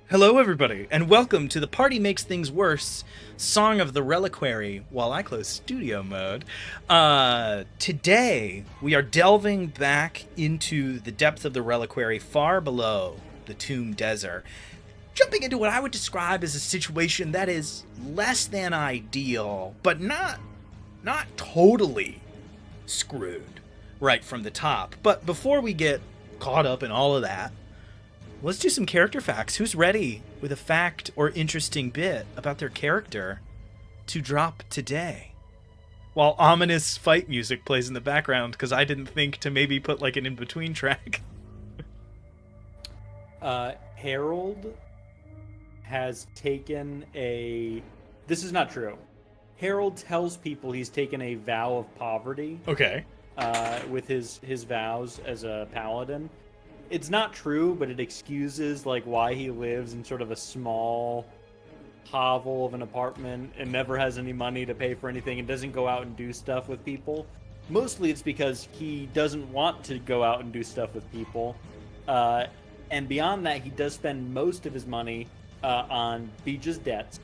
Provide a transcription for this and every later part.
Hello, everybody, and welcome to the Party Makes Things Worse Song of the Reliquary while I close studio mode. Today, we are delving back into the depths of the Reliquary far below the Tomb Desert, jumping into what I would describe as a situation that is less than ideal, but not totally screwed right from the top. But before we get caught up in all of that, let's do some character facts. Who's ready with a fact or interesting bit about their character to drop today? While ominous fight music plays in the background, because I didn't think to maybe put like an in-between track. Harold has taken a... This is not true. Harold tells people he's taken a vow of poverty. Okay. With his vows as a paladin. It's not true, but it excuses like why he lives in sort of a small hovel of an apartment and never has any money to pay for anything and doesn't go out and do stuff with people. Mostly it's because he doesn't want to go out and do stuff with people. And beyond that, he does spend most of his money on Beej's debts.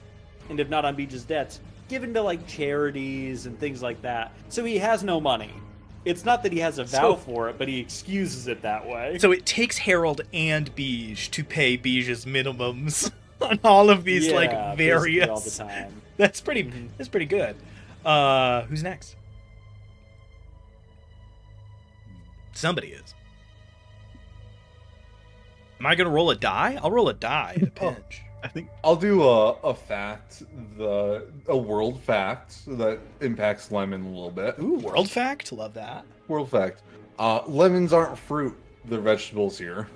And if not on Beej's debts, given to like charities and things like that. So he has no money. It's not that he has a vow for it, but he excuses it that way. So it takes Harold and Beej to pay Beej's minimums on all of these like various all the time. That's pretty good. Who's next? Somebody is. Am I gonna roll a die? I'll roll a die at a pinch. I think I'll do a fact, a world fact that impacts lemon a little bit. Ooh, world fact? Love that. World fact. Lemons aren't fruit, they're vegetables here.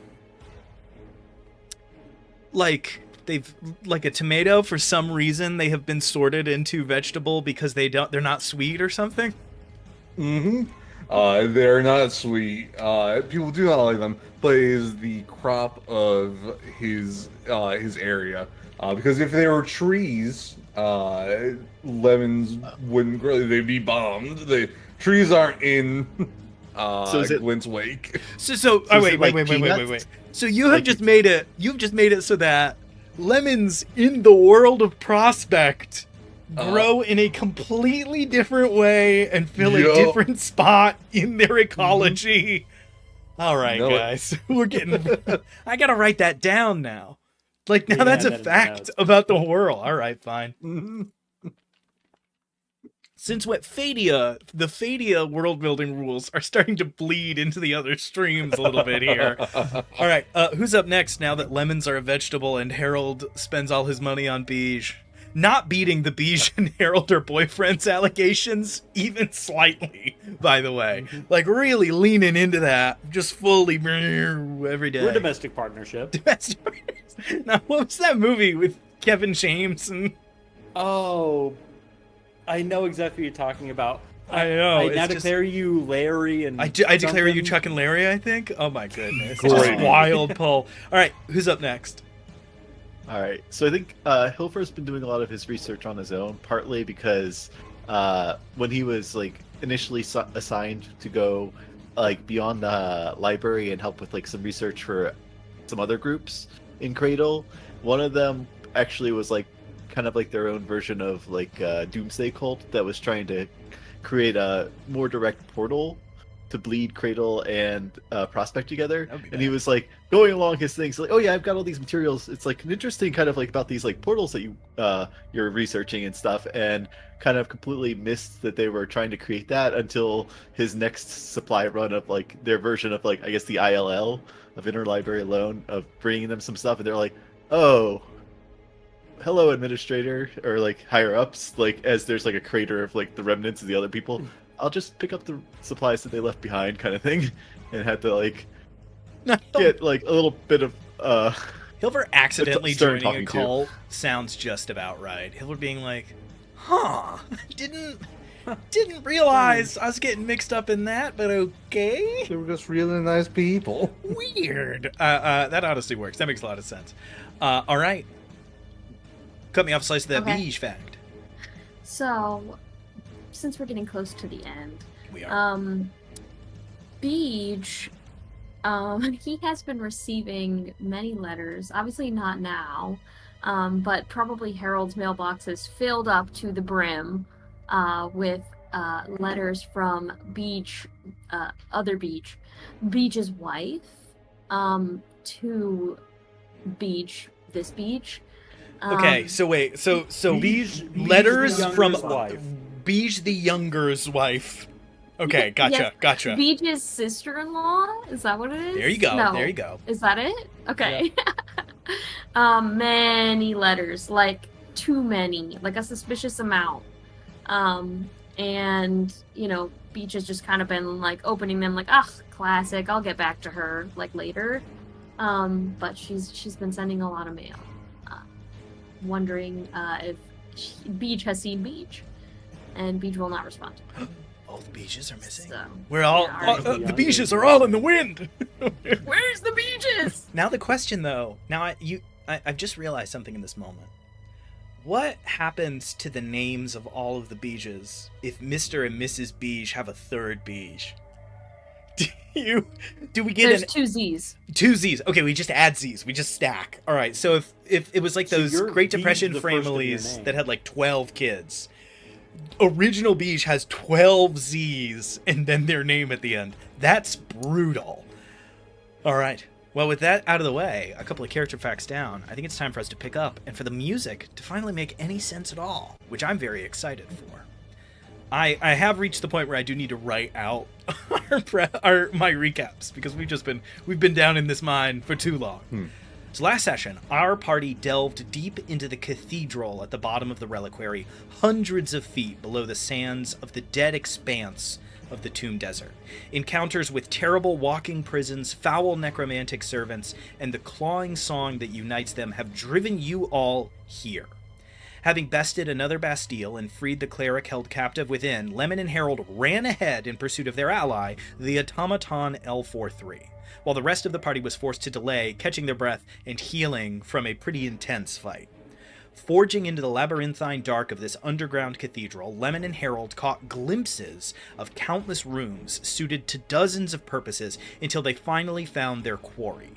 Like a tomato, for some reason they have been sorted into vegetable because they're not sweet or something. They're not sweet. People do not like them, but it is the crop of his area. Because if they were trees, lemons wouldn't grow. They'd be bombed. The trees aren't in Glint's wake. So wait. So you have just made it. You've just made it so that lemons in the world of Prospect grow in a completely different way and fill a different spot in their ecology. All right, guys, we're getting. I gotta write that down now. Like now, that's a fact about the world. All right, fine. Since the Fadia world building rules are starting to bleed into the other streams a little bit here. All right, who's up next? Now that lemons are a vegetable and Harold spends all his money on Beej. Not beating the Beej and Harold are boyfriends allegations, even slightly, by the way. Like, really leaning into that, just fully every day. We're a domestic partnership. Now, what was that movie with Kevin James? Oh, I know exactly what you're talking about. I know. I now declare you Larry and I declare you Chuck and Larry, I think? Oh my goodness. Just wild pull. All right, who's up next? All right, so I think Hilfer's been doing a lot of his research on his own, partly because when he was like initially assigned to go like beyond the library and help with like some research for some other groups in Cradle, one of them actually was like kind of like their own version of like Doomsday Cult that was trying to create a more direct portal to bleed Cradle and Prospect together, and he was like going along his things like, oh yeah, I've got all these materials. It's like an interesting kind of like about these like portals that you're researching and stuff, and kind of completely missed that they were trying to create that until his next supply run of like their version of like I guess the ILL of Interlibrary Loan of bringing them some stuff, and they're like, oh, hello administrator, or like higher ups, like as there's like a crater of like the remnants of the other people. I'll just pick up the supplies that they left behind, kind of thing, and had to like get like a little bit of Hilfer accidentally joining a cult sounds just about right. Hilfer being like, didn't realize I was getting mixed up in that, but okay. They were just really nice people. Weird. That honestly works. That makes a lot of sense. All right. Cut me off a slice of that Beej fact. So, since we're getting close to the end, we are. Beej he has been receiving many letters. Obviously not now, but probably Harold's mailbox is filled up to the brim with letters from Beach's wife, to this Beach. Okay, so wait, so Beige letters the from younger's wife. Beige the Younger's wife. Okay, gotcha, gotcha. Beach's sister-in-law? Is that what it is? There you go. No. There you go. Is that it? Okay. Many letters, like too many, like a suspicious amount. And Beach has just kind of been like opening them, like, classic. I'll get back to her like later. But she's been sending a lot of mail, wondering if Beach has seen Beach, and Beach will not respond. All the beaches are missing. So, We're all yeah, the beaches are all in the wind. where's the Beaches? Now the question, though. Now I've just realized something in this moment. What happens to the names of all of the beaches if Mr. and Mrs. Beach have a third beach? Do we get There's two Z's. Two Z's? Okay, we just add Z's. We just stack. All right. So if it was like So those your Great Beach Depression is the first of your families name. that had like 12 kids. Original Beach has 12 Z's and then their name at the end. That's brutal. All right. Well, with that out of the way, a couple of character facts down, I think it's time for us to pick up and for the music to finally make any sense at all, which I'm very excited for. I have reached the point where I do need to write out my recaps because we've been down in this mine for too long. So last session, our party delved deep into the cathedral at the bottom of the Reliquary, hundreds of feet below the sands of the dead expanse of the Tomb Desert. Encounters with terrible walking prisons, foul necromantic servants, and the clawing song that unites them have driven you all here. Having bested another Bastille and freed the cleric held captive within, Lemon and Harold ran ahead in pursuit of their ally, the automaton L43, while the rest of the party was forced to delay, catching their breath and healing from a pretty intense fight. Forging into the labyrinthine dark of this underground cathedral, Lemon and Harold caught glimpses of countless rooms suited to dozens of purposes until they finally found their quarry.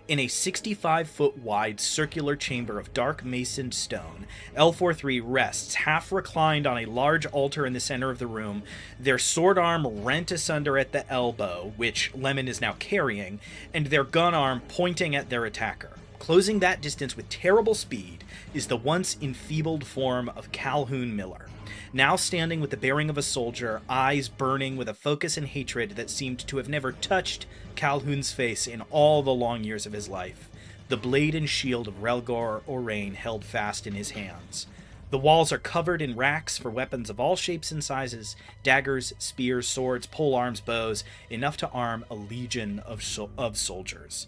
In a 65-foot wide circular chamber of dark masoned stone, L43 rests, half reclined on a large altar in the center of the room, their sword arm rent asunder at the elbow, which Lemon is now carrying, and their gun arm pointing at their attacker. Closing that distance with terrible speed is the once enfeebled form of Calhoun Miller, now standing with the bearing of a soldier, eyes burning with a focus and hatred that seemed to have never touched Calhoun's face in all the long years of his life, the blade and shield of Relgor Orain held fast in his hands. The walls are covered in racks for weapons of all shapes and sizes, daggers, spears, swords, polearms, bows, enough to arm a legion of soldiers.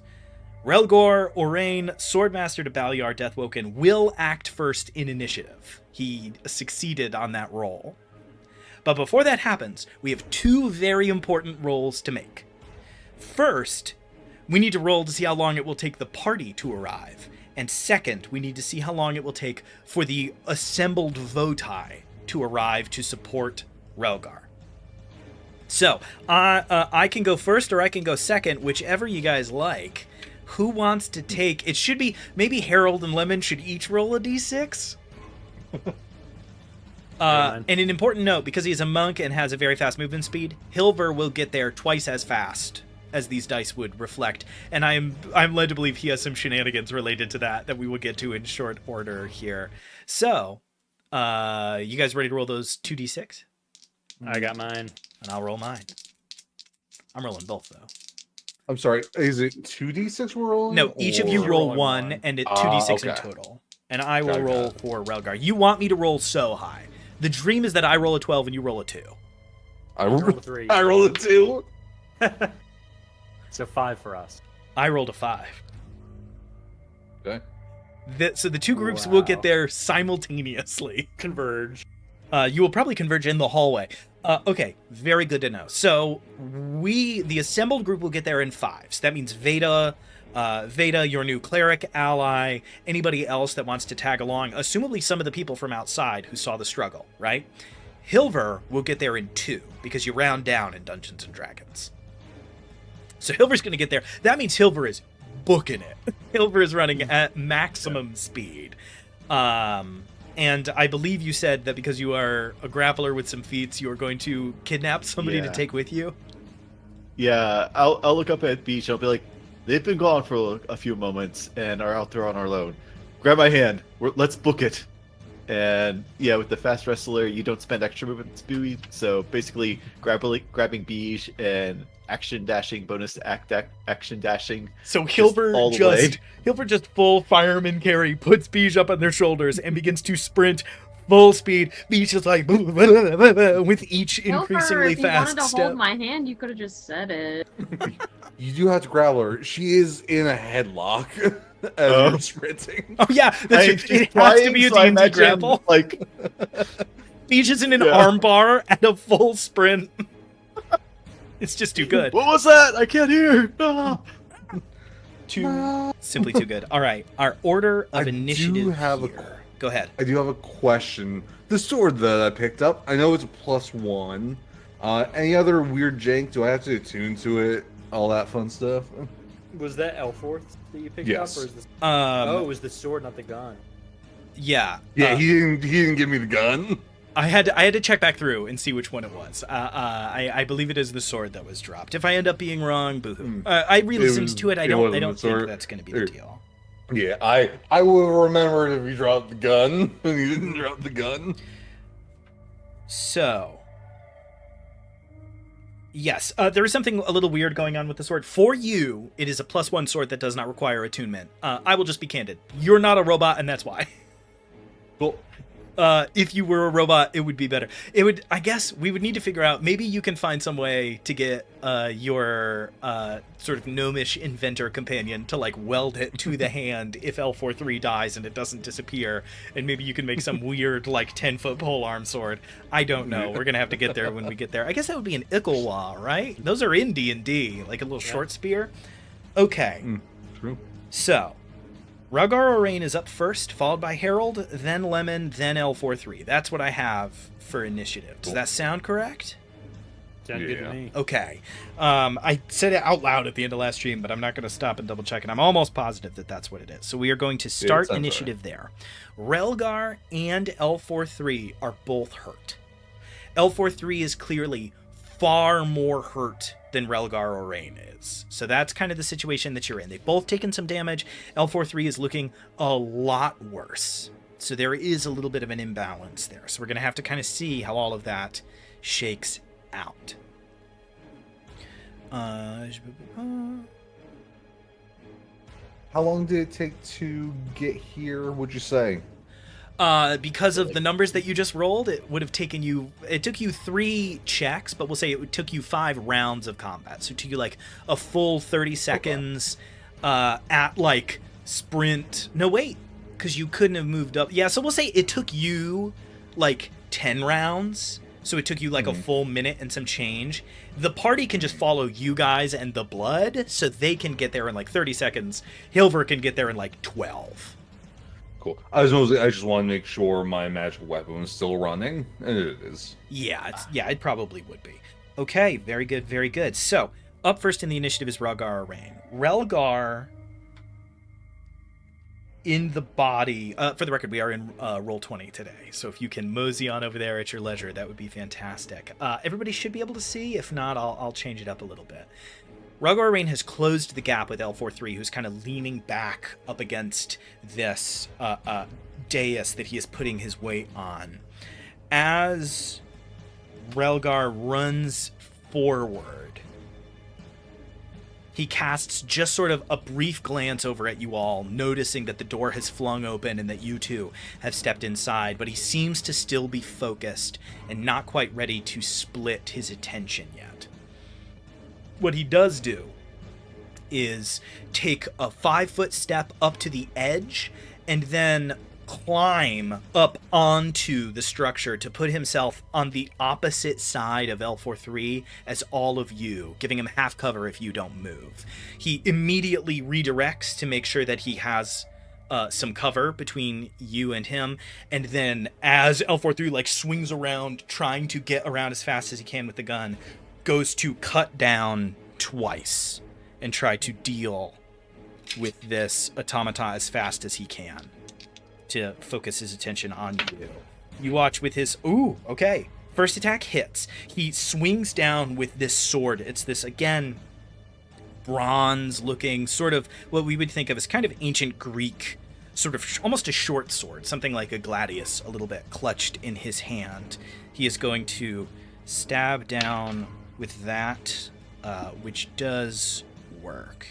Relgor Orain, Swordmaster to Balyar Deathwoken, will act first in initiative. He succeeded on that roll. But before that happens, we have two very important rolls to make. First, we need to roll to see how long it will take the party to arrive. And second, we need to see how long it will take for the assembled Votai to arrive to support Relgar. So, I can go first or I can go second, whichever you guys like. Who wants to take... It should be... Maybe Harold and Lemon should each roll a d6? And an important note, because he's a monk and has a very fast movement speed, Hilver will get there twice as fast as these dice would reflect. And I'm led to believe he has some shenanigans related to that we will get to in short order here. So, you guys ready to roll those 2d6? I got mine. And I'll roll mine. I'm rolling both, though. I'm sorry, is it 2d6 we're rolling? No, each of you Or- roll rolling one, one. and it 2d6 in okay. total. And I will Got it. roll for Relgar. You want me to roll so high. The dream is that I roll a 12 and you roll a 2. I Roll rolled a 3. I rolled a 2. So 5 for us. I rolled a 5. Okay. So the two groups will get Wow. there simultaneously. Converge. You will probably converge in the hallway. Okay, very good to know. So the assembled group will get there in 5s. That means Veda, your new cleric ally, anybody else that wants to tag along, assumably some of the people from outside who saw the struggle, right? Hilver will get there in 2, because you round down in Dungeons & Dragons. So Hilver's going to get there. That means Hilver is booking it. Hilver is running at maximum speed. And I believe you said that because you are a grappler with some feats, you are going to kidnap somebody to take with you? Yeah, I'll look up at Beach. I'll be like, they've been gone for a few moments and are out there on our loan. Grab my hand. Let's book it. And yeah, with the fast wrestler, you don't spend extra movement speed. So basically, grabbing Beach and action dashing, bonus action dashing. So Hilver just full fireman carry, puts Beej up on their shoulders and begins to sprint full speed. Beej is like with each increasingly if you fast wanted to step. hold my hand, you could have just said it. You do have to grab her. She is in a headlock as you're sprinting. Oh yeah, that's true. It has to be a D&D grapple. Like, Beej is in an arm bar at a full sprint. It's just too good. what was that? I can't hear. Simply too good. All right, our order of initiative here. Go ahead. I do have a question. The sword that I picked up, I know it's a +1. Any other weird jank? Do I have to attune to it? All that fun stuff? Was that L4 that you picked Yes. up? Or is this... Oh, it was the sword, not the gun. Yeah. Yeah, he didn't give me the gun. I had to check back through and see which one it was. I believe it is the sword that was dropped. If I end up being wrong, boohoo. I re-listened to it. I don't think that's going to be the deal. Yeah, I will remember it if you dropped the gun. When you didn't drop the gun. So, yes, there is something a little weird going on with the sword. For you, it is a +1 sword that does not require attunement. I will just be candid. You're not a robot, and that's why. Cool. If you were a robot, it would be better. I guess we would need to figure out, maybe you can find some way to get your sort of gnomish inventor companion to like weld it to the hand if L43 dies and it doesn't disappear, and maybe you can make some weird like 10-foot polearm sword. I don't know. We're gonna have to get there when we get there. I guess that would be an Icklewa, right? Those are in D&D, like a little short spear. Okay. True. So, Rhaegar Orain is up first, followed by Harold, then Lemon, then L43. That's what I have for initiative. Does that sound correct? Sounds good to me. Okay. I said it out loud at the end of last stream, but I'm not going to stop and double check, and I'm almost positive that that's what it is. So we are going to start initiative there. Relgar and L43 are both hurt. L43 is clearly far more hurt than Relgar Orain is. So that's kind of the situation that you're in. They've both taken some damage. L43 is looking a lot worse. So there is a little bit of an imbalance there. So we're going to have to kind of see how all of that shakes out. How long did it take to get here, would you say? Because of the numbers that you just rolled, it took you 3 checks, but we'll say it took you 5 rounds of combat. So it took you like a full 30 seconds at like sprint. No, wait, because you couldn't have moved up. Yeah, so we'll say it took you like 10 rounds. So it took you like a full minute and some change. The party can just follow you guys and the blood, so they can get there in like 30 seconds. Hilver can get there in like 12. Cool. I just want to make sure my magical weapon was still running, and it is. Yeah, it probably would be. Okay, very good, very good. So, up first in the initiative is Rhaegar Orain. Relgar in the body. For the record, we are in roll 20 today, so if you can mosey on over there at your leisure, that would be fantastic. Everybody should be able to see. If not, I'll change it up a little bit. Rhaegar Orain has closed the gap with L43, who's kind of leaning back up against this dais that he is putting his weight on. As Relgar runs forward, he casts just sort of a brief glance over at you all, noticing that the door has flung open and that you two have stepped inside, but he seems to still be focused and not quite ready to split his attention yet. What he does do is take a 5-foot step up to the edge and then climb up onto the structure to put himself on the opposite side of L43 as all of you, giving him half cover if you don't move. He immediately redirects to make sure that he has some cover between you and him, and then as L43 like swings around trying to get around as fast as he can with the gun, goes to cut down twice and try to deal with this automata as fast as he can to focus his attention on you. You watch with his... Ooh, okay. First attack hits. He swings down with this sword. It's this, again, bronze-looking, sort of what we would think of as kind of ancient Greek, sort of almost a short sword, something like a gladius, a little bit, clutched in his hand. He is going to stab down with that, which does work.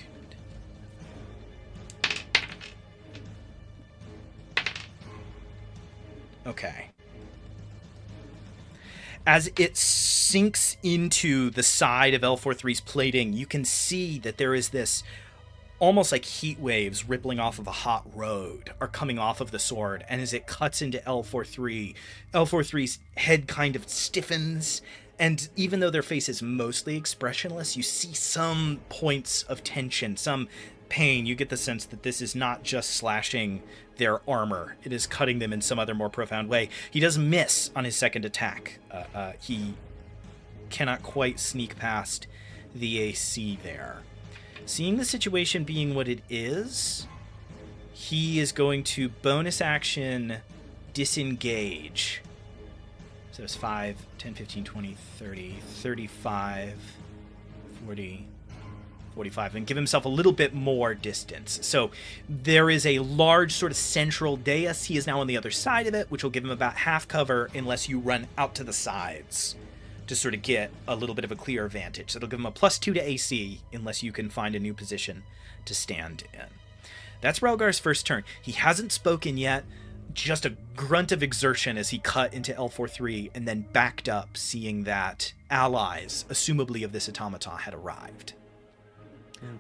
Okay. As it sinks into the side of L43's plating, you can see that there is this almost like heat waves rippling off of a hot road are coming off of the sword. And as it cuts into L43's head kind of stiffens. And even though their face is mostly expressionless, you see some points of tension, some pain. You get the sense that this is not just slashing their armor. It is cutting them in some other more profound way. He does miss on his second attack. He cannot quite sneak past the AC there. Seeing the situation being what it is, he is going to bonus action disengage. So it's 5, 10, 15, 20, 30, 35, 40... 45, and give himself a little bit more distance. So there is a large sort of central dais. He is now on the other side of it, which will give him about half cover unless you run out to the sides to sort of get a little bit of a clear vantage. So it'll give him a +2 to AC unless you can find a new position to stand in. That's Relgar's first turn. He hasn't spoken yet. Just a grunt of exertion as he cut into L43 and then backed up, seeing that allies, assumably of this automata, had arrived.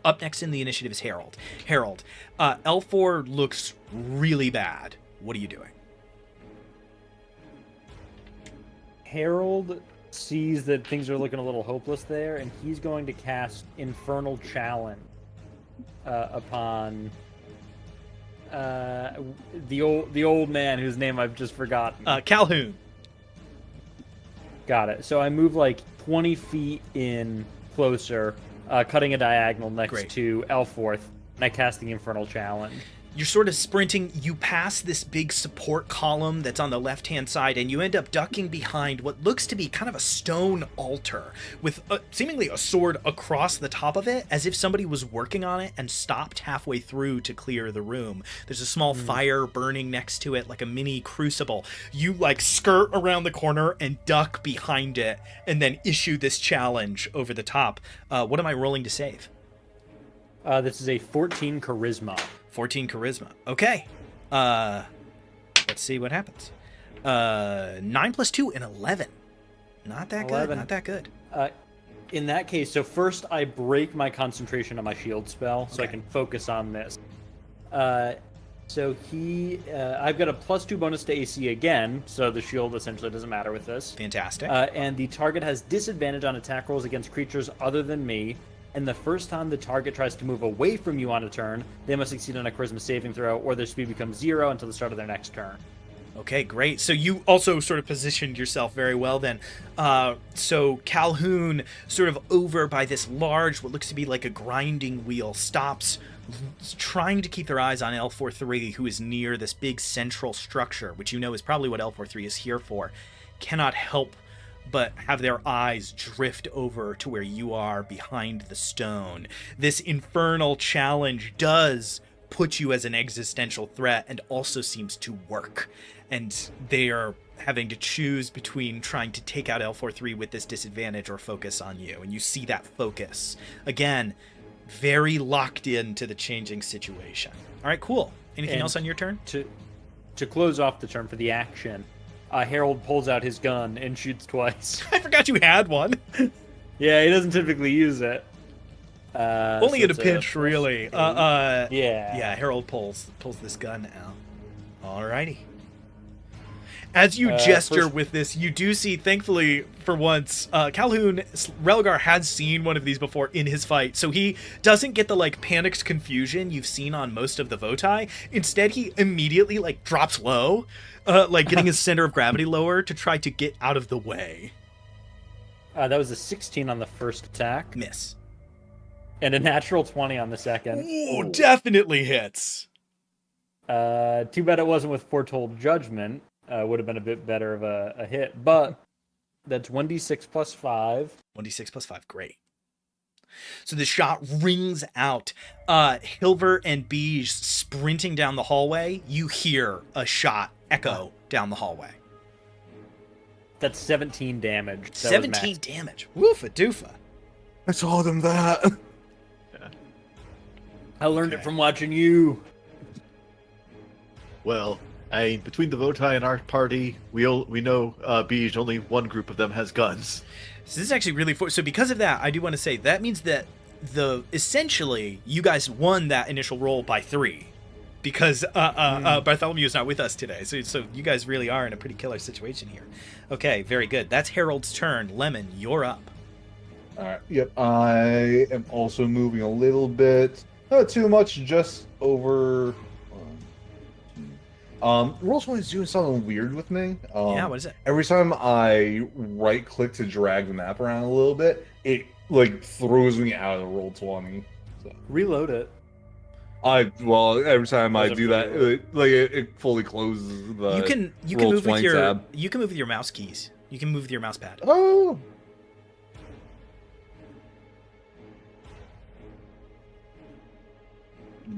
Up next in the initiative is Harold. Harold, L4 looks really bad. What are you doing? Harold sees that things are looking a little hopeless there, and he's going to cast Infernal Challenge upon the old man whose name I've just forgotten. Calhoun. Got it. So I move like 20 feet in closer, cutting a diagonal next to L4th, and I cast the Infernal Challenge. You're sort of sprinting, you pass this big support column that's on the left-hand side, and you end up ducking behind what looks to be kind of a stone altar with seemingly a sword across the top of it, as if somebody was working on it and stopped halfway through to clear the room. There's a small fire burning next to it, like a mini crucible. You, like, skirt around the corner and duck behind it, and then issue this challenge over the top. What am I rolling to save? This is a 14 Charisma. 14 charisma. Okay. Let's see what happens. 9 + 2 and 11. Not that 11. Good. Not that good. In that case, so first I break my concentration on my shield spell, so I can focus on this. So I've got a +2 bonus to AC again, so the shield essentially doesn't matter with this. Fantastic. And the target has disadvantage on attack rolls against creatures other than me. And the first time the target tries to move away from you on a turn, they must succeed on a charisma saving throw, or their speed becomes 0 until the start of their next turn. Okay, great. So you also sort of positioned yourself very well then. So Calhoun, sort of over by this large, what looks to be like a grinding wheel, stops, trying to keep their eyes on L43, who is near this big central structure, which you know is probably what L43 is here for. Cannot help but have their eyes drift over to where you are behind the stone. This infernal challenge does put you as an existential threat and also seems to work. And they are having to choose between trying to take out L43 with this disadvantage or focus on you. And you see that focus. Again, very locked into the changing situation. All right, cool. Anything else on your turn? To close off the turn for the action, Harold pulls out his gun and shoots twice. I forgot you had one. Yeah, he doesn't typically use it. Only in a pinch, really. Yeah, Harold pulls this gun out. Alrighty. As you gesture with this, you do see, thankfully, for once, Calhoun, Relgar has seen one of these before in his fight, so he doesn't get the, like, panicked confusion you've seen on most of the Votai. Instead, he immediately, like, drops low, like getting his center of gravity lower to try to get out of the way. That was a 16 on the first attack. Miss. And a natural 20 on the second. Ooh, definitely hits. Too bad it wasn't with Foretold Judgment. Would have been a bit better of a hit. But that's 1d6 plus 5. 1d6 plus 5, great. So the shot rings out. Hilver and Beige sprinting down the hallway. You hear a shot echo down the hallway. That's 17 damage. That was 17 max. damage. Woofa doofa. I told him that. I learned it from watching you. Well, between the Votai and our party, we know Beige, only one group of them has guns. So this is actually really so because of that, I do want to say that means that essentially you guys won that initial roll by 3 because Bartholomew is not with us today. So you guys really are in a pretty killer situation here. Okay, very good. That's Harold's turn. Lemon, you're up. All right. Yep. I am also moving a little bit. Not too much. Just over. Roll20 is doing something weird with me. Yeah, what is it? Every time I right click to drag the map around a little bit, it like throws me out of Roll20. So. Reload it. Every time I Does it do that, really it fully closes the. You can Roll move with 20 your tab. you can move with your mouse keys. You can move with your mouse pad. Oh.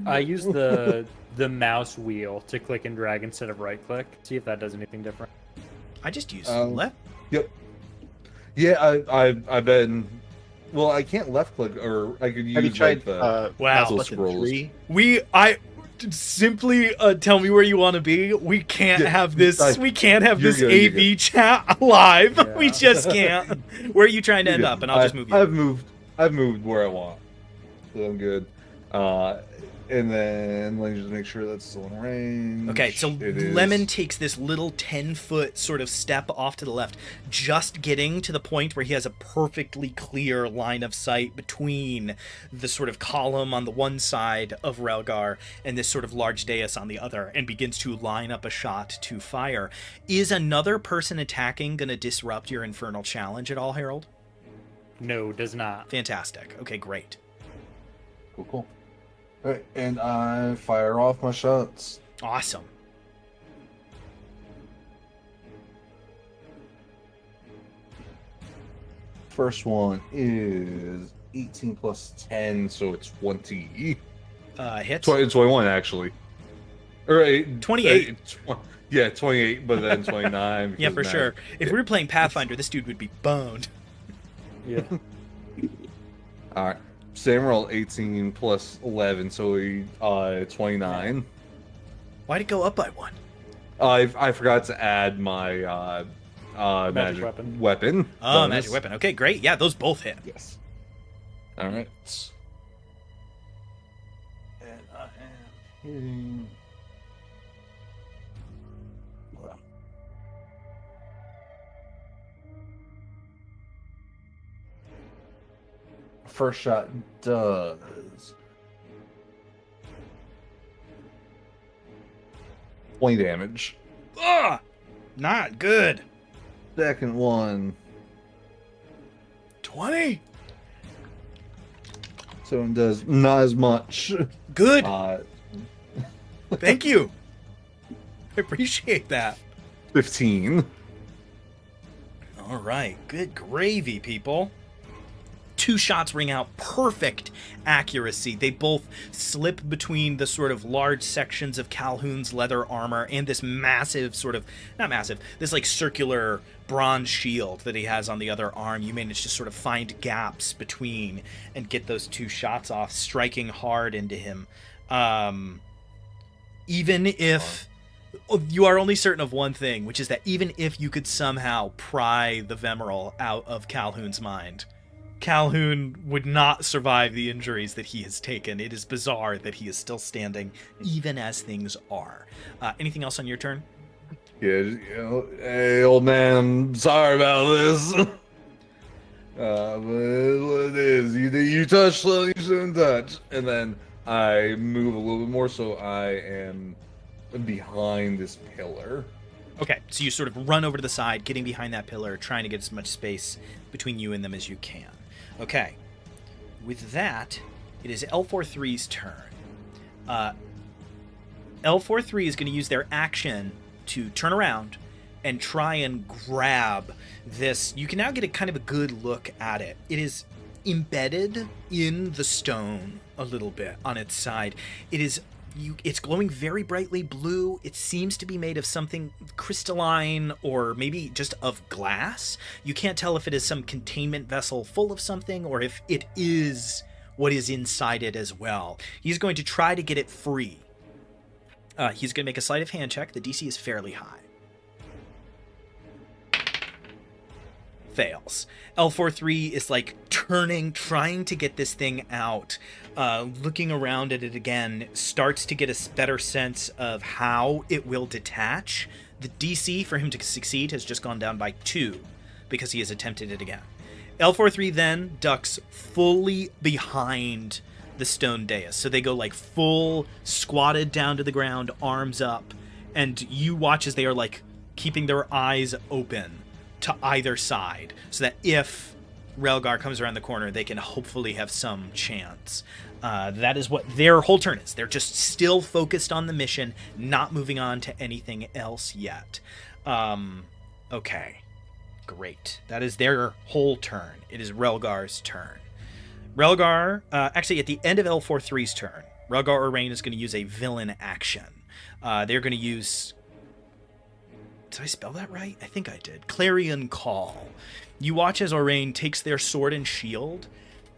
I use the mouse wheel to click and drag instead of right click. See if that does anything different. I just use Um, left. Yep. Yeah, I've been. Well, I can't left click, or I could use Have you tried the. Wow. mouse button Scrolls. 3? I simply tell me where you want to be. We can't Yeah, have this. We can't have you're this good, you're AV chat live. Yeah. We just can't. Where are you trying to end up? And I'll just move you. I've moved where I want, so I'm good. And then let me just make sure that's still in range. Okay, so It is. Lemon takes this little 10-foot sort of step off to the left, just getting to the point where he has a perfectly clear line of sight between the sort of column on the one side of Relgar and this sort of large dais on the other, and begins to line up a shot to fire. Is another person attacking going to disrupt your infernal challenge at all, Harold? No, does not. Fantastic. Okay, great. Cool. All right, and I fire off my shots. Awesome. First one is 18 plus 10, so it's 20. Hits. 21 actually. Or 28. Yeah, 28, but then 29. Yeah, because for now- sure. If we were playing Pathfinder, this dude would be boned. Yeah. All right. Same roll, 18 plus 11, so 29. Why'd it go up by 1? I forgot to add my magic weapon. Oh, bonus. magic weapon. Okay, great. Yeah, those both hit. Yes. All right. And I am hitting. First shot does 20 damage. Ugh! Not good. Second one, 20? so it does not as much. Good. Uh, Thank you. I appreciate that. 15. All right. Good gravy, people. 2 shots ring out, perfect accuracy. They both slip between the sort of large sections of Calhoun's leather armor and this massive sort of, not massive, this like circular bronze shield that he has on the other arm. You manage to sort of find gaps between and get those 2 shots off, striking hard into him. Even if you are only certain of one thing, which is that even if you could somehow pry the Vemeral out of Calhoun's mind, Calhoun would not survive the injuries that he has taken. It is bizarre that he is still standing, even as things are. Anything else on your turn? Yeah, hey, old man, I'm sorry about this. But it's what it is. You touch something you shouldn't touch. And then I move a little bit more, so I am behind this pillar. Okay, so you sort of run over to the side, getting behind that pillar, trying to get as much space between you and them as you can. Okay. with that, it is L43's turn. L43 is going to use their action to turn around and try and grab this. You can now get a kind of a good look at it. It is embedded in the stone a little bit on its side. It's glowing very brightly blue. It seems to be made of something crystalline or maybe just of glass. You can't tell if it is some containment vessel full of something or if it is what is inside it as well. He's going to try to get it free. He's going to make a sleight of hand check. The DC is fairly high. Fails. L43 is like turning, trying to get this thing out, looking around at it again, starts to get a better sense of how it will detach. The DC for him to succeed has just gone down by 2 because he has attempted it again. L43 then ducks fully behind the stone dais. So they go like full squatted down to the ground, arms up, and you watch as they are like keeping their eyes open to either side so that if Relgar comes around the corner, they can hopefully have some chance. That is what their whole turn is. They're just still focused on the mission, not moving on to anything else yet. Okay, great. That is their whole turn. It is Relgar's turn. Relgar, actually at the end of L43's turn, Relgar Orain is going to use a villain action. They're going to use... Did I spell that right? I think I did. Clarion Call. You watch as Orain takes their sword and shield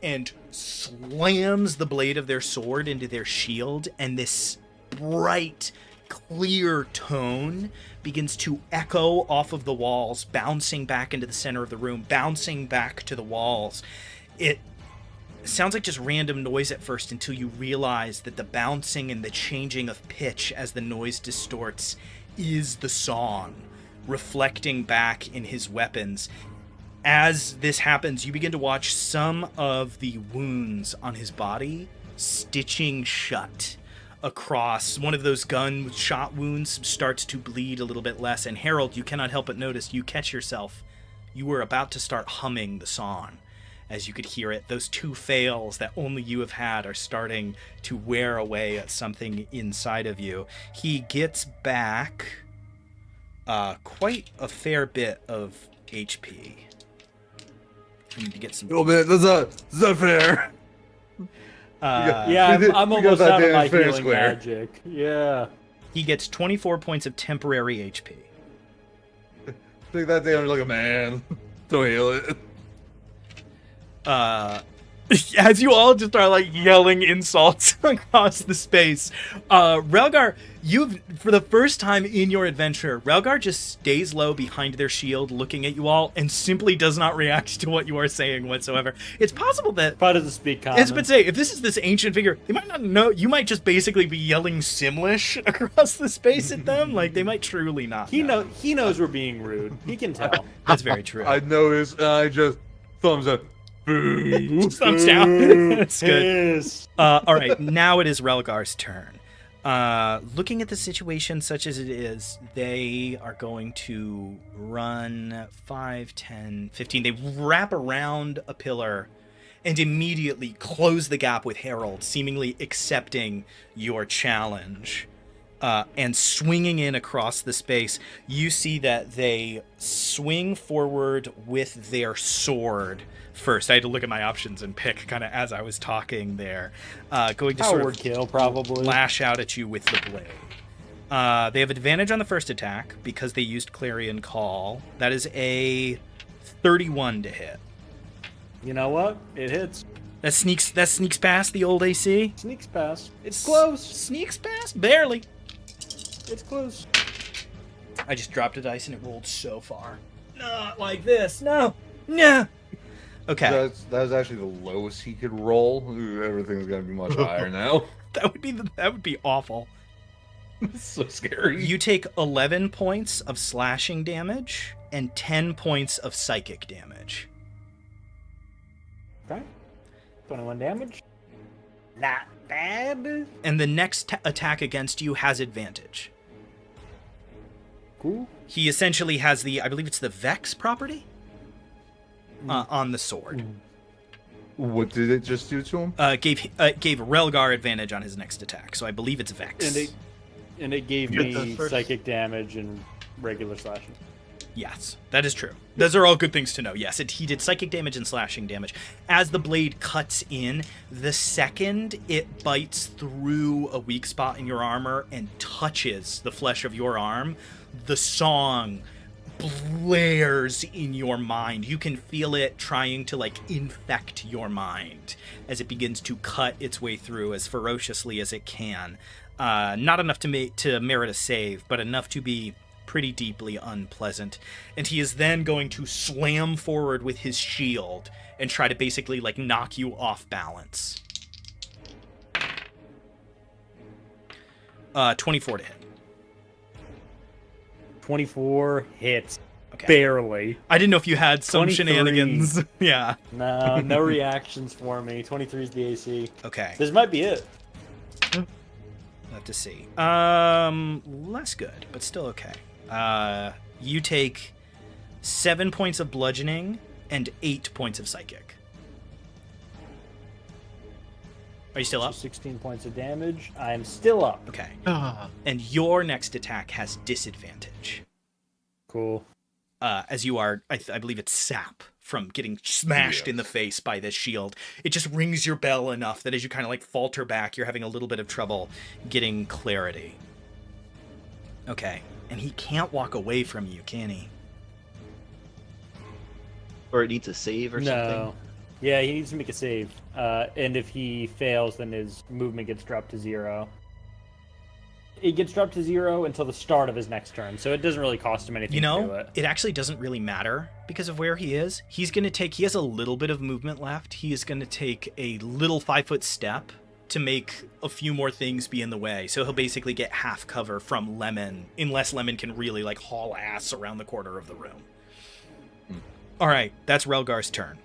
and slams the blade of their sword into their shield, and this bright, clear tone begins to echo off of the walls, bouncing back into the center of the room, bouncing back to the walls. It sounds like just random noise at first until you realize that the bouncing and the changing of pitch as the noise distorts is the song reflecting back in his weapons. As this happens, you begin to watch some of the wounds on his body stitching shut across. One of those gunshot wounds starts to bleed a little bit less, and Harold, you cannot help but notice, you catch yourself. You were about to start humming the song as you could hear it. Those 2 fails that only you have had are starting to wear away at something inside of you. He gets back quite a fair bit of HP. I need to get some... Oh man, that's not fair. I'm almost out of my healing magic. Yeah. He gets 24 points of temporary HP. Take that damage like a man. Don't heal it. As you all just are like yelling insults across the space, Relgar, for the first time in your adventure, Relgar just stays low behind their shield looking at you all and simply does not react to what you are saying whatsoever. It's possible that... Probably doesn't speak common. It's been say, if this is this ancient figure, they might not know. You might just basically be yelling Simlish across the space at them. Like, they might truly not know. He knows we're being rude. He can tell. That's very true. I noticed, and I just thumbs up. Thumbs down. That's good. Yes. All right, now it is Relgar's turn. Looking at the situation such as it is, they are going to run 5, 10, 15. They wrap around a pillar and immediately close the gap with Harold, seemingly accepting your challenge. And swinging in across the space, you see that they swing forward with their sword first. I had to look at my options and pick kind of as I was talking there. Going to sort of kill, probably. lash out at you with the blade. They have advantage on the first attack because they used Clarion Call. That is a 31 to hit. You know what? It hits. That sneaks past the old AC? Sneaks past. It's close. Sneaks past? Barely. It's close. I just dropped a dice and it rolled so far. Not like this. No. No. Okay. That's actually the lowest he could roll. Everything's gonna be much higher now. That would be awful. It's so scary. You take 11 points of slashing damage and 10 points of psychic damage. Okay. 21 damage. Not bad. And the next attack against you has advantage. Cool. He essentially has I believe it's the Vex property on the sword. What did it just do to him? Gave Relgar advantage on his next attack, so I believe it's Vex. And it gave Get the me first- psychic damage and regular slashing. Yes, that is true. Those are all good things to know. Yes, he did psychic damage and slashing damage. As the blade cuts in, the second it bites through a weak spot in your armor and touches the flesh of your arm, the song blares in your mind. You can feel it trying to infect your mind as it begins to cut its way through as ferociously as it can. Not enough to merit a save, but enough to be pretty deeply unpleasant. And he is then going to slam forward with his shield and try to basically knock you off balance. 24 to hit. 24 hits. Okay. Barely. I didn't know if you had some 23. shenanigans. Yeah. No reactions for me. 23 is the AC. Okay. This might be it. We'll have to see. Less good, but still okay. You take 7 points of bludgeoning and 8 points of psychic. Are you still up? 16 points of damage. I am still up. Okay. Ah. And your next attack has disadvantage. Cool. As you are, I believe it's sap from getting smashed in the face by this shield. It just rings your bell enough that as you kind of falter back, you're having a little bit of trouble getting clarity. Okay. And he can't walk away from you, can he? Or it needs a save or something. No. Yeah, he needs to make a save. And if he fails, then his movement gets dropped to 0. It gets dropped to 0 until the start of his next turn, so it doesn't really cost him anything to do it. It actually doesn't really matter because of where he is. He has a little bit of movement left. He is going to take a little 5-foot step to make a few more things be in the way. So he'll basically get half cover from Lemon, unless Lemon can really haul ass around the corner of the room. All right, that's Relgar's turn.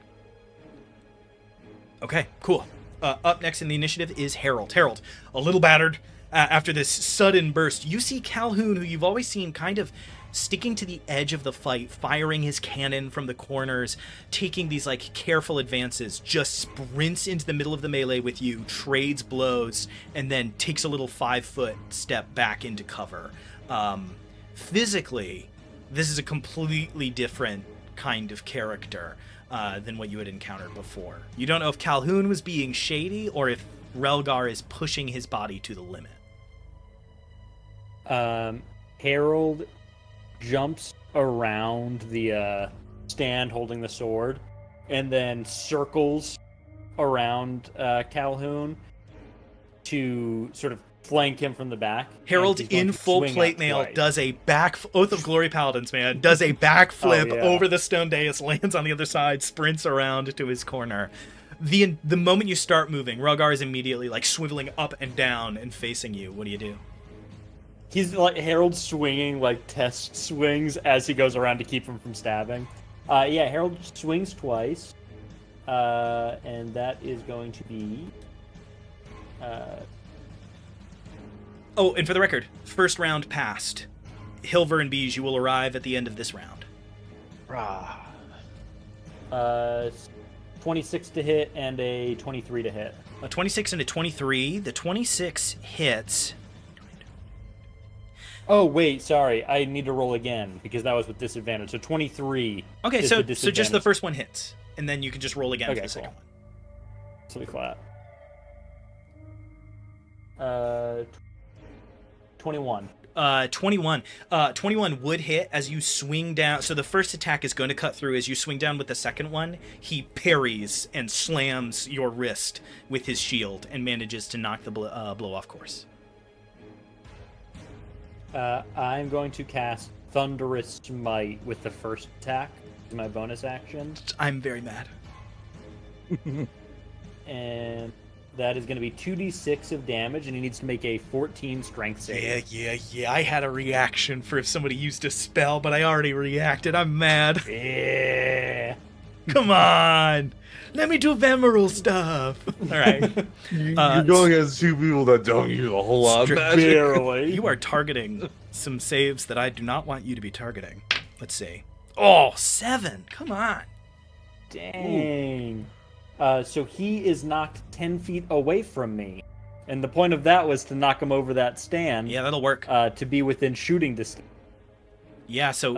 Okay, cool. Up next in the initiative is Harold. Harold, a little battered after this sudden burst. You see Calhoun, who you've always seen kind of sticking to the edge of the fight, firing his cannon from the corners, taking these careful advances, just sprints into the middle of the melee with you, trades blows, and then takes a little 5-foot step back into cover. Physically, this is a completely different kind of character than what you had encountered before. You don't know if Calhoun was being shady or if Relgar is pushing his body to the limit. Harold jumps around the stand holding the sword and then circles around Calhoun to sort of flank him from the back. Harold, And he's going in to full swing plate up mail, twice. does a Oath of Glory Paladins, man, does a backflip Oh, yeah. over the stone dais, lands on the other side, sprints around to his corner. The moment you start moving, Relgar is immediately swiveling up and down and facing you. What do you do? He's Harold swinging test swings as he goes around to keep him from stabbing. Harold swings twice, and that is going to be. Oh, and for the record, first round passed. Hilver and Beige, you will arrive at the end of this round. Rah. 26 to hit and a 23 to hit. A 26 and a 23. The 26 hits. Oh wait, sorry, I need to roll again because that was with disadvantage. So 23. Okay, is so the just the disadvantage. first one hits, and then you can just roll again Okay, for the second cool. one. So we flat. 21. 21. 21 would hit as you swing down. So the first attack is going to cut through. As you swing down with the second one, he parries and slams your wrist with his shield and manages to knock the blow off course. I'm going to cast Thunderous Smite with the first attack. My bonus action. I'm very mad. And that is going to be 2d6 of damage, and he needs to make a 14 strength save. Yeah. I had a reaction for if somebody used a spell, but I already reacted. I'm mad. Yeah. Come on. Let me do Vemeral stuff. All right. You're going as two people that don't use a whole lot of Strict magic. Barely. You are targeting some saves that I do not want you to be targeting. Let's see. Oh, 7. Come on. Dang. So he is knocked 10 feet away from me. And the point of that was to knock him over that stand. Yeah, that'll work. To be within shooting distance. Yeah, so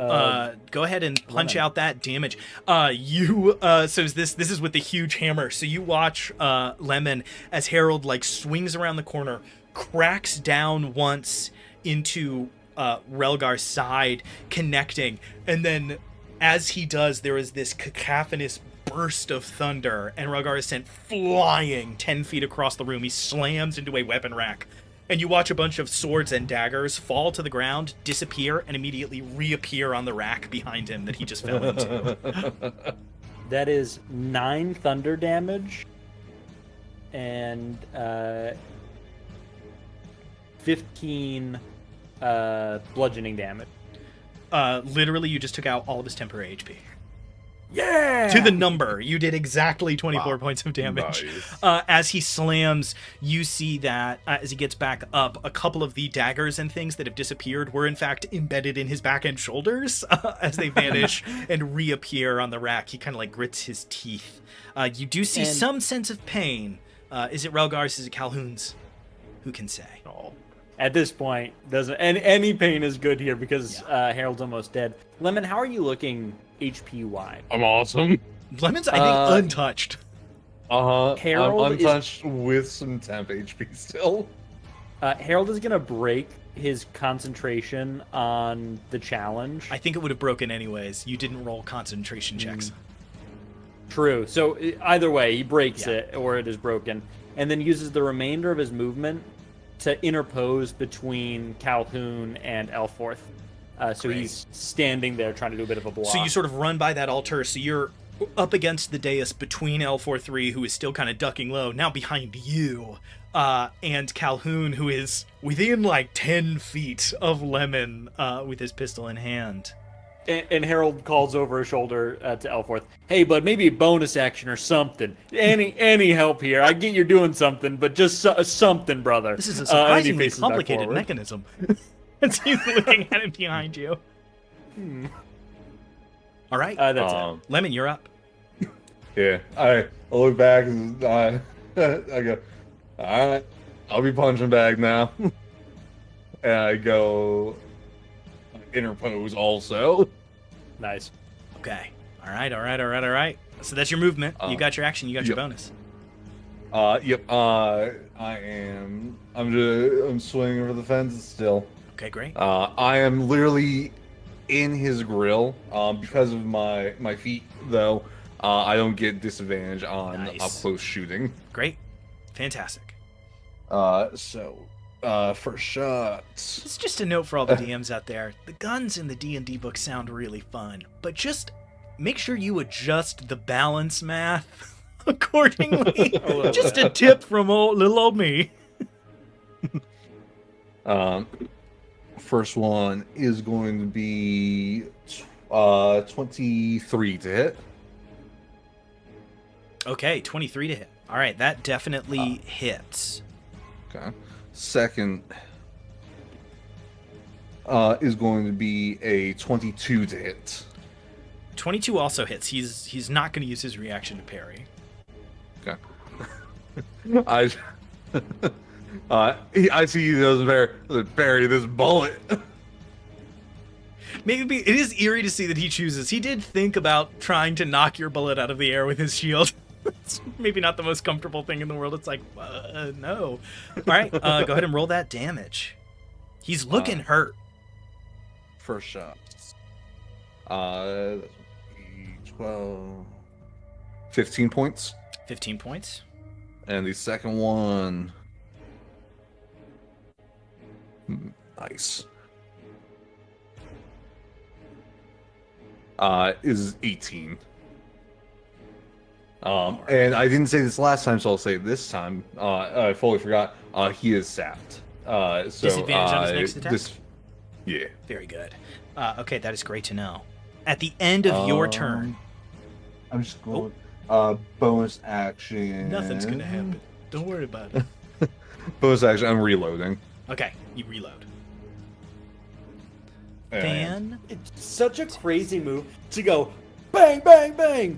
go ahead and punch Lemon. out that damage. So this is with the huge hammer. So you watch Lemon as Harold like swings around the corner, cracks down once into Relgar's side, connecting, and then as he does, there is this cacophonous burst of thunder, and Relgar is sent flying 10 feet across the room. He slams into a weapon rack. And you watch a bunch of swords and daggers fall to the ground, disappear, and immediately reappear on the rack behind him that he just fell into. That is 9 thunder damage and 15 bludgeoning damage. Literally, you just took out all of his temporary HP. Yeah! To the number. You did exactly 24 points of damage. Nice. As he slams, you see that as he gets back up, a couple of the daggers and things that have disappeared were in fact embedded in his back and shoulders as they vanish and reappear on the rack. He kind of like grits his teeth. You do see some sense of pain. Is it Relgar's? Is it Calhoun's? Who can say? At this point, any pain is good here because Harold's almost dead. Lemon, how are you looking HP wise? I'm awesome. Lemon's, I think, untouched. Harold I'm untouched with some temp HP still. Harold is gonna break his concentration on the challenge. I think it would have broken anyways. You didn't roll concentration checks. True. So either way, he breaks it or it is broken, and then uses the remainder of his movement to interpose between Calhoun and Elforth. So Great. he's standing there trying to do a bit of a block. So you sort of run by that altar, so you're up against the dais between L43, who is still kind of ducking low, now behind you, and Calhoun, who is within like 10 feet of Lemon with his pistol in hand. And Harold calls over his shoulder to Elforth. Hey, bud, maybe a bonus action or something. Any help here? I get you're doing something, but just something, brother. This is a And he surprisingly faces back complicated forward. mechanism. As he's looking at him behind you. All right. That's it. Lemon, you're up. Yeah, I look back and I go, all right, I'll be punching bag now. And I go interpose also. Nice. Okay. All right. So that's your movement. You got your action. You got your bonus. Yep. I'm swinging for the fences still. Okay, great. I am literally in his grill. Because of my feet, though, I don't get disadvantage on Nice. up close shooting. Great. Fantastic. First shots. It's just a note for all the DMs out there. The guns in the D&D book sound really fun, but just make sure you adjust the balance math accordingly. Just a tip from little old me. First one is going to be 23 to hit. Okay, 23 to hit. All right, that definitely hits. Okay. Second is going to be a 22 to hit. 22 also hits. He's not going to use his reaction to parry. Okay. I see he doesn't parry this bullet. Maybe it is eerie to see that he chooses. He did think about trying to knock your bullet out of the air with his shield. It's maybe not the most comfortable thing in the world. It's like, no. All right, go ahead and roll that damage. He's looking hurt. First shot. That's 12, 15 points. 15 points. And the second one. Nice. Is 18. And I didn't say this last time, so I'll say it this time. I fully forgot. He is sapped. So Disadvantage on his next attack? Yeah. Very good. Okay, that is great to know. At the end of your turn, I'm just going. Bonus action. nothing's going to happen. Don't worry about it. Bonus action. I'm reloading. Okay, you reload. And Fan. It's such a crazy move to go bang, bang, bang,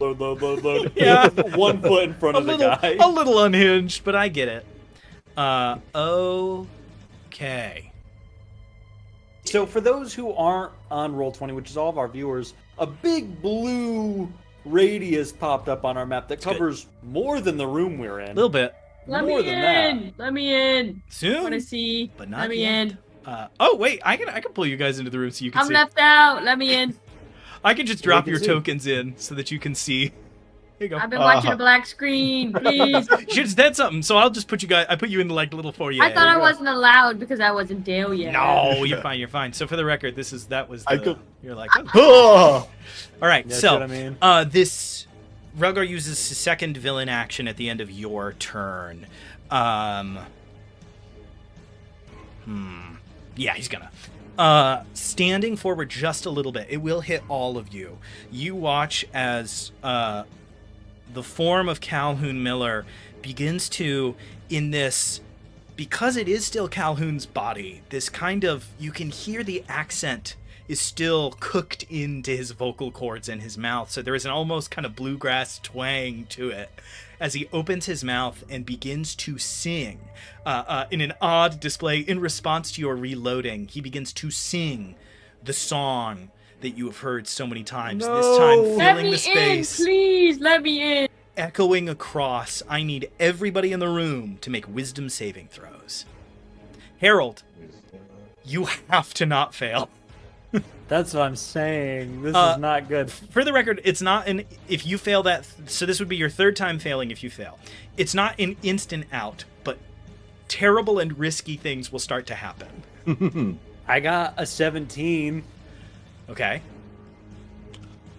Load. Yeah. 1 foot in front of the guy. A little unhinged, but I get it. Okay. So for those who aren't on Roll20, which is all of our viewers, a big blue radius popped up on our map that covers more than the room we're in. A little bit. Let More me than in. Let me in. Soon. I want to see. But not Let me yet. in. Oh wait, I can pull you guys into the room so you can I'm see. left out. Let me in. I can just drop can your see. tokens in so that you can see. Here you go. I've been watching a black screen. Please. You should have said something, so I'll just put you guys. I put you in the like little foyer. I thought I wasn't allowed because I wasn't Dale yet. No, you're fine. You're fine. So for the record, that was. I The, go- you're like. Oh. Oh! All right. That's So what I mean. this Relgar uses his second villain action at the end of your turn. Yeah, he's gonna. Standing forward just a little bit, it will hit all of you. You watch as the form of Calhoun Miller begins to, in this, because it is still Calhoun's body, this kind of, you can hear the accent is still cooked into his vocal cords and his mouth. So there is an almost kind of bluegrass twang to it as he opens his mouth and begins to sing in an odd display in response to your reloading. He begins to sing the song that you have heard so many times. No. This time Let filling me the space, in, please. Let me in. echoing across. I need everybody in the room to make wisdom saving throws. Harold, you have to not fail. That's what I'm saying. This is not good. For the record, it's not an if you fail that, so this would be your third time failing if you fail. It's not an instant out, but terrible and risky things will start to happen. I got a 17. Okay,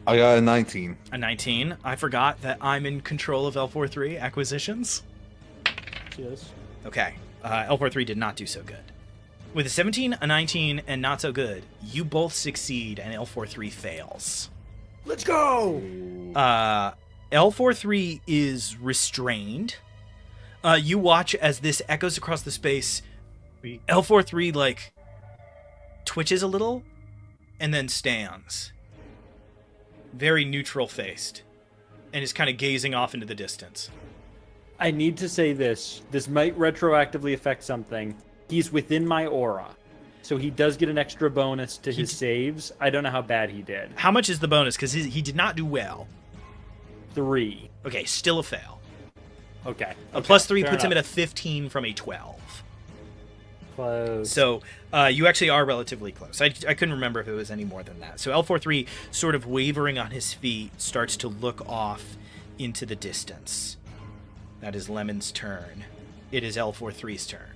I got a 19. a 19. I forgot that I'm in control of L43 acquisitions. Yes. Okay, L43 did not do so good. With a 17, a 19, and not so good, you both succeed and L43 fails. Let's go! L43 is restrained. You watch as this echoes across the space. L43 like twitches a little and then stands. Very neutral faced. And is kind of gazing off into the distance. I need to say this. This might retroactively affect something. He's within my aura. So he does get an extra bonus to his saves. I don't know how bad he did. How much is the bonus? Because he did not do well. 3. Okay, still a fail. Okay. A plus 3 fair puts him at enough. a 15 from a 12. Close. So you actually are relatively close. I couldn't remember if it was any more than that. So L43, sort of wavering on his feet, starts to look off into the distance. That is Lemon's turn. It is L43's turn.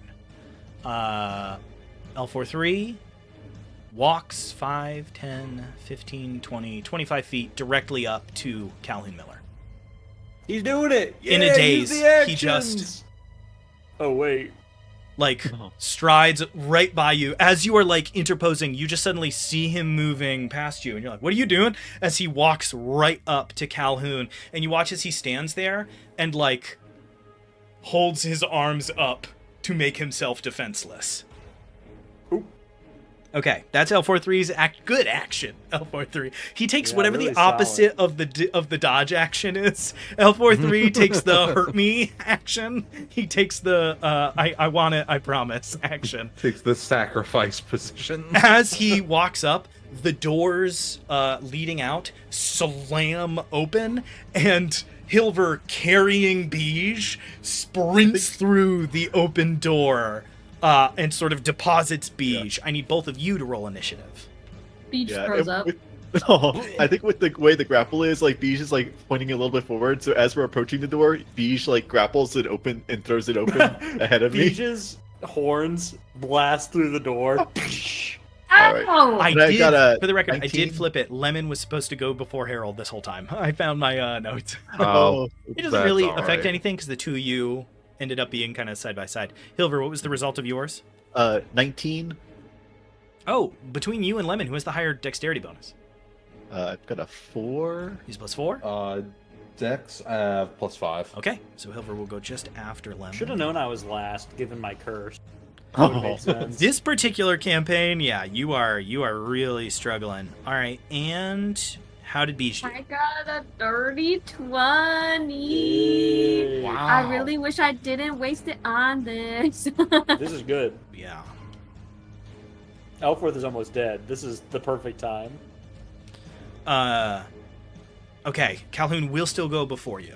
L43 walks 5, 10, 15, 20, 25 feet directly up to Calhoun Miller. He's doing it! In a Yeah, daze, use the he just- actions! Oh, wait. Like, strides right by you. As you are, like, interposing, you just suddenly see him moving past you. And you're like, what are you doing? As he walks right up to Calhoun. And you watch as he stands there and, like, holds his arms up to make himself defenseless. Oop. Okay, that's L43's good action. L43. He takes Yeah, whatever really the opposite of the dodge action is. L43 takes the hurt me action. He takes the I want it, I promise action. Takes the sacrifice position. As he walks up, the doors leading out slam open, and Hilver, carrying Beige, sprints through the open door and sort of deposits Beige. I need both of you to roll initiative. Beach Yeah, throws and up. I think with the way the grapple is, like Beige is like pointing a little bit forward. So as we're approaching the door, Beige like grapples it open and throws it open ahead of me. Beige's horns blast through the door. All right. Ow! I And I did, got a for the record, I 19. did flip it. Lemon was supposed to go before Harold this whole time. I found my notes. Oh, It doesn't that's really all affect right. anything because the two of you ended up being kind of side by side. Hilver, what was the result of yours? 19. Oh, between you and Lemon, who has the higher dexterity bonus? I've got a 4. He's +4. Dex, I have +5. Okay, so Hilver will go just after Lemon. Should have known I was last, given my curse. Oh. Would've made sense. This particular campaign, yeah, you are really struggling. All right, and How did Beach do? I got a dirty 20. Yay. Wow. I really wish I didn't waste it on this. This is good. Yeah. Elforth is almost dead. This is the perfect time. Okay, Calhoun will still go before you.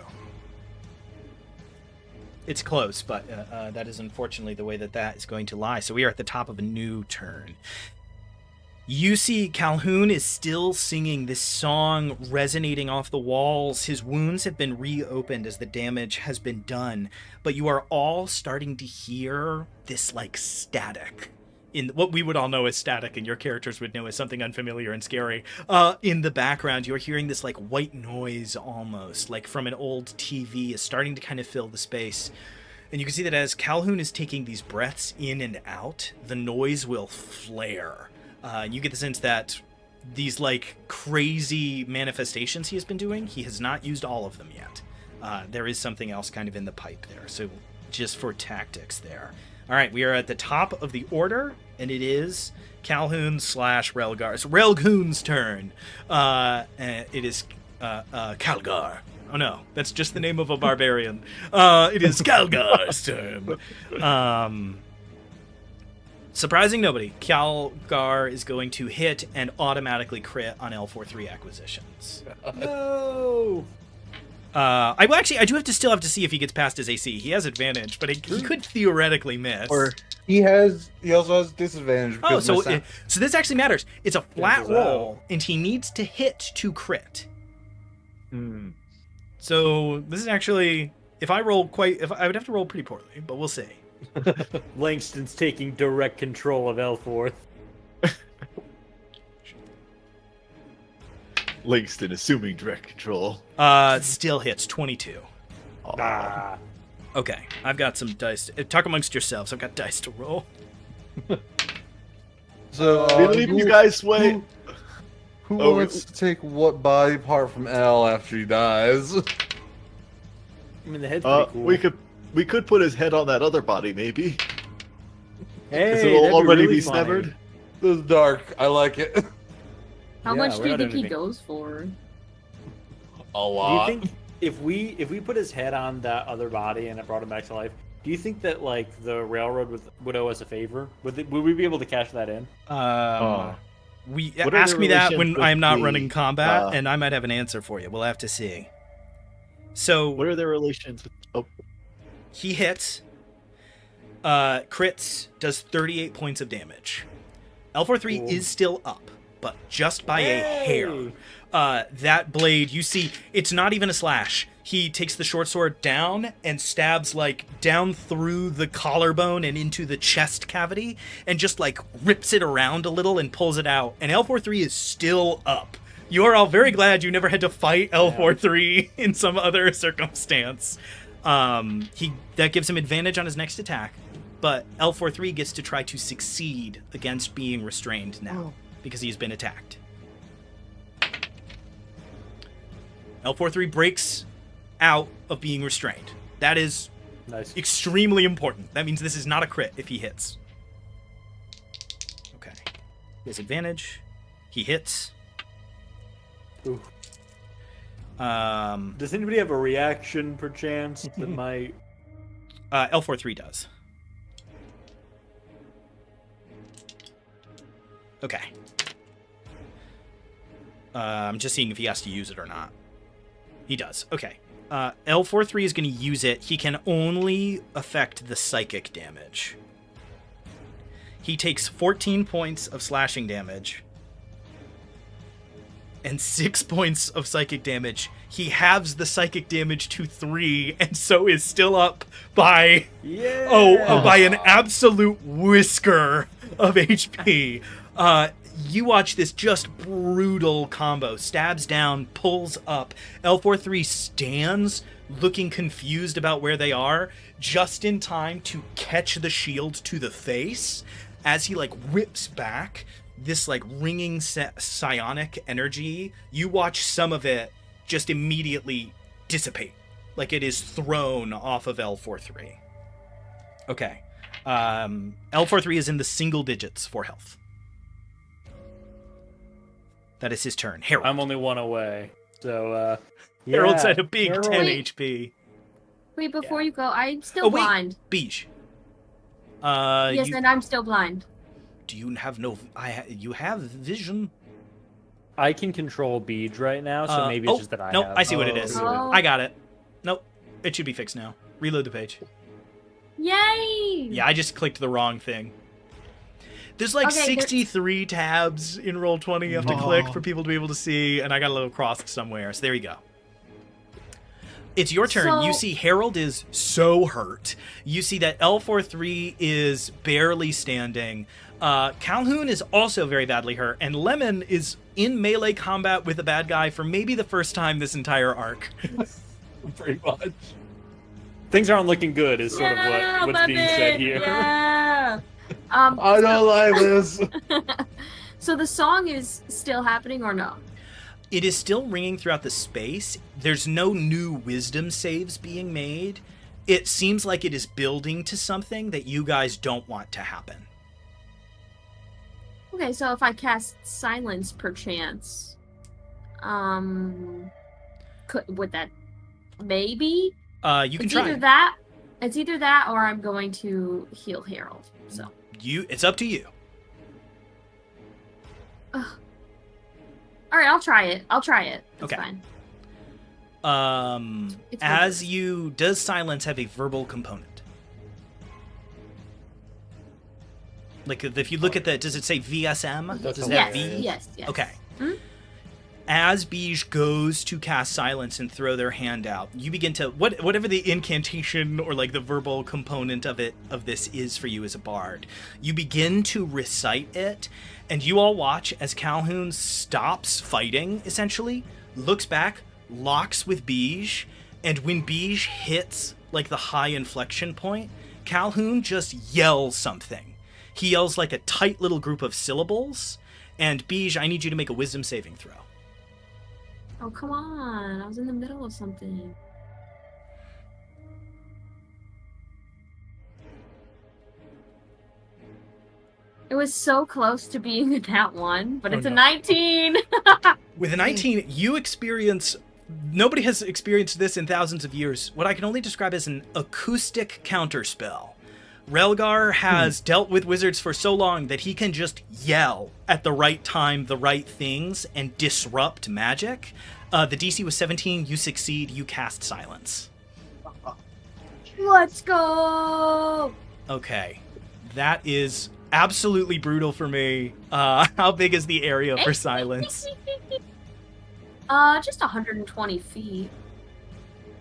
It's close, but that is unfortunately the way that is going to lie. So we are at the top of a new turn. You see Calhoun is still singing this song, resonating off the walls. His wounds have been reopened as the damage has been done, but you are all starting to hear this like static. In what we would all know as static and your characters would know as something unfamiliar and scary. In the background, you're hearing this like white noise almost, like from an old TV, is starting to kind of fill the space. And you can see that as Calhoun is taking these breaths in and out, the noise will flare. You get the sense that these like crazy manifestations he has been doing, he has not used all of them yet. There is something else kind of in the pipe there. So just for tactics there. All right, we are at the top of the order, and it is Calhoun / Relgar. It's Relgoon's turn. It is Calgar. Oh no, that's just the name of a barbarian. It is Calgar's turn. Surprising nobody, Calgar is going to hit and automatically crit on L43 acquisitions. No! I do still have to see if he gets past his AC. He has advantage, but he could theoretically miss. Or he also has disadvantage. Oh, Because so this actually matters. It's a flat Cancels roll, and he needs to hit to crit. So this is actually, I would have to roll pretty poorly, but we'll see. Langston's taking direct control of Elforth. Langston assuming direct control. Still hits 22. Ah. Okay, I've got some dice. Talk amongst yourselves. I've got dice to roll. So We leave you guys sway. Who Oh, wants to take what body part from L after he dies? I mean, the head's pretty cool. We could put his head on that other body, maybe. Hey, Because it'll that'd already really be funny. severed. This is dark. I like it. How Yeah, much do you without think he anything. goes for? A Do you lot. think if we put his head on that other body and it brought him back to life, do you think that like the railroad would owe us a favor? Would we be able to cash that in? What are Ask the me that relations when with I'm not the, running combat, and I might have an answer for you. We'll have to see. So What are their relations with... Oh, he hits, crits, does 38 points of damage. L43 Cool. is still up, but just by a hair. That blade, you see, it's not even a slash. He takes the short sword down and stabs like down through the collarbone and into the chest cavity and just like rips it around a little and pulls it out. And L43 is still up. You are all very glad you never had to fight L43 in some other circumstance. That gives him advantage on his next attack, but L43 gets to try to succeed against being restrained now because he's been attacked. L43 breaks out of being restrained. That is Nice. extremely important. That means this is not a crit if he hits. Okay. He has advantage. He hits. Ooh. Um, Does anybody have a reaction, perchance, that might... L43 does. Okay. I'm just seeing if he has to use it or not. He does. Okay. L43 is going to use it. He can only affect the psychic damage. He takes 14 points of slashing damage and 6 points of psychic damage. He halves the psychic damage to 3 and so is still up by by an absolute whisker of HP. You watch this just brutal combo. Stabs down, pulls up. L43 stands, looking confused about where they are, just in time to catch the shield to the face. As he, like, whips back, this, like, ringing psionic energy, you watch some of it just immediately dissipate. Like it is thrown off of L43. Okay. L43 is in the single digits for health. That is his turn. Harold. I'm only one away. So, Harold's yeah, at a big Harold- 10 Wait. HP. Wait, before you go, I'm still Oh, wait. blind. Beige. Yes, and I'm still blind. Do you have no... you have vision? I can control beads right now, so maybe it's just that I nope, have. I see what it is. Oh. I got it. Nope. It should be fixed now. Reload the page. Yay! Yeah, I just clicked the wrong thing. There's like Okay, 63 tabs in Roll20 you have to click for people to be able to see, and I got a little crossed somewhere, so there you go. It's your turn. You So- see Harold is so hurt. You see that L43 is barely standing. Calhoun is also very badly hurt, and Lemon is in melee combat with a bad guy for maybe the first time this entire arc. Pretty much. Things aren't looking good, is sort Yeah, of what's being said here. Yeah. I don't like this. So the song is still happening or no? It is still ringing throughout the space. There's no new wisdom saves being made. It seems like it is building to something that you guys don't want to happen. Okay, so if I cast silence perchance, would that maybe? You can It's try. either that. It's either that, or I'm going to heal Harold. So. It's up to you. Ugh. All right, I'll try it. It's Okay. fine. It's As worth does silence have a verbal component? Like if you look at does it say VSM? Does it have Yes, V? yes. Okay. Hmm? As Beige goes to cast silence and throw their hand out, you begin to whatever the incantation or like the verbal component of this is for you as a bard. You begin to recite it, and you all watch as Calhoun stops fighting, essentially, looks back, locks with Beige, and when Beige hits like the high inflection point, Calhoun just yells something. He yells like a tight little group of syllables, and Beige, I need you to make a wisdom saving throw. Oh, come on. I was in the middle of something. It was so close to being that one, but Oh, it's a no. 19. With a 19, you experience... Nobody has experienced this in thousands of years. What I can only describe as an acoustic counterspell. Relgar has dealt with wizards for so long that he can just yell at the right time the right things and disrupt magic. The DC was 17, you succeed, you cast silence. Let's go. Okay. That is absolutely brutal for me. How big is the area for silence? Just 120 feet.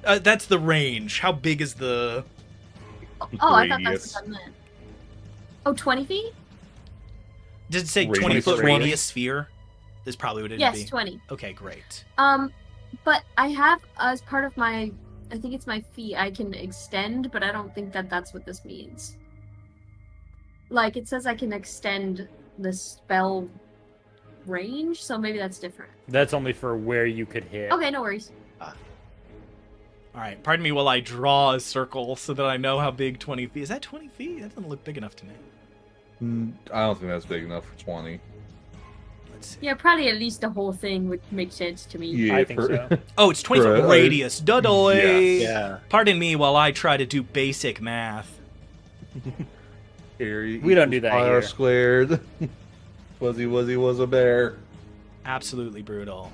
That's the range. How big is the... Oh, I thought Radius. that's what I meant. Oh, 20 feet? Did it say Radius 20-foot of radius sphere? Is probably what it'd Yes, be. 20. Okay, great. But I have, as part of my, I think it's my feat, I can extend, but I don't think that that's what this means. Like, it says I can extend the spell range, so maybe that's different. That's only for where you could hit. Okay, no worries. All right, pardon me while I draw a circle so that I know how big 20 feet... Is that 20 feet? That doesn't look big enough to me. I don't think that's big enough for 20. Let's see. Yeah, probably at least the whole thing would make sense to me. Yeah, I think so. Oh, it's 20-foot Right. radius. Dudoy! Yes. Pardon me while I try to do basic math. Area We don't do equals that R here. squared. Fuzzy Wuzzy was a bear. Absolutely brutal.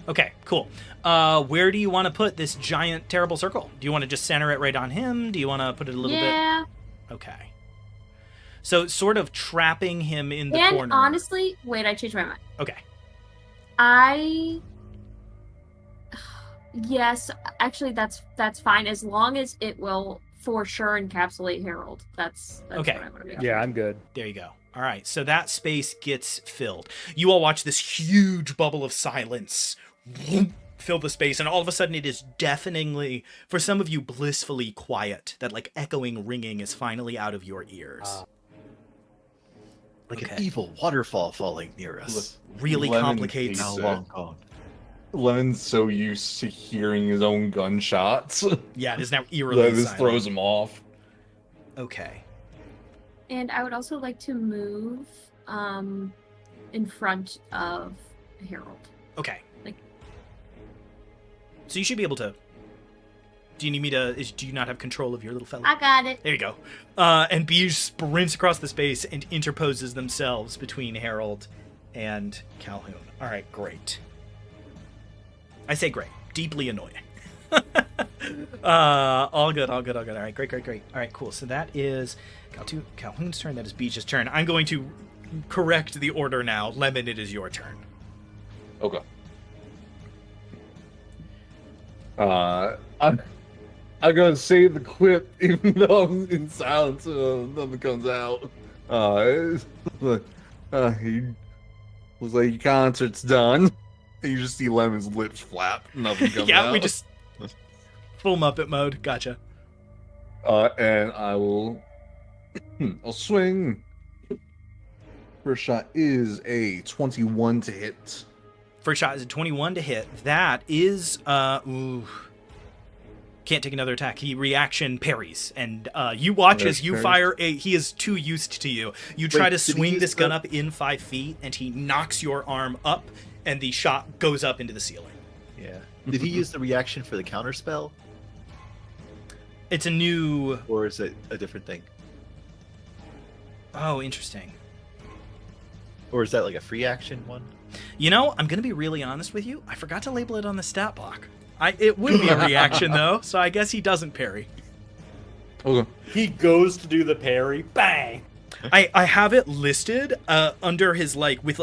Okay, cool. Where do you want to put this giant, terrible circle? Do you want to just center it right on him? Do you want to put it a little Yeah, bit? Okay. So sort of trapping him in the and corner. honestly, wait, I changed my mind. Okay. Yes, actually, that's fine as long as it will for sure encapsulate Harold. That's Okay. what I want to make. Yeah, I'm good. There you go. All right, so that space gets filled. You all watch this huge bubble of silence fill the space, and all of a sudden it is deafeningly, for some of you, blissfully quiet. That like echoing ringing is finally out of your ears. Like Okay. an evil waterfall falling near us. Really Lemon complicated. hates Now it. long gone. Lemon's so used to hearing his own gunshots Yeah, it is now eerily that this silent. throws him off. Okay. And I would also like to move in front of Harold. Okay. Like, so you should be able to. Do you need me to? Do you not have control of your little fellow? I got it. There you go. And Beige sprints across the space and interposes themselves between Harold and Calhoun. All right, great. I say great. Deeply annoying. All good. All right, great. All right, cool. So that is Calhoun's turn. That is Beige's turn. I'm going to correct the order now. Lemon, it is your turn. Okay. I'm gonna save the clip even though I'm in silence. Nothing comes out. He looks like your concert's done. And you just see Lemon's lips flap. Nothing comes out. Yeah, we just full Muppet mode. Gotcha. And I will. I'll swing. First shot is a 21 to hit. First shot is a 21 to hit. That is can't take another attack. He reaction parries, and you watch as you fire a. He is too used to you. You try to swing this gun up in 5 feet, and he knocks your arm up, and the shot goes up into the ceiling. Yeah. Did he use the reaction for the counter spell, It's a new. or is it a different thing? Oh, interesting. Or is that like a free action one? You know, I'm gonna be really honest with you. I forgot to label it on the stat block. It would be a reaction though, so I guess he doesn't parry. Okay. He goes to do the parry. Bang! I have it listed under his with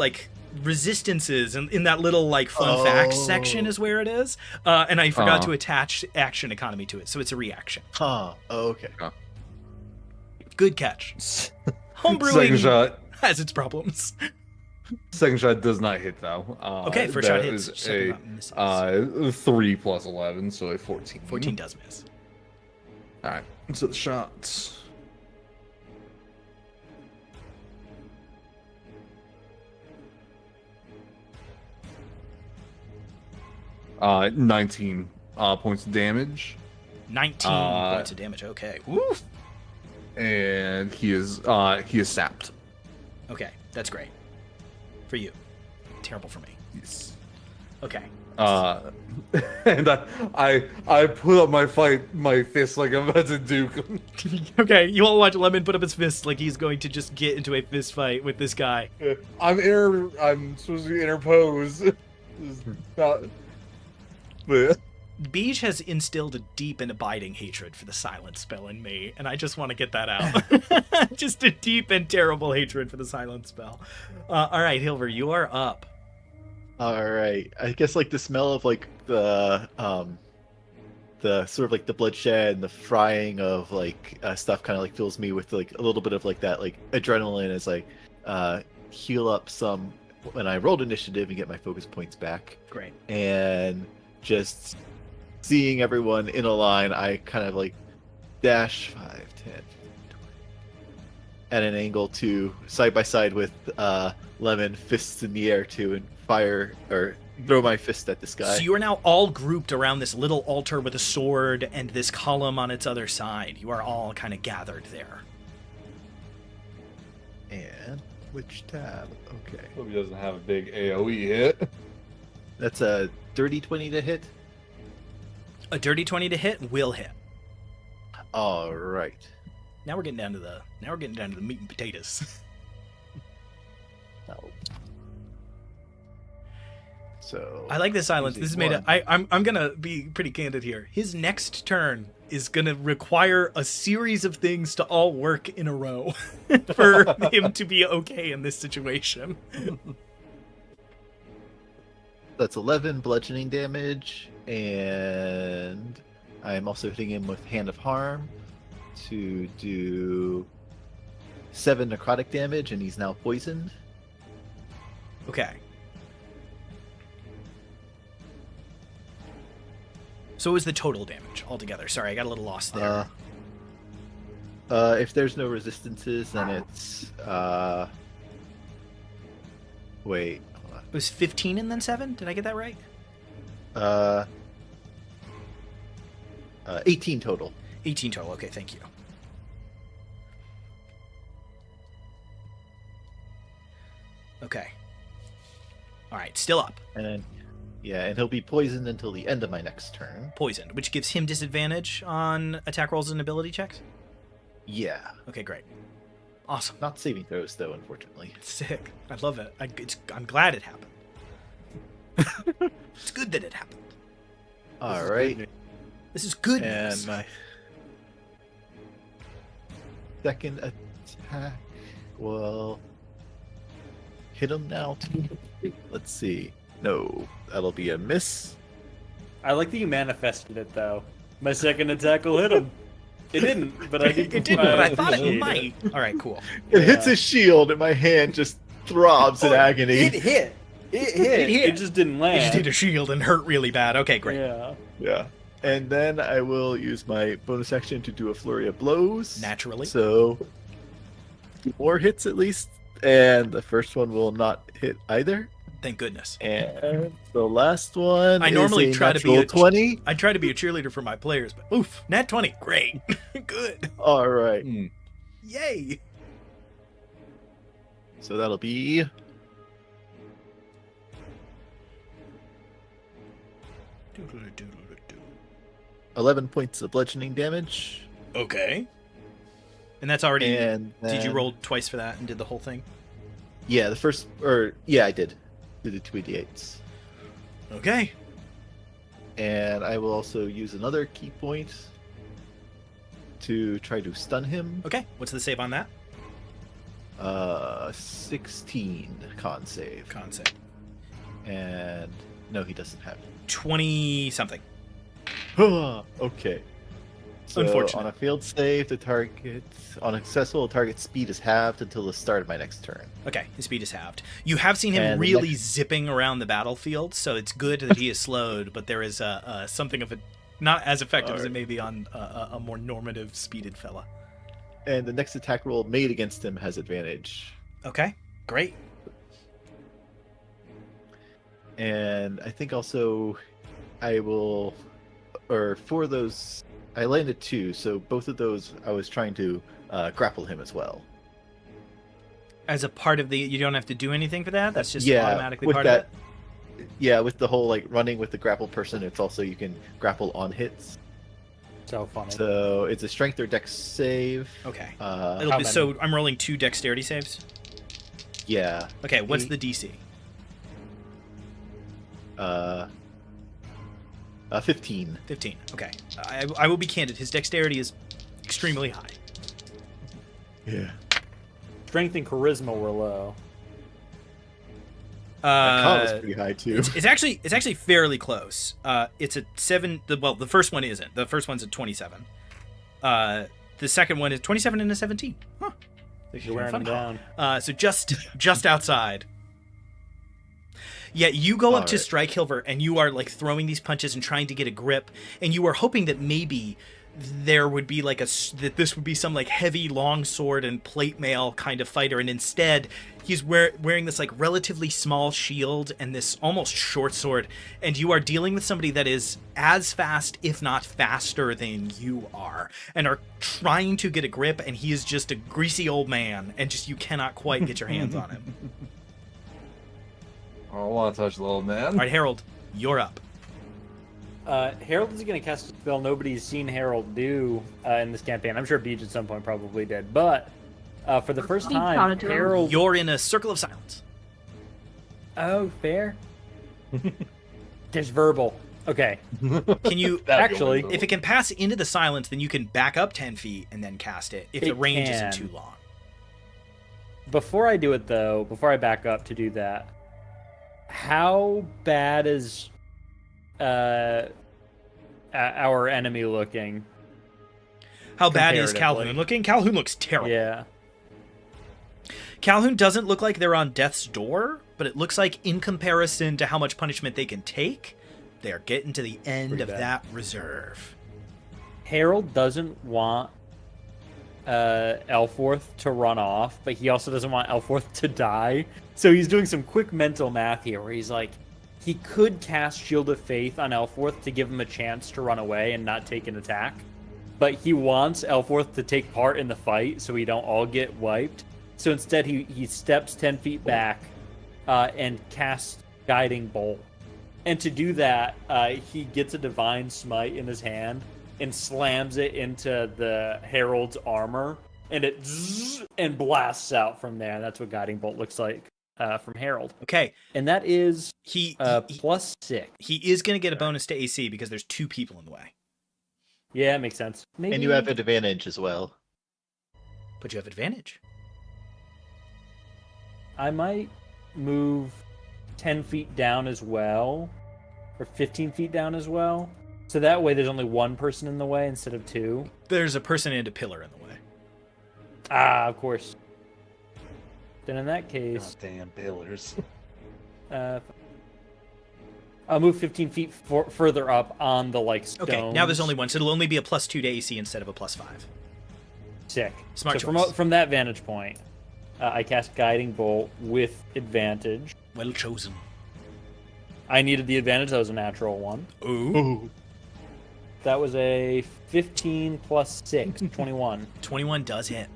resistances, and in that little fun facts section is where it is. And I forgot to attach action economy to it, so it's a reaction. Huh. Oh, okay. Good catch. Second Homebrewing shot. has its problems. Second shot does not hit though. Okay, first shot that hits. is Second shot misses. 3 plus 11, so a 14. 14 does miss. All right. So the shots. Uh, 19 points of damage, 19 points of damage. Okay. Woof. and he is sapped. Okay, that's great. For you. Terrible for me. Yes. Okay. And I put up my fist like I'm about to duke him. Okay, you all watch Lemon put up his fist like he's going to just get into a fist fight with this guy. I'm supposed to interpose. But Beige has instilled a deep and abiding hatred for the silence spell in me, and I just want to get that out. Just a deep and terrible hatred for the silence spell. All right, Hilver, you are up. All right. I guess the smell of the sort of the bloodshed and the frying of stuff kind of fills me with a little bit of that adrenaline as I heal up some when I rolled initiative and get my focus points back. Great. And just seeing everyone in a line, I kind of dash 5, 10, 20, at an angle to side by side with Lemon, fists in the air too, and fire or throw my fist at this guy. So you are now all grouped around this little altar with a sword and this column on its other side. You are all kind of gathered there. And which tab? Okay. hope he doesn't have a big AoE hit. That's a dirty 20 to hit. A dirty 20 to hit will hit. All right. Now we're getting down to the meat and potatoes. Oh. So I like this silence. This is made. one. I'm gonna be pretty candid here. His next turn is gonna require a series of things to all work in a row for him to be okay in this situation. That's 11 bludgeoning damage, and I am also hitting him with Hand of Harm to do 7 necrotic damage, and he's now poisoned. Okay. So what was the total damage altogether? Sorry, I got a little lost there. If there's no resistances, then it's wait, hold on. It was 15 and then 7? Did I get that right? 18 total. 18 total. Okay, thank you. All right, still up. And then, and he'll be poisoned until the end of my next turn. Poisoned, which gives him disadvantage on attack rolls and ability checks. Yeah. Okay, great. Awesome. Not saving throws, though, unfortunately. Sick. I love it. I'm glad it happened. It's good that it happened. All right. This is good And news. my second attack will hit him now. Let's see. No, that'll be a miss. I like that you manifested it though. My second attack will hit him. It didn't, but I did. It didn't, but I thought it appreciate might. All right, cool. It hits his shield, and my hand just throbs in agony. It hit. It hit. hit. It just didn't You land. just need a shield and hurt really bad. Okay, great. Yeah. Yeah. And then I will use my bonus action to do a flurry of blows. Naturally. So 2 more hits at least, and the first one will not hit either. Thank goodness. And the last one I normally is a try to be natural a 20. I try to be a cheerleader for my players, but oof, nat 20. Great. Good. All right. Yay. So that'll be 11 points of bludgeoning damage. Okay. And that's already. And Did you then- roll twice for that and did the whole thing? Yeah, I did. Did the 2d8s. Okay. And I will also use another key point to try to stun him. Okay. What's the save on that? 16 con save. Con save. And no, he doesn't have 20 something. it. Okay. So Unfortunate. on a failed save, on a successful, target speed is halved until the start of my next turn. Okay, his speed is halved. You have seen him And the really next- zipping around the battlefield, so it's good that he is slowed, but there is something of a not as effective as it may be on a more normative speeded fella. And the next attack roll made against him has advantage. Okay, great. And I think also I will, or for those, I landed 2, so both of those I was trying to grapple him as well. As a part of the, you don't have to do anything for that. That's just Yeah, automatically with part that- of it. Yeah, with the whole like running with the grapple person, it's also you can grapple on hits. So funny. So it's a strength or dex save. Okay. How It'll be, so I'm rolling 2 dexterity saves. Yeah. Okay, what's Eight. the DC? 15. 15. Okay. I will be candid. His dexterity is extremely high. Yeah. Strength and charisma were low. That con was pretty high too. It's actually fairly close. It's a 7. The first one isn't. The first one's a 27. The second one is 27 and a 17. Huh. You're wearing them down. So just outside. Yeah, you go up to Alright. strike Hilver, and you are like throwing these punches and trying to get a grip, and you are hoping that maybe there would be like that this would be some like heavy long sword and plate mail kind of fighter, and instead he's wearing this like relatively small shield and this almost short sword, and you are dealing with somebody that is as fast, if not faster, than you are, and are trying to get a grip, and he is just a greasy old man, and just you cannot quite get your hands on him. I don't want to touch the little man. All right, Harold, you're up. Harold is going to cast a spell nobody's seen Harold do in this campaign. I'm sure Beach at some point probably did, but for the first Beach taught time, it to him. Harold. You're in a circle of silence. Oh, fair. There's verbal. Okay. Can you Actually, if it can pass into the silence, then you can back up 10 feet and then cast it if the It range can. isn't too long. Before I do it, though, before I back up to do that, how bad is our enemy looking? How bad is Comparatively. Calhoun looking? Calhoun looks terrible. Yeah. Calhoun doesn't look like they're on death's door, but it looks like in comparison to how much punishment they can take, they are getting to the end Pretty of bad. that reserve. Harold doesn't want Elforth to run off, but he also doesn't want Elforth to die. So he's doing some quick mental math here where he's like, he could cast Shield of Faith on Elforth to give him a chance to run away and not take an attack. But he wants Elforth to take part in the fight so we don't all get wiped. So instead he steps 10 feet back and casts guiding bolt. And to do that, he gets a divine smite in his hand and slams it into the herald's armor, and it and blasts out from there. That's what guiding bolt looks like from Herald. Okay. And that is He +6. He is going to get a bonus to AC because there's 2 people in the way. Yeah, it makes sense. Maybe... And you have advantage as well. But you have advantage. I might move 10 feet down as well, or 15 feet down as well. So that way there's only one person in the way instead of 2. There's a person and a pillar in the way. Ah, of course. Then in that case... Damn pillars. I'll move 15 feet further up on the, stones. Okay, now there's only one, so it'll only be a +2 to AC instead of a +5. Sick. Smart so choice. from that vantage point, I cast Guiding Bolt with advantage. Well chosen. I needed the advantage. That was a natural one. Ooh. That was a 15 plus 6, 21. 21 does hit.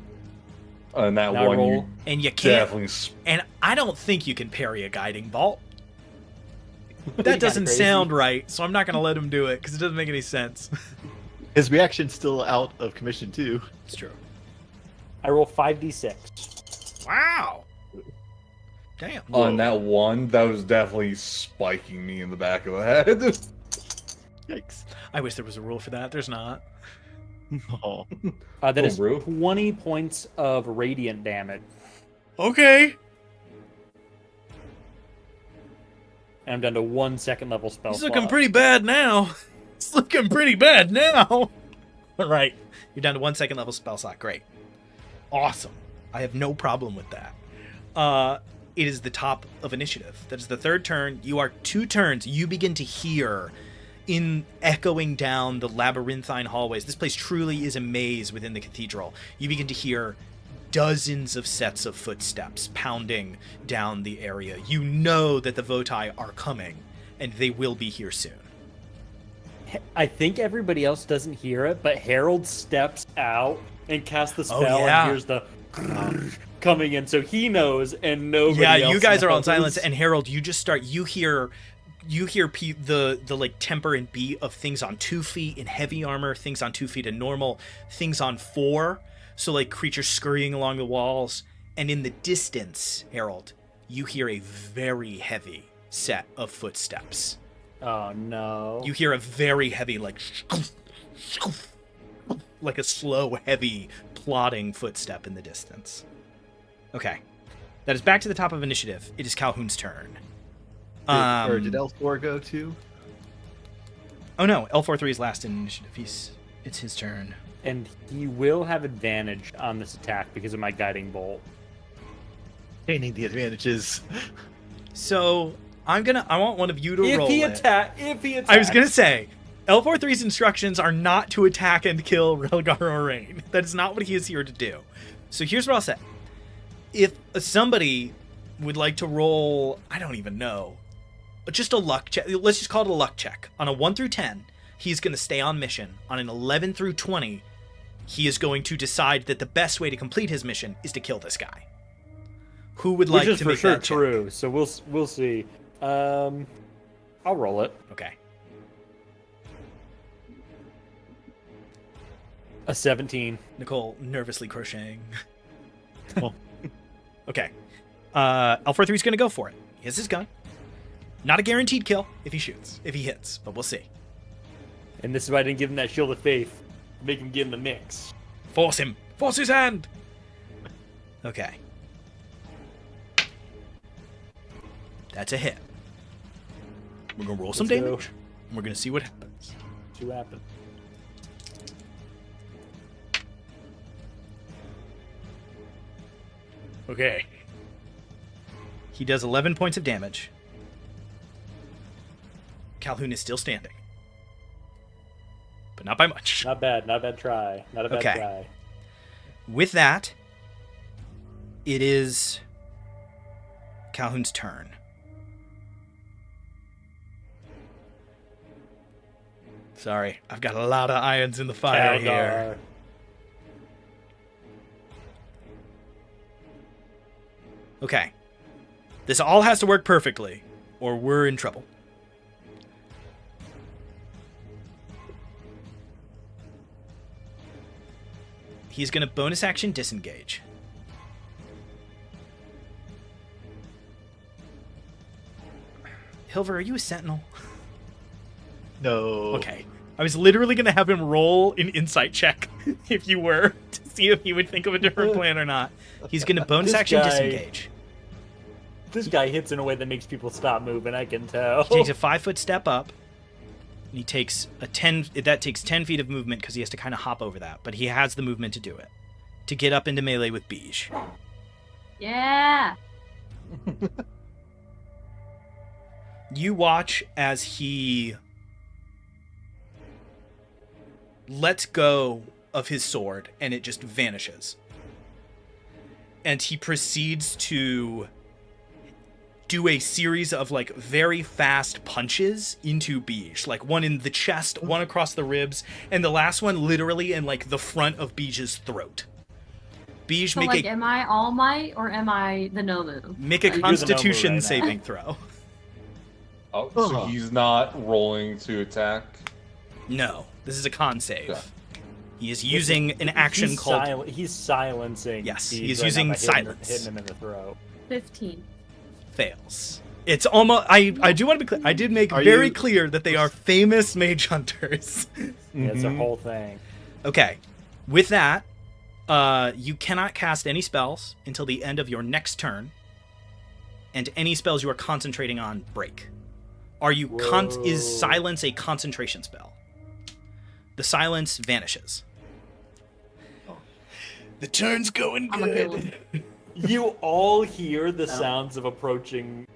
And that Now one roll. you And you can't. definitely... And I don't think you can parry a guiding bolt. That Kinda doesn't crazy. sound right, so I'm not going to let him do it because it doesn't make any sense. His reaction's still out of commission too. It's true. I roll 5d6. Wow. Damn. On that one, that was definitely spiking me in the back of the head. Yikes. I wish there was a rule for that. There's not. Oh. That Oh, is bro. 20 points of radiant damage. Okay. And I'm down to 1 second level spell It's looking slot. pretty bad now. It's looking pretty bad now. All right. You're down to 1 second level spell slot. Great. Awesome. I have no problem with that. It is the top of initiative. That is the third turn. You are 2 turns. You begin to hear in echoing down the labyrinthine hallways. This place truly is a maze within the cathedral. You begin to hear dozens of sets of footsteps pounding down the area. You know that the Votai are coming, and they will be here soon. I think everybody else doesn't hear it, but Harold steps out and casts the spell yeah. and hears the coming in, so he knows and nobody Yeah, else you guys are on knows. silence, and Harold, you just start. You hear the like temper and beat of things on 2 feet in heavy armor, things on 2 feet in normal, things on 4. So like creatures scurrying along the walls, and in the distance, Harold, you hear a very heavy set of footsteps. Oh no! You hear a very heavy like a slow, heavy, plodding footstep in the distance. Okay. That is back to the top of initiative. It is Calhoun's turn. Or did L4 go too? Oh no, L43 is last in initiative. It's his turn. And he will have advantage on this attack because of my guiding bolt. Gaining the advantages. So I want one of you to roll it. If he attacks. I was gonna say, L43's instructions are not to attack and kill Relgar or Rain. That is not what he is here to do. So here's what I'll say. If somebody would like to roll, I don't even know, just a luck check. Let's just call it a luck check. On a 1 through 10, he's going to stay on mission. On an 11 through 20, he is going to decide that the best way to complete his mission is to kill this guy. Who would like Which is to for make sure that check? true. So we'll see. I'll roll it. Okay. A 17. Nicole nervously crocheting. Oh. Okay. L43 is going to go for it. He has his gun. Not a guaranteed kill if he shoots, if he hits, but we'll see. And this is why I didn't give him that shield of faith. Make him get in the mix. Force him. Force his hand. Okay. That's a hit. We're going to roll some Let's go. damage, and we're going to see what happens. See what happens. Okay. He does 11 points of damage. Calhoun is still standing. But not by much. Not bad. Not a bad try. Not a bad Okay. try. With that, it is Calhoun's turn. Sorry, I've got a lot of irons in the fire here. Kaldar. Okay. This all has to work perfectly. or we're in trouble. He's going to bonus action disengage. Hilver, are you a sentinel? No. Okay. I was literally going to have him roll an insight check if you were, to see if he would think of a different plan or not. He's going to bonus This action guy- disengage. This guy hits in a way that makes people stop moving, I can tell. He takes a 5-foot step up. And he takes a 10. That takes 10 feet of movement because he has to kind of hop over that. But he has the movement to do it. To get up into melee with Beige. Yeah. You watch as he lets go of his sword and it just vanishes. And he proceeds to do a series of like very fast punches into Beige. Like one in the chest, one across the ribs, and the last one literally in like the front of Beige's throat. Beige, So, like, am I All Might or am I the Nomu? make a You're the Nomu Constitution right now. saving throw. Oh, so Uh-huh. he's not rolling to attack. No, this is a con save. Okay. He is using an action called... He's silencing. Yes, Steve he's right now using by silence. hitting him in the throat. 15. Fails. It's almost... I do want to be clear. I did make Are very you- clear that they are famous mage hunters. Yeah, it's a Mhm. whole thing. Okay. With that, you cannot cast any spells until the end of your next turn, and any spells you are concentrating on break. Is Whoa. silence a concentration spell? The silence vanishes. The turn's going I'm a good. You all hear the sounds of approaching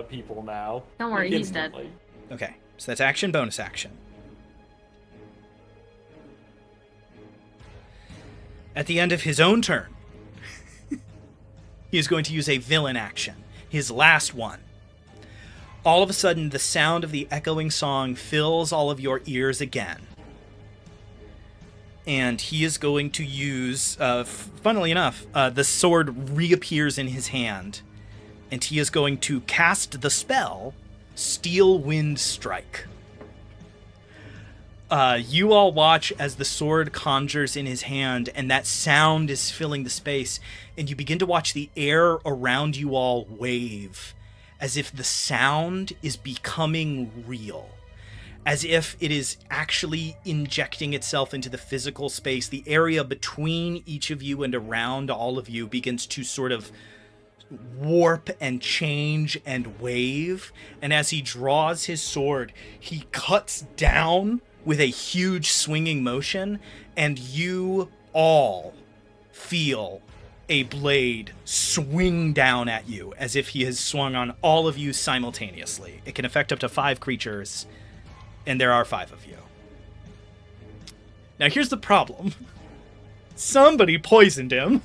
people now. Don't worry, he's dead. Instantly. Okay, so that's action, bonus action. At the end of his own turn, he is going to use a villain action, his last one. All of a sudden, the sound of the echoing song fills all of your ears again. And he is going to use, funnily enough, the sword reappears in his hand. And he is going to cast the spell, Steel Wind Strike. You all watch as the sword conjures in his hand, and that sound is filling the space, and you begin to watch the air around you all wave, as if the sound is becoming real, as if it is actually injecting itself into the physical space. The area between each of you and around all of you begins to sort of warp and change and wave, and as he draws his sword, he cuts down with a huge swinging motion, and you all feel a blade swing down at you as if he has swung on all of you simultaneously. It can affect up to 5 creatures, and there are 5 of you. Now here's the problem. Somebody poisoned him,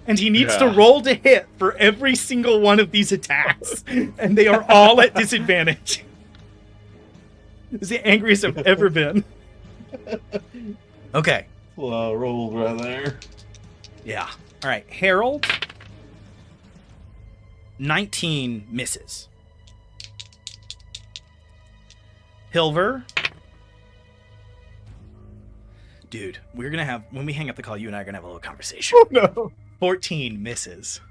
and he needs to Yeah. roll to hit for every single one of these attacks, and they are all at disadvantage. This is the angriest I've ever been. Okay. Well, rolled right there. Yeah. All right. Harold. 19 misses. Hilver. Dude, we're going to have, when we hang up the call, you and I are going to have a little conversation. Oh no. 14 misses.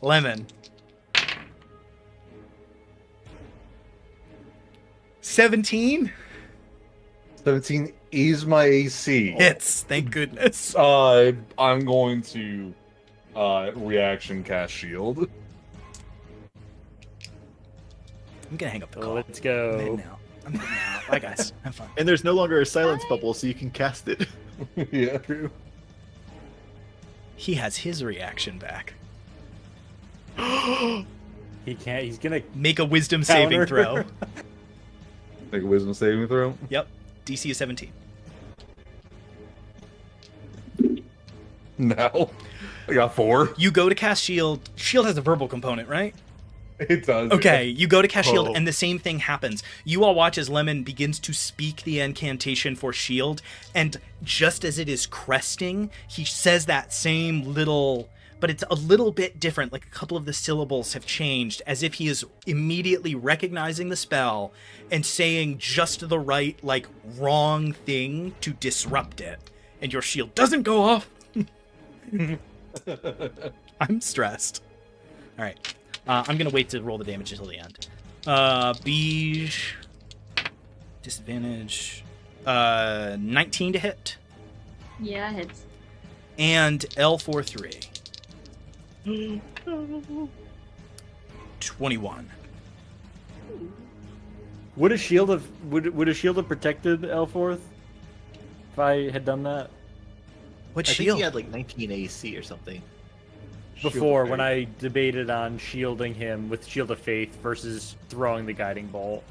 Lemon. 17 17 is my AC. hits. Thank goodness. I'm going to reaction cast shield. I'm going to hang up the call. Let's I'm go. heading out. I'm heading out. Bye, guys. Have fun. And there's no longer a silence bubble, so you can cast it. Yeah, true. He has his reaction back. He can't. He's gonna. Make a wisdom saving Counter. throw. Make a wisdom saving throw. Yep. DC is 17. No. I got 4. You go to cast shield. Shield has a verbal component, right? It does. Okay, you go to cast shield, Oh. and the same thing happens. You all watch as Lemon begins to speak the incantation for shield, and just as it is cresting, he says that same little but it's a little bit different. Like a couple of the syllables have changed, as if he is immediately recognizing the spell and saying just the right, like, wrong thing to disrupt it. And your shield doesn't go off. I'm stressed. All right. I'm going to wait to roll the damage until the end. Beige. Disadvantage. 19 to hit. Yeah, it hits. And L43. 21. Would a shield have protected Elforth if I had done that What I think shield? he had like 19 AC or something. before when I debated on shielding him with Shield of Faith versus throwing the guiding bolt?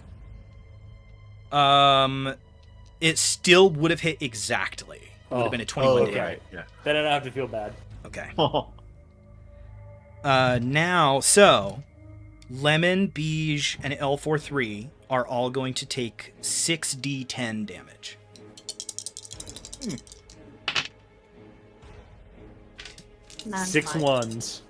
It still would have hit exactly. It would have been a 21 okay. to hit. Right. Yeah. Then I don't have to feel bad. Okay. Oh. Now, so Lemon, Beige, and L43 are all going to take 6d10 damage. Not 6 fine. ones.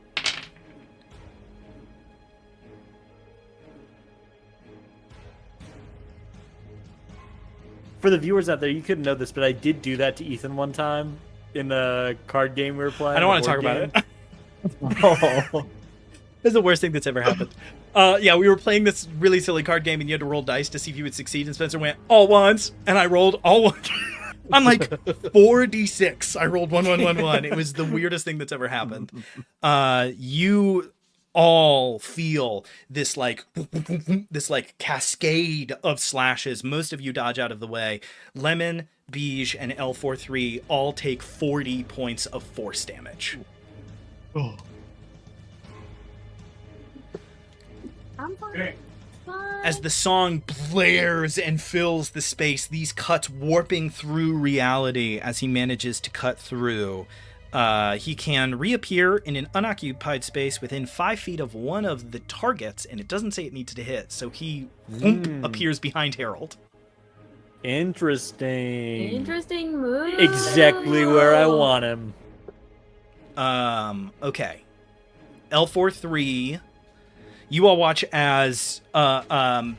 For the viewers out there, you couldn't know this, but I did do that to Ethan one time in the card game we were playing. I don't want to talk about it. It's the worst thing that's ever happened. Yeah, we were playing this really silly card game, and you had to roll dice to see if you would succeed. And Spencer went all ones, and I rolled all ones. I'm like 4d6. I rolled 1 1 1 1. It was the weirdest thing that's ever happened. You all feel this like cascade of slashes. Most of you dodge out of the way. Lemon, Beige, and L43 all take 40 points of force damage. Oh. I'm fine. Fine. As the song blares and fills the space, these cuts warping through reality as he manages to cut through. He can reappear in an unoccupied space within 5 feet of one of the targets, and it doesn't say it needs to hit, so he appears behind Harold. Interesting. Interesting move. Exactly where I want him. Okay. L43, you all watch as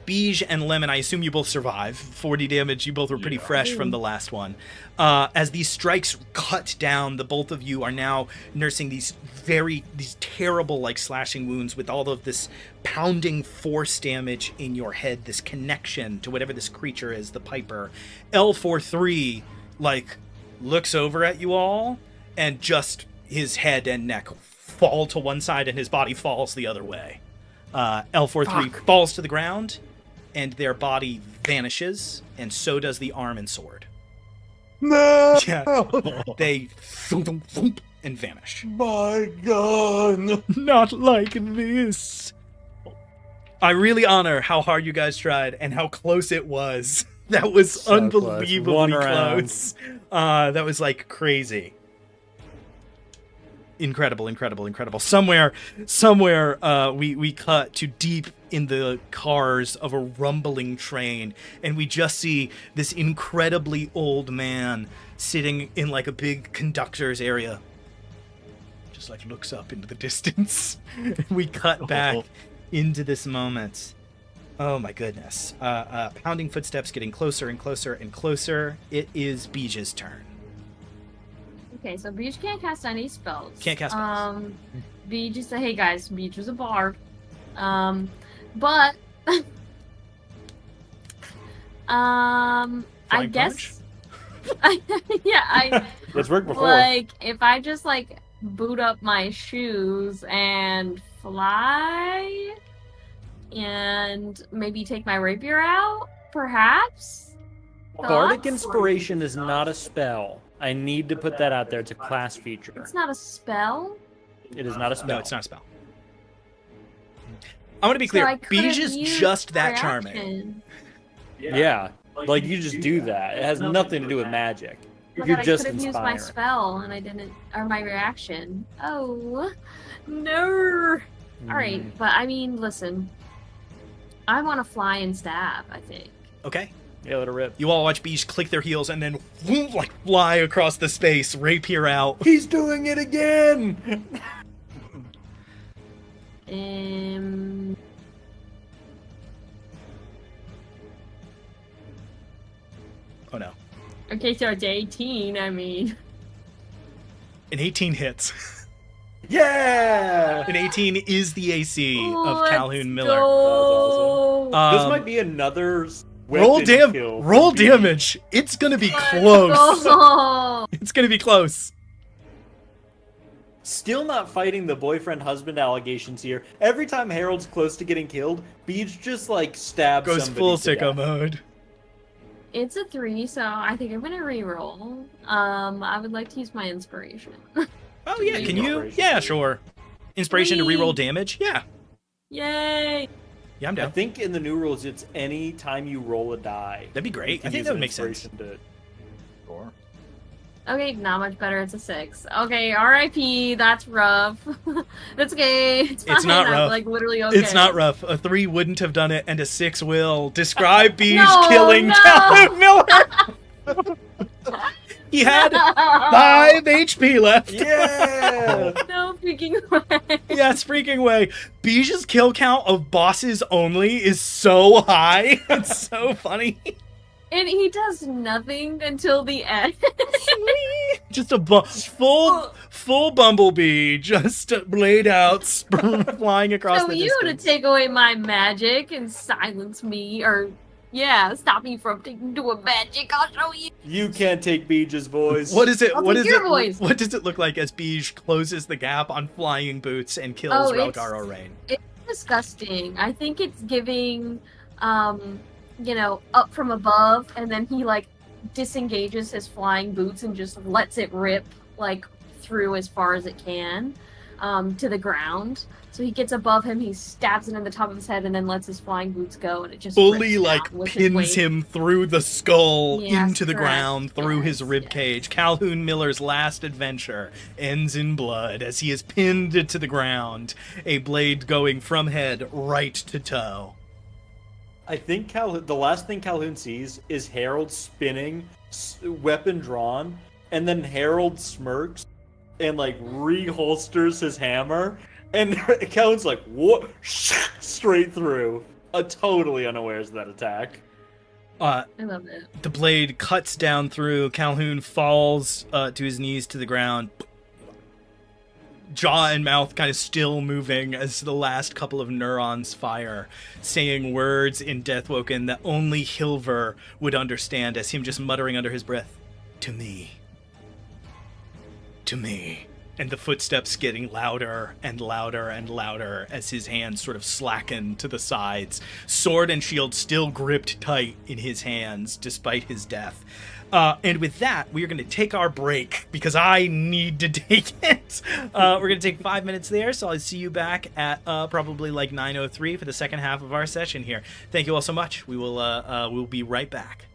Beige and Lemon, I assume you both survive. 40 damage, you both were pretty fresh from the last one. As these strikes cut down, the both of you are now nursing these terrible, like, slashing wounds with all of this pounding force damage in your head, this connection to whatever this creature is, the Piper. L43, like, looks over at you all, and just his head and neck fall to one side, and his body falls the other way. L43 falls to the ground, and their body vanishes, and so does the arm and sword. No! Yeah. They thump, thump, and vanish. My God! Not like this. I really honor how hard you guys tried and how close it was. That was So unbelievably One round. close. That was like crazy. Incredible. Somewhere, we cut to deep in the cars of a rumbling train, and we just see this incredibly old man sitting in like a big conductor's area. Just like looks up into the distance. We cut back into this moment. Oh my goodness. Pounding footsteps getting closer and closer and closer. It is Beige's turn. Okay, so Beach can't cast any spells. Can't cast spells. Beach is hey guys, Beach was a bard. But I Flying guess yeah, It's worked before. like if I just like boot up my shoes and fly and maybe take my rapier out, perhaps? Bardic Thoughts? Inspiration is not a spell. I need to put that out there. It's a class feature. It's not a spell. It is not a spell. No, it's not a spell. I want to be So I clear. couldn't Beige is use just that reaction. charming. Yeah, like you just do that. It has nothing to do with magic. But You're I just could have used my inspiring. spell and I didn't, or my reaction. Oh, no. All right, but I mean, listen. I want to fly and stab, I think. Okay. Yeah, let it rip. You all watch Beige click their heels and then like fly across the space, rapier out. He's doing it again. Oh no. Okay, so it's 18. I mean, An 18 hits. Yeah! An 18 is the AC of let's Calhoun Miller. go. This might be another Roll weapon kill. roll from Beach. damage. It's gonna be Let's close. go. It's gonna be close. Still not fighting the boyfriend-husband allegations here. Every time Harold's close to getting killed, Beach just like stabs Goes somebody full to sicko death. mode. It's a 3, so I think I'm gonna reroll. I would like to use my inspiration. Oh yeah, can you? Inspiration. Yeah, sure. Inspiration to Three. reroll damage? Yeah. Yay! Yeah, I'm I down. think in the new rules, it's any time you roll a die. That'd be you great. can I think use that an would make sense. inspiration to- Sure. Okay, not much better. It's a 6. Okay, R.I.P. That's rough. That's okay. It's fine. It's not I'm rough. like literally okay. It's not rough. A 3 wouldn't have done it, and a 6 will. Describe Beige No, killing no. Calhoun Miller. He had 5 HP left. Yeah! No freaking way. Yes, freaking way. Beige's kill count of bosses only is so high. It's so funny. And he does nothing until the end. Just a full bumblebee, just blade out, flying across So the you to distance. take away my magic and silence me, or stop me from taking to a magic. I'll show you. You can't take Beach's voice. What is it? I'll What take is your it? voice. What does it look like as Beige closes the gap on flying boots and kills Oh, it's- Relgar Rain? It's disgusting. I think it's giving, up from above, and then he like disengages his flying boots and just lets it rip like through as far as it can, to the ground. So he gets above him, he stabs it in the top of his head, and then lets his flying boots go, and it just Fully rips like down with his pins weight. him through the skull Yes, into the correct. ground through his Yes, rib yes. cage. Calhoun Miller's last adventure ends in blood as he is pinned to the ground, a blade going from head right to toe. I think the last thing Calhoun sees is Harold spinning, weapon drawn, and then Harold smirks and like reholsters his hammer, and Calhoun's like, "What?" Straight through, totally unawares of that attack. I love it. The blade cuts down through. Calhoun falls to his knees to the ground. Jaw and mouth kind of still moving as the last couple of neurons fire, saying words in Deathwoken that only Hilver would understand, as him just muttering under his breath, "To me. To me." And the footsteps getting louder and louder and louder as his hands sort of slacken to the sides. Sword and shield still gripped tight in his hands despite his death. And with that, we are going to take our break because I need to take it. We're going to take 5 minutes there, so I'll see you back at probably like 9:03 for the second half of our session here. Thank you all so much. We'll be right back.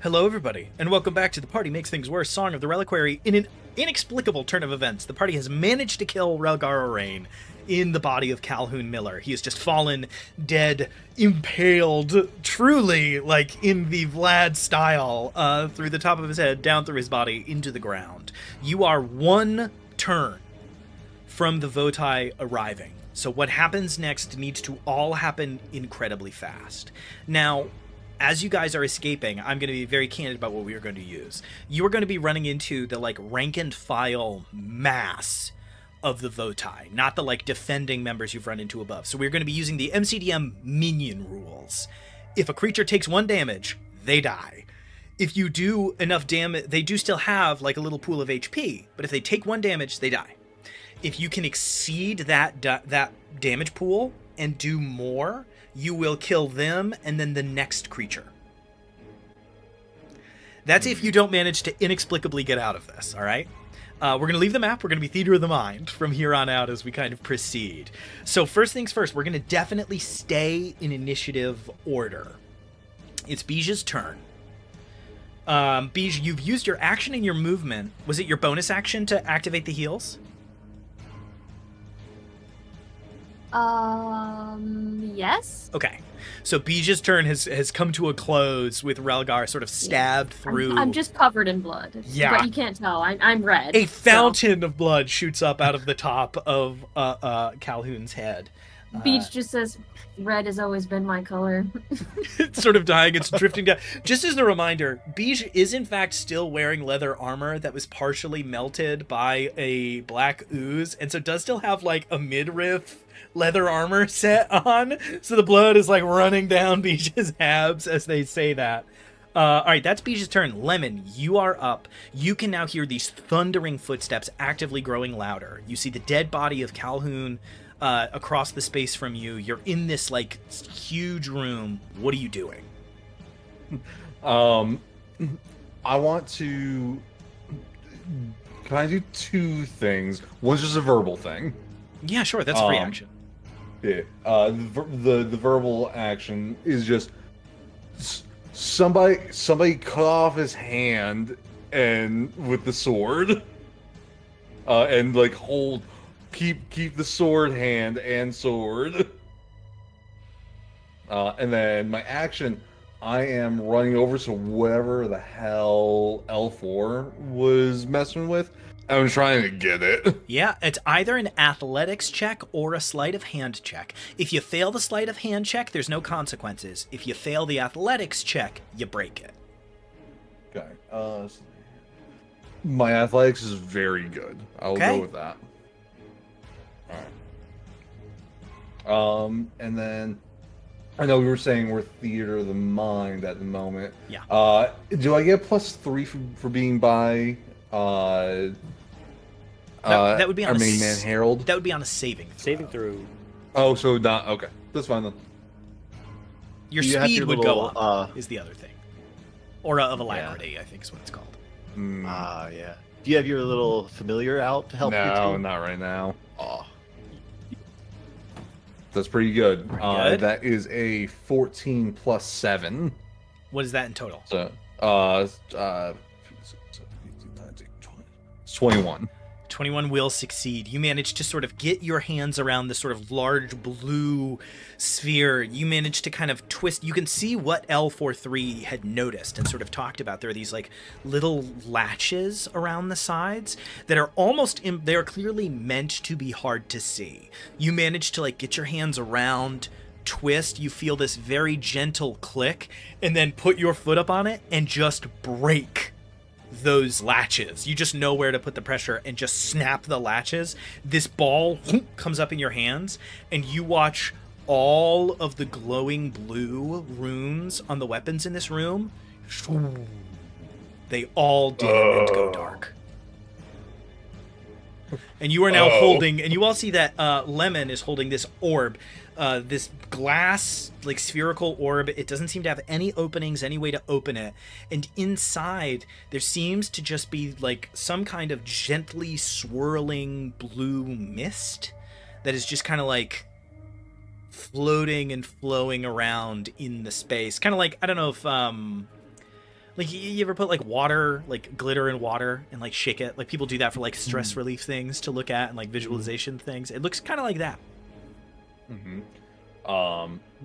Hello, everybody, and welcome back to the Party Makes Things Worse Song of the Reliquary. In an inexplicable turn of events, the party has managed to kill Relgar Orain in the body of Calhoun Miller. He has just fallen dead, impaled, truly, like in the Vlad style, through the top of his head, down through his body, into the ground. You are one turn from the Votai arriving. So what happens next needs to all happen incredibly fast. Now, as you guys are escaping, I'm going to be very candid about what we are going to use. You are going to be running into the, like, rank and file mass of the Votai, not the, like, defending members you've run into above. So we're going to be using the MCDM minion rules. If a creature takes 1 damage, they die. If you do enough damage, they do still have, like, a little pool of HP, but if they take 1 damage, they die. If you can exceed that damage pool and do more, you will kill them and then the next creature. That's if you don't manage to inexplicably get out of this, all right? We're going to leave the map. We're going to be Theater of the Mind from here on out as we kind of proceed. So first things first, we're going to definitely stay in initiative order. It's Bija's turn. Bij, you've used your action and your movement. Was it your bonus action to activate the heals? Yes. Okay. So Bija's turn has come to a close with Relgar sort of stabbed through. I'm just covered in blood. Yeah. But you can't tell. I'm red. A fountain of blood shoots up out of the top of Calhoun's head. Beach just says, red has always been my color. It's sort of dying. It's drifting down. Just as a reminder, Bij is in fact still wearing leather armor that was partially melted by a black ooze, and so does still have like a midriff leather armor set on. So the blood is like running down Bij's abs as they say that. All right, that's Bij's turn. Lemon, you are up. You can now hear these thundering footsteps actively growing louder. You see the dead body of Calhoun across the space from you. You're in this like huge room. What are you doing? I want to. Can I do 2 things? One's just a verbal thing. Yeah, sure. That's a free action. Yeah. The verbal action is just somebody cut off his hand and with the sword, and like keep the sword hand and sword. And then my action, I am running over to whatever the hell L4 was messing with. I'm trying to get it. Yeah, it's either an athletics check or a sleight of hand check. If you fail the sleight of hand check, there's no consequences. If you fail the athletics check, you break it. Okay. My athletics is very good. I'll go with that. Alright. And then I know we were saying we're Theater of the Mind at the moment. Yeah. Do I get +3 for being by that would be on our a main man Harold? That would be on a saving throw. Saving through. Oh, so not okay. That's fine then. Your You have speed your would little, go up, is the other thing. Or of alacrity, I think is what it's called. Yeah. Do you have your little familiar out to help you? No, too? not right now. Oh. That's pretty good. Pretty good. That is a 14 + 7. What is that in total? So, 21. 21 will succeed. You manage to sort of get your hands around this sort of large blue sphere. You manage to kind of twist. You can see what L43 had noticed and sort of talked about. There are these like little latches around the sides that are they are clearly meant to be hard to see. You manage to like get your hands around, twist. You feel this very gentle click and then put your foot up on it and just break those latches. You just know where to put the pressure and just snap the latches. This ball comes up in your hands and you watch all of the glowing blue runes on the weapons in this room. They all dim and go dark. And you are now holding, and you all see that Lemon is holding this orb, this glass, like spherical orb. It doesn't seem to have any openings, any way to open it. And inside, there seems to just be like some kind of gently swirling blue mist that is just kind of like floating and flowing around in the space. Kind of like, I don't know if, Like you ever put like water, like glitter in water, and like shake it? Like people do that for like stress relief things to look at and like visualization things. It looks kind of like that.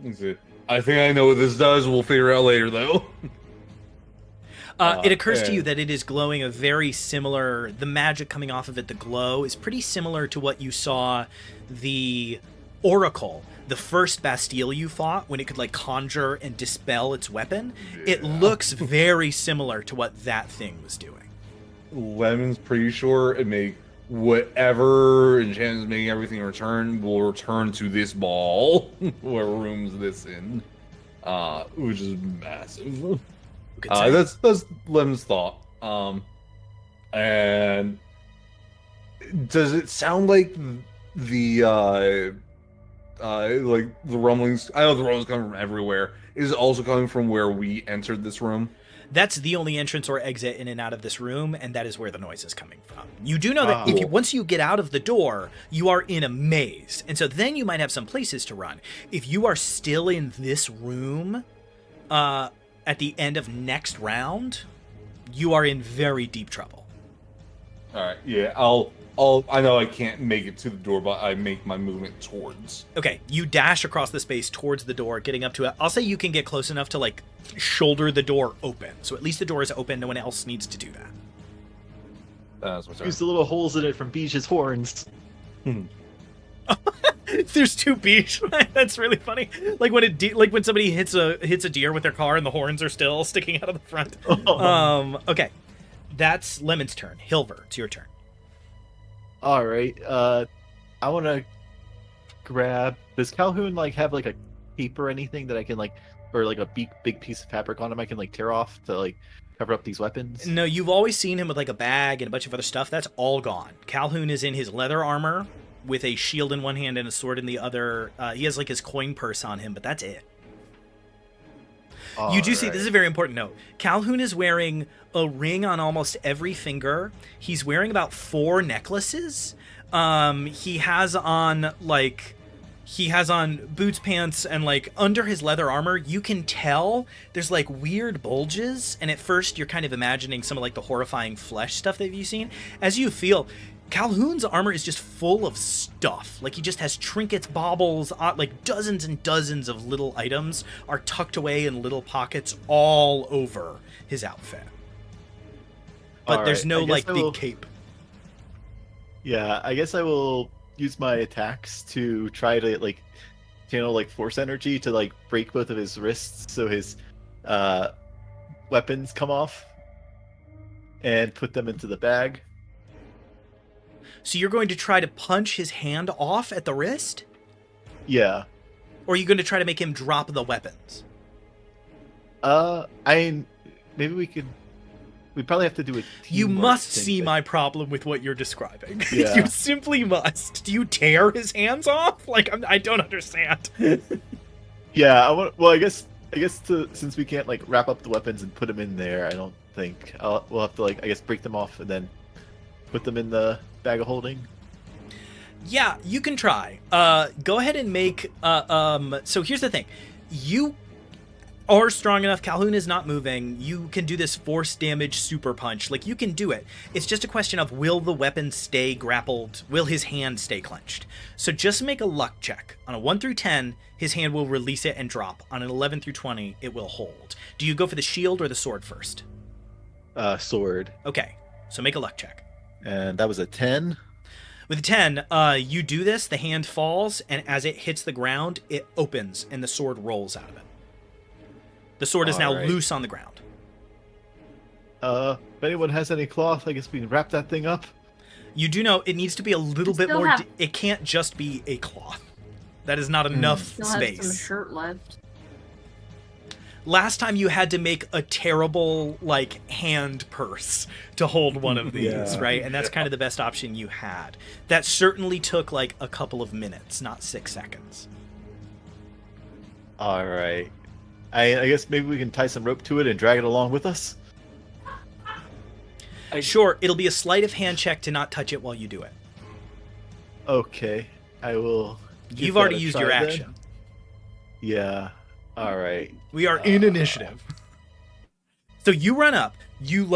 Is it? I think I know what this does. We'll figure it out later, though. It occurs to you that it is glowing a very similar. The magic coming off of it, the glow, is pretty similar to what you saw the Oracle, the first Bastille you fought, when it could like conjure and dispel its weapon. Yeah. It looks very similar to what that thing was doing. Lemon's pretty sure it make whatever enchantment making everything return will return to this ball, where rooms this in, which is massive. That's Lemon's thought. And does it sound like the like the rumblings? I know the rumblings come from everywhere. Is it also coming from where we entered this room? That's the only entrance or exit in and out of this room, and that is where the noise is coming from. You do know that if you, once you get out of the door, you are in a maze, and so then you might have some places to run. If you are still in this room, at the end of next round, you are in very deep trouble. All right, yeah, I know I can't make it to the door, but I make my movement towards. Okay, you dash across the space towards the door, getting up to it. I'll say you can get close enough to like shoulder the door open, so at least the door is open. No one else needs to do that. That's my turn. Use the little holes in it from Beach's horns. There's two beach. That's really funny. Like when like when somebody hits a deer with their car and the horns are still sticking out of the front. Okay, that's Lemon's turn. Hilver, it's your turn. All right. I want to grab. Does Calhoun like have like a cape or anything that I can like, or like a big piece of fabric on him I can like tear off to like cover up these weapons? No, you've always seen him with like a bag and a bunch of other stuff. That's all gone. Calhoun is in his leather armor with a shield in one hand and a sword in the other. He has like his coin purse on him, but that's it. You do see, this is a very important note. Calhoun is wearing a ring on almost every finger. He's wearing about 4 necklaces. He has on boots, pants, and like under his leather armor, you can tell there's like weird bulges. And at first you're kind of imagining some of like the horrifying flesh stuff that you've seen. As you feel, Calhoun's armor is just full of stuff. Like he just has trinkets, baubles, like dozens and dozens of little items are tucked away in little pockets all over his outfit. But there's no like big cape. Yeah, I guess I will use my attacks to try to like channel like force energy to like break both of his wrists so his weapons come off and put them into the bag. So you're going to try to punch his hand off at the wrist? Yeah. Or are you going to try to make him drop the weapons? Maybe we probably have to do a teamwork. You must see my problem with what you're describing. Yeah. You simply must. Do you tear his hands off? Like, I don't understand. Yeah, I guess since we can't like wrap up the weapons and put them in there, I don't think we'll have to like I guess break them off and then put them in the bag of holding. Yeah, you can try. Go ahead and make. So here's the thing, you are strong enough. Calhoun is not moving. You can do this force damage super punch. Like you can do it. It's just a question of will the weapon stay grappled? Will his hand stay clenched? So just make a luck check. On a 1 through 10, his hand will release it and drop. On an 11 through 20, it will hold. Do you go for the shield or the sword first? Sword. Okay, so make a luck check. And that was a 10. With a 10, you do this, the hand falls, and as it hits the ground, it opens, and the sword rolls out of it. The sword is now loose on the ground. If anyone has any cloth, I guess we can wrap that thing up. You do know it needs to be a little bit more... It can't just be a cloth. That is not enough space. Have some shirt left. Last time you had to make a terrible, like, hand purse to hold one of these, right? And that's kind of the best option you had. That certainly took, like, a couple of minutes, not 6 seconds. All right. I guess maybe we can tie some rope to it and drag it along with us? Sure, it'll be a sleight of hand check to not touch it while you do it. Okay, I will... You've already used your action. Yeah. All right. We are in initiative. So you run up. You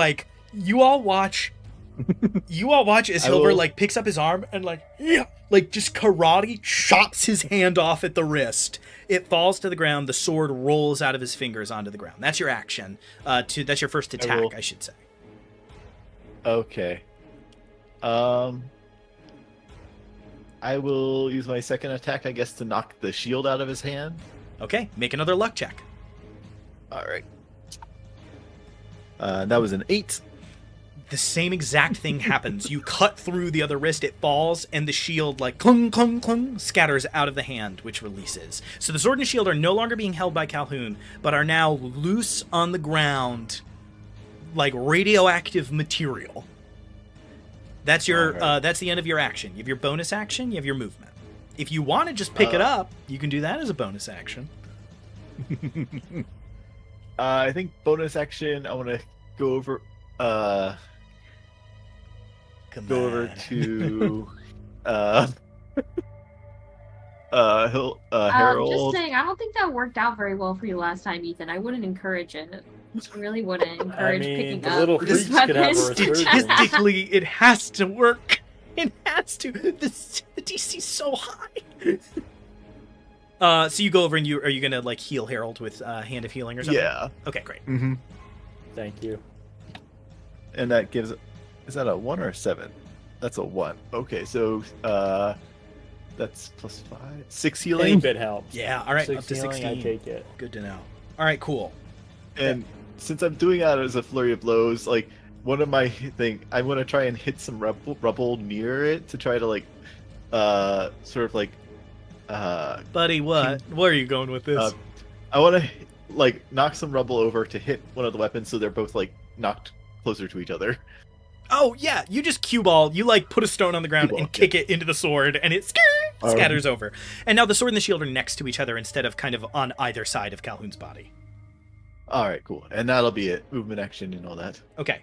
all watch as Hilver picks up his arm and just karate chops his hand off at the wrist. It falls to the ground. The sword rolls out of his fingers onto the ground. That's your action. That's your first attack, I should say. Okay. I will use my second attack, I guess, to knock the shield out of his hand. Okay, make another luck check. All right. That was an 8. The same exact thing happens. You cut through the other wrist, it falls, and the shield, clung, clung, clung, scatters out of the hand, which releases. So the sword and shield are no longer being held by Calhoun, but are now loose on the ground, like radioactive material. That's that's the end of your action. You have your bonus action, you have your movement. If you want to just pick it up, you can do that as a bonus action. I think bonus action, I want to go over... go over to Harold. Just saying, I don't think that worked out very well for you last time, Ethan. I wouldn't encourage it. I really wouldn't encourage picking the up little this freaks could have a weapon. resurgence. Statistically, it has to work. It has to. The DC's so high. So you go over and are you gonna heal Harold with Hand of Healing or something? Yeah. Okay, great. Mm-hmm. Thank you. And that gives... Is that a 1 or a 7? That's a 1. Okay, so that's plus 5. 6 Any healing. bit helps. Yeah. All right. 6 up to healing, 16. I take it. Good to know. All right. Cool. And since I'm doing that as a flurry of blows, one of my thing, I want to try and hit some rubble near it to try to Buddy, what? Where are you going with this? I want to knock some rubble over to hit one of the weapons so they're both knocked closer to each other. Oh, yeah, you just cue ball. You put a stone on the ground and kick it into the sword, and it scatters over. And now the sword and the shield are next to each other instead of kind of on either side of Calhoun's body. All right, cool. And that'll be it. Movement action and all that. Okay.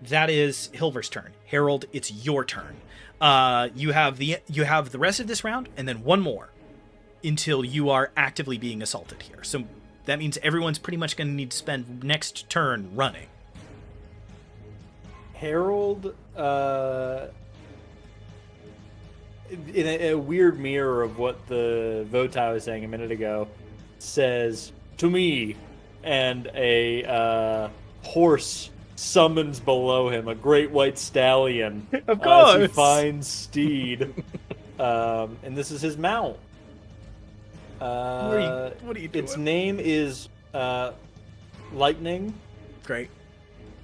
That is Hilver's turn. Harold, it's your turn. You have the rest of this round, and then one more until you are actively being assaulted here. So that means everyone's pretty much going to need to spend next turn running. Harold, in a weird mirror of what the Votai was saying a minute ago, says, "To me," and a horse summons below him, a great white stallion. Of course! As he finds Steed. And this is his mount. What are you doing? Its name is Lightning. Great.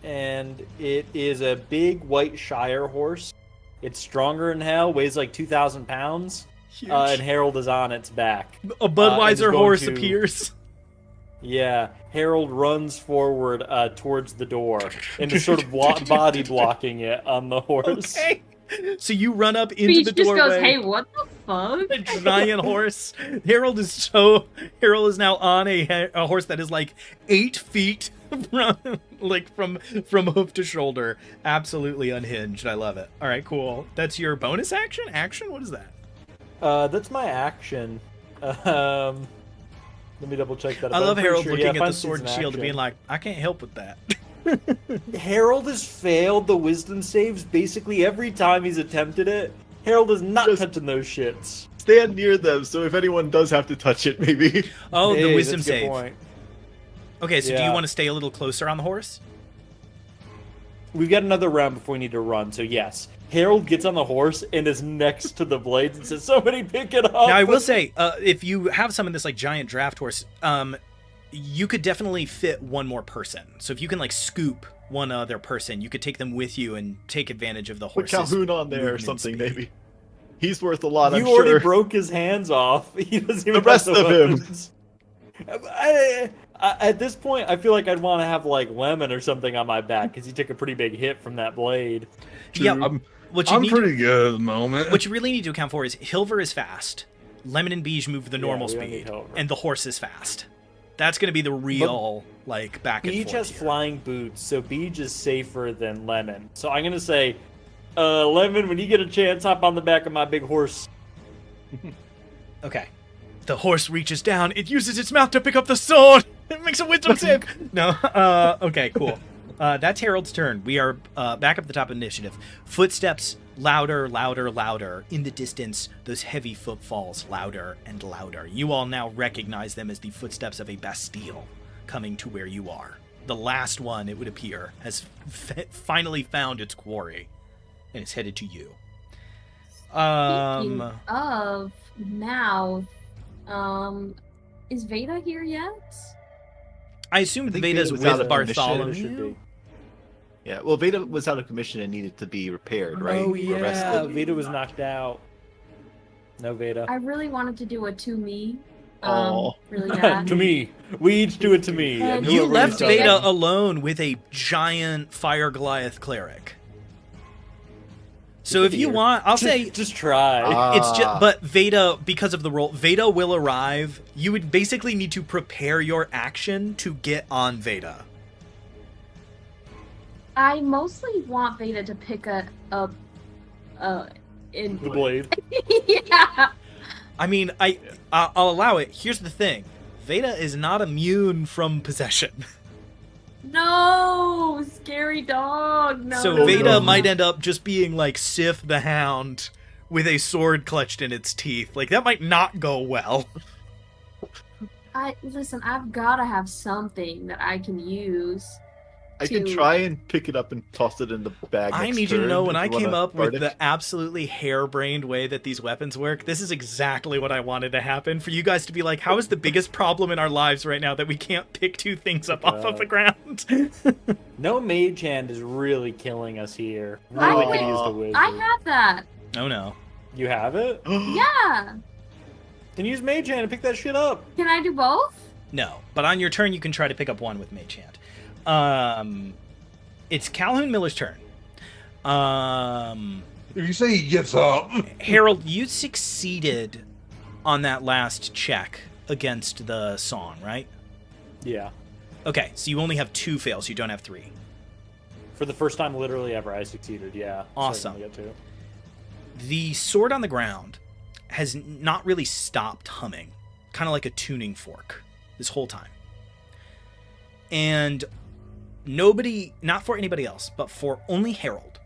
And it is a big white Shire horse. It's stronger than hell, weighs 2,000 pounds, and Harold is on its back. A Budweiser horse appears. Yeah, Harold runs forward towards the door and is sort of body blocking it on the horse. Okay. So you run up into Beach the just doorway. goes, "Hey, what the fuck?" A giant horse. Harold is now on a horse that is 8 feet from hoof to shoulder. Absolutely unhinged. I love it. All right, cool. That's your bonus action? What is that? That's my action. Let me double check that. I love Harold looking at the sword and shield and being like, I can't help with that. Harold has failed the wisdom saves basically every time he's attempted it. Harold is not touching those shits. Stand near them, so if anyone does have to touch it, maybe. Oh, Hey, the wisdom that's a good save. point. Okay, so do you Yeah. want to stay a little closer on the horse? We've got another round before we need to run, so yes. Harold gets on the horse and is next to the blades and says, "Somebody pick it up." Now, I will say, if you have some in this giant draft horse, you could definitely fit one more person. So if you can scoop one other person, you could take them with you and take advantage of the Put horse's Calhoun on there or movement something, speed. maybe. He's worth a lot, I'm You already sure. broke his hands off. He doesn't even The rest have the of him. weapons. At this point, I feel like I'd want to have Lemon or something on my back because he took a pretty big hit from that blade. Yeah, I'm what you need pretty good at the moment. what you really need to account for is Hilver is fast, Lemon and Beige move the normal we don't need speed, Hilver. and the horse is fast. That's going to be the real back and Beej forth. has here. flying boots, so Beej is safer than Lemon. So I'm gonna say, Lemon, when you get a chance, hop on the back of my big horse. Okay. The horse reaches down. It uses its mouth to pick up the sword. Makes a wisdom save. No. Okay, cool. That's Harold's turn. We are back up the top of initiative. Footsteps louder, louder, louder. In the distance, those heavy footfalls louder and louder. You all now recognize them as the footsteps of a Bastille coming to where you are. The last one, it would appear, has finally found its quarry and is headed to you. Speaking of now, is Veda here yet? I assume I think Veda's Veda was with out of commission. Bartholomew. Yeah, well, Veda was out of commission and needed to be repaired, right? Oh Or yeah, rested. Veda was knocked out. No Veda. I really wanted to do a to me. Aw. Really bad. To me. We each do it to me. And and You whoever left is telling Veda me. alone with a giant fire Goliath cleric. So if you Here. want, I'll say Just try. it's just. But Veda, because of the role, Veda will arrive. You would basically need to prepare your action to get on Veda. I mostly want Veda to pick in The blade. yeah. I mean, I'll allow it. Here's the thing: Veda is not immune from possession. No, scary dog. No. So no, Veda no. might end up just being like Sif the Hound with a sword clutched in its teeth. Like that might not go well. Listen. I've got to have something that I can use. I can to- try and pick it up and toss it in the bag. I next need you to turn know when if I you came wanna up with Bardic. the absolutely harebrained way that these weapons work, this is exactly what I wanted to happen. For you guys to be like, how is the biggest problem in our lives right now that we can't pick two things up off of the ground? No mage hand is really killing us here. I Really would- could use the wizard. I have that. Oh no. You have it? Yeah. Then use mage hand and pick that shit up. Can I do both? No. But on your turn, you can try to pick up one with Mage Hand. It's Calhoun Miller's turn. If you say yes up, Harold, you succeeded on that last check against the song, right? Yeah. Okay, so you only have 2 fails. You don't have 3. For the first time literally ever, I succeeded. Yeah. Awesome. Certainly get to. The sword on the ground has not really stopped humming, kind of like a tuning fork, this whole time. And nobody, not for anybody else, but for only Harold,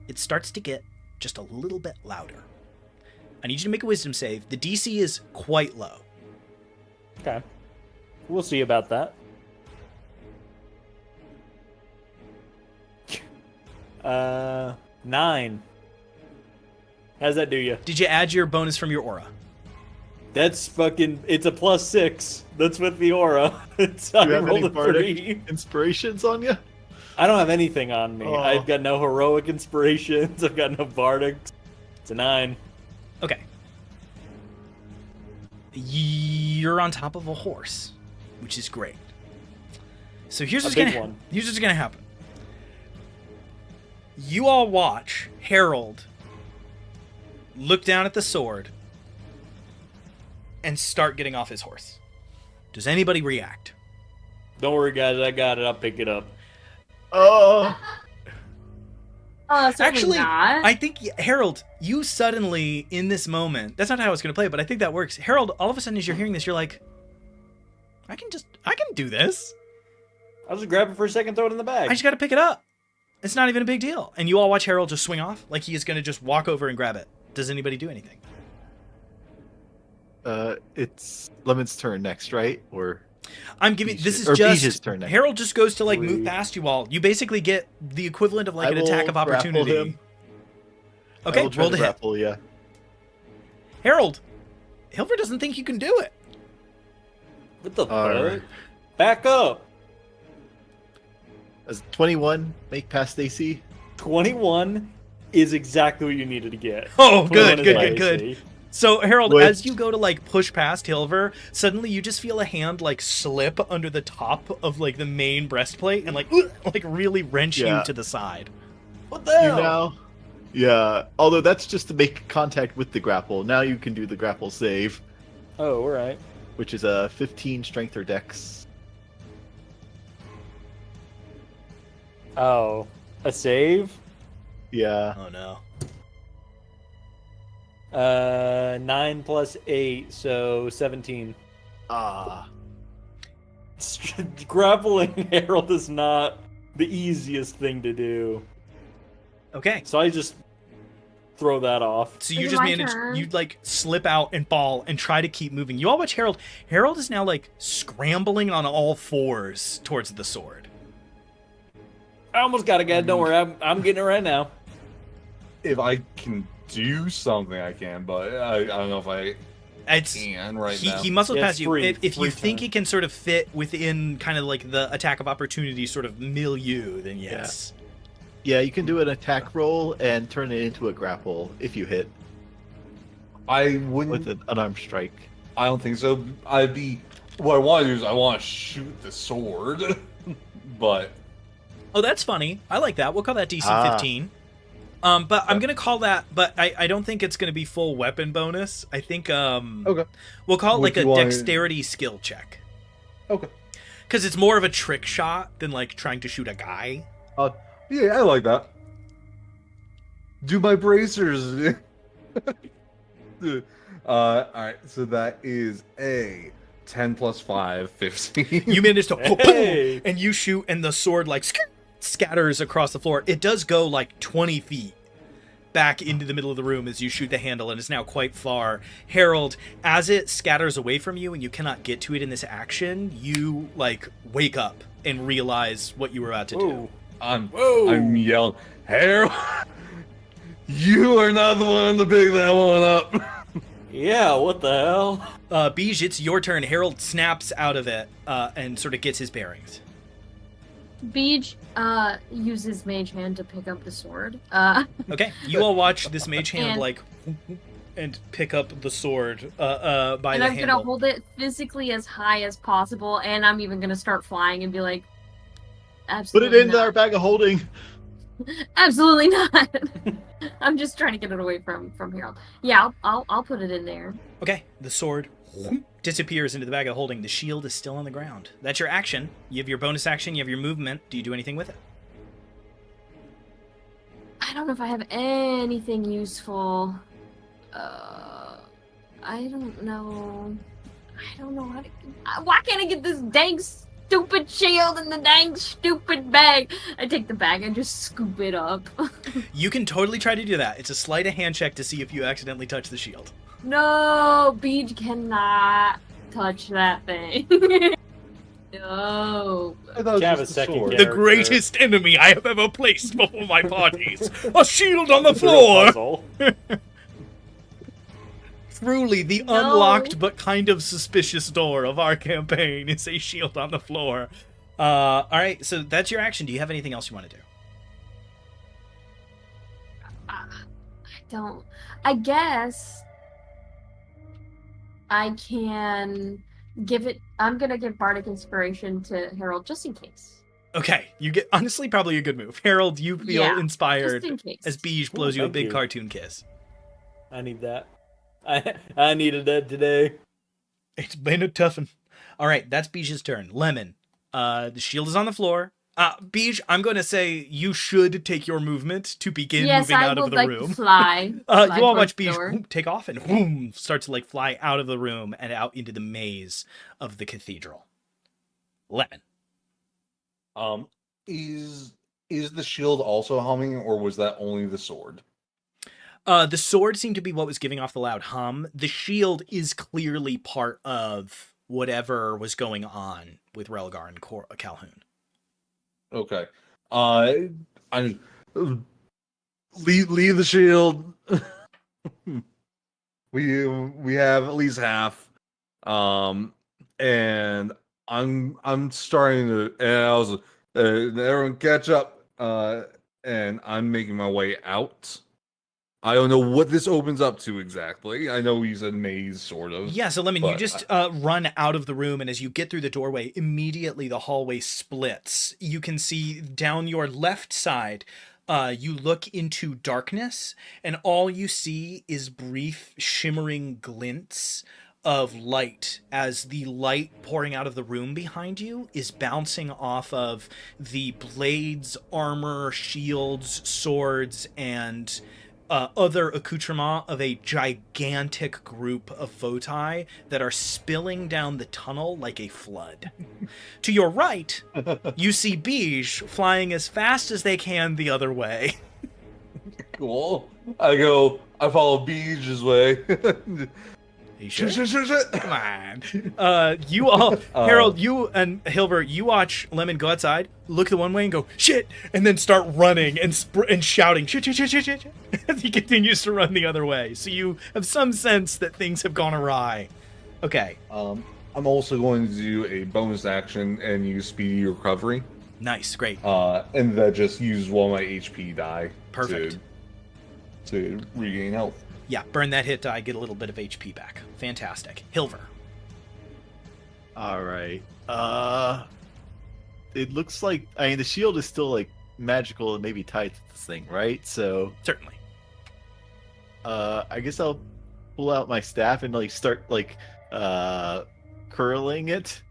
it starts to get just a little bit louder. I need you to make a wisdom save. The DC is quite low. Okay. We'll see about that. 9. How's that do you? Did you add your bonus from your aura? That's fucking. It's a +6. That's with the aura. It's Do I you have rolled any a bardic 3. inspirations on you? I don't have anything on me. Oh. I've got no heroic inspirations. I've got no bardics. It's a 9. Okay. You're on top of a horse, which is great. So here's A what's big gonna one. here's what's gonna happen. You all watch Harold look down at the sword and start getting off his horse. Does anybody react? Don't worry, guys. I got it. I'll pick it up. Oh, Certainly Actually, not. I think Harold, you suddenly in this moment, that's not how I was gonna play it, but I think that works. Harold, all of a sudden as you're hearing this, you're like, I can do this. I'll just grab it for a second, throw it in the bag. I just got to pick it up. It's not even a big deal. And you all watch Harold just swing off like he is going to just walk over and grab it. Does anybody do anything? it's Lemon's turn next, right? Or I'm giving this is Or just Beej's turn next. Harold just goes to like move Rude. past you all. You basically get the equivalent of like I an attack will of grapple opportunity. him. I Okay, will try roll to to hit. grapple, yeah. Harold, Hilfer doesn't think you can do it. What the Alright. fuck? Back up. As 21 make past AC? 21 is exactly what you needed to get. Oh, 21 good, is good, my good, good. AC. So Harold, Which- as you go to like push past Hilver, suddenly you just feel a hand like slip under the top of like the main breastplate and like really wrench you Yeah. to the side. What the You hell? now? Yeah, although that's just to make contact with the grapple. Now you can do the grapple save, Oh, alright. which is a 15 strength or dex. Oh. A save? Yeah. Oh no. 9 plus 8, so 17. Ah. Grappling Harold is not the easiest thing to do. Okay. So I just throw that off. So you Is it just my manage, turn? you like slip out and fall and try to keep moving. You all watch Harold. Harold is now like scrambling on all fours towards the sword. I almost got it, guy. Don't worry, I'm getting it right now. If I can do something, I can, but I don't know if I It's can right he, now. he muscles Yeah, past it's you. free. If you Free think time. he can sort of fit within kind of like the attack of opportunity sort of milieu, then yes. Yeah, you can do an attack roll and turn it into a grapple if you hit I wouldn't. with an unarmed strike. I don't think so. I'd be. What I want to do is I want to shoot the sword, but Oh, that's funny. I like that. We'll call that DC Ah. 15. But I'm gonna call that. But I don't think it's gonna be full weapon bonus. I think okay, we'll call it Would like a you wanna- dexterity skill check. okay. Because it's more of a trick shot than like trying to shoot a guy. Yeah, I like that. Do my bracers. All right, so that is a 10 plus 5, 15. You manage to Hey! and you shoot, and the sword like scatters across the floor. It does go like 20 feet back into the middle of the room as you shoot the handle, and is now quite far. Harold, as it scatters away from you and you cannot get to it in this action, you like wake up and realize what you were about to do. Whoa. I'm yelling, Harold, you are not the one to pick that one up. Yeah, what the hell? Bij, it's your turn. Harold snaps out of it and sort of gets his bearings. Beej uses Mage Hand to pick up the sword. Okay, you all watch this mage hand And- like and pick up the sword by and the I'm handle. gonna hold it physically as high as possible, and I'm even gonna start flying and be like, Put absolutely it into not. our bag of holding. Absolutely not. I'm just trying to get it away from Harold. Yeah, I'll put it in there. Okay, the sword disappears into the bag of holding. The shield is still on the ground. That's your action. You have your bonus action. You have your movement. Do you do anything with it? I don't know if I have anything useful. I don't know. I don't know how to. Why can't I get this dang stupid shield in the dang stupid bag? I take the bag and just scoop it up. You can totally try to do that. It's a sleight of hand check to see if you accidentally touch the shield. No, Beach cannot touch that thing. No. I thought it Have was a just the second sword. guess. The Character. greatest enemy I have ever placed before my parties. A shield on the It's a real floor. puzzle. Truly, the No. unlocked but kind of suspicious door of our campaign is a shield on the floor. All right, so that's your action. Do you have anything else you want to do? I don't. I guess I can give it. I'm gonna give Bardic Inspiration to Harold just in case. Okay, you get honestly probably a good move. Harold, you feel Yeah, inspired Just in case. as Bij blows you a thank big you. cartoon kiss. I need that. I needed that today. It's been a toughin'. All right, that's Bij's turn. Lemon, the shield is on the floor. Bij, I'm going to say you should take your movement to begin yes, moving I out of would the like room. to fly. You fly all towards watch the door. Bij take off and whoom, start to like fly out of the room and out into the maze of the cathedral. Lemon. Is the shield also humming, or was that only the sword? The sword seemed to be what was giving off the loud hum. The shield is clearly part of whatever was going on with Relgar and Calhoun. Okay. I leave the shield. we have at least half. And I'm starting to, and I was everyone catch up. And I'm making my way out. I don't know what this opens up to exactly. I know he's a maze, sort of. Yeah, so Lemon, you but just run out of the room, and as you get through the doorway, immediately the hallway splits. You can see down your left side, you look into darkness, and all you see is brief, shimmering glints of light as the light pouring out of the room behind you is bouncing off of the blades, armor, shields, swords, and other accoutrement of a gigantic group of Votai that are spilling down the tunnel like a flood. To your right, you see Beige flying as fast as they can the other way. Cool. I follow Beej's way. You sure? Shit. Come on. You all, Harold, you and Hilver, you watch Lemon go outside, look the one way and go, shit, and then start running and shouting, shit, as he continues to run the other way. So you have some sense that things have gone awry. Okay. I'm also going to do a bonus action and use speedy recovery. Nice, great. And that just use one of my HP die. Perfect. To regain health. Yeah, burn that hit die, get a little bit of HP back. Fantastic. Hilver. All right. It looks like the shield is still like magical and maybe tied to this thing, right? So Certainly. I guess I'll pull out my staff and like start like curling it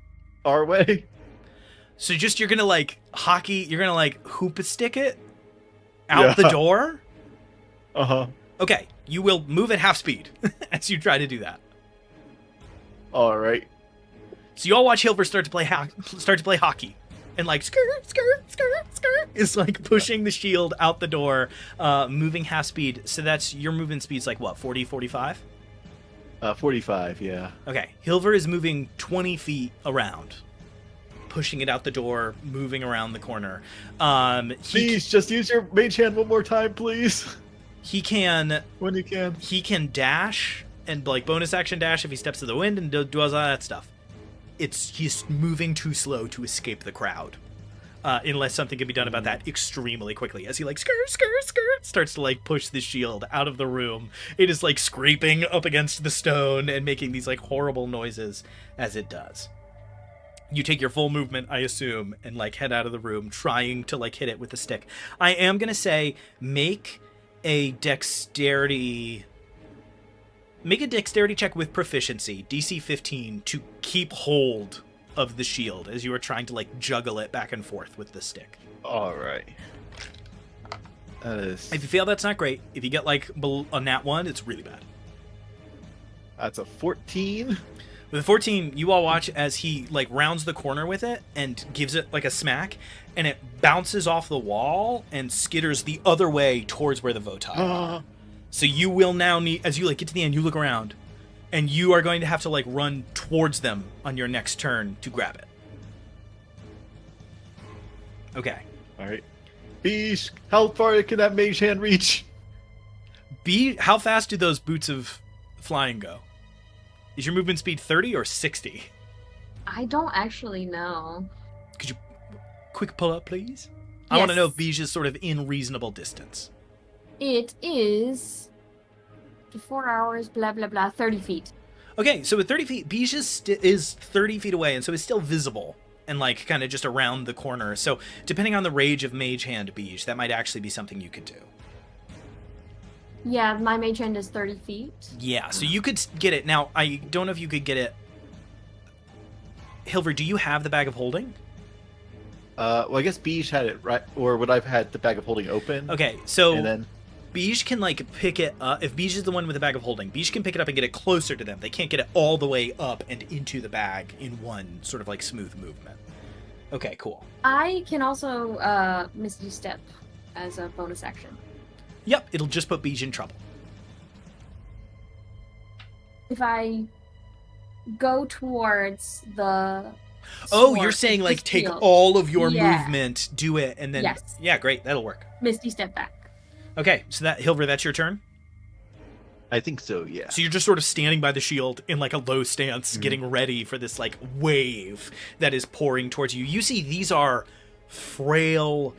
our way. So just you're gonna like hoop a stick it out the door? Uh-huh. Okay, you will move at half speed as you try to do that. All right. So you all watch Hilver start to play hockey, and like skirt is like pushing the shield out the door, moving half speed. So that's your movement speed's like what, 40, 45? 45, yeah. Okay, Hilver is moving 20 feet around, pushing it out the door, moving around the corner. Please, just use your mage hand one more time, please. He can When you can. He can dash and like bonus action dash if he steps to the wind and does all that stuff. He's moving too slow to escape the crowd, unless something can be done about that extremely quickly. As he like skirt starts to like push the shield out of the room. It is like scraping up against the stone and making these like horrible noises as it does. You take your full movement, I assume, and like head out of the room, trying to like hit it with the stick. I am gonna say make a dexterity check with proficiency, DC 15, to keep hold of the shield as you are trying to like juggle it back and forth with the stick. All right. That is. If you fail, that's not great. If you get like a nat 1, it's really bad. That's a 14. With a 14, you all watch as he like rounds the corner with it and gives it like a smack, and it bounces off the wall and skitters the other way towards where the Votai are. So you will now need, as you like get to the end, you look around, and you are going to have to like run towards them on your next turn to grab it. Okay. All right. Beesh, how far can that mage hand reach? How fast do those boots of flying go? Is your movement speed 30 or 60? I don't actually know. Could you quick pull up, please? I want to know if Beige is sort of in reasonable distance. It is 4 hours, blah, blah, blah, 30 feet. Okay, so with 30 feet, Beige is 30 feet away, and so it's still visible and like kind of just around the corner. So depending on the rage of Mage Hand Beige, that might actually be something you could do. Yeah, my mage hand is 30 feet. Yeah, so you could get it. Now, I don't know if you could get it. Hilver, do you have the bag of holding? Well, I guess Beige had it, right? Or would I have had the bag of holding open? Okay, so And then... Beige can like pick it up. If Beige is the one with the bag of holding, Beige can pick it up and get it closer to them. They can't get it all the way up and into the bag in one sort of like smooth movement. Okay, cool. I can also Misty Step as a bonus action. Yep, it'll just put Beige in trouble. If I go towards the Oh, sword, you're saying like take shield. all of your Yeah. movement, do it, and then... Yes. Yeah, great, that'll work. Misty Step back. Okay, so that, Hilver, that's your turn? I think so, yeah. So you're just sort of standing by the shield in like a low stance, getting ready for this like wave that is pouring towards you. You see these are frail.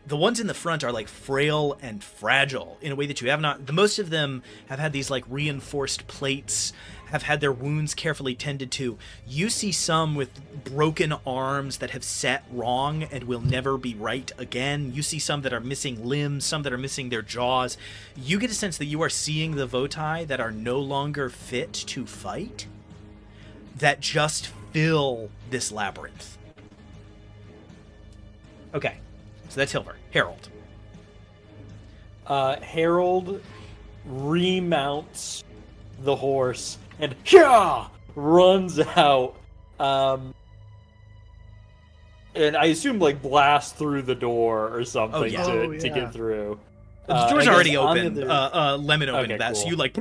The ones in the front are like frail and fragile in a way that you have not. The most of them have had these like reinforced plates, have had their wounds carefully tended to. You see some with broken arms that have set wrong and will never be right again. You see some that are missing limbs, some that are missing their jaws. You get a sense that you are seeing the Votai that are no longer fit to fight, that just fill this labyrinth. Okay, so that's Hilver. Harold. Harold remounts the horse and runs out. And I assume like blast through the door or something yeah. to get through. The door's I guess already on open. the other- Lemon opened Okay, that, cool. so you like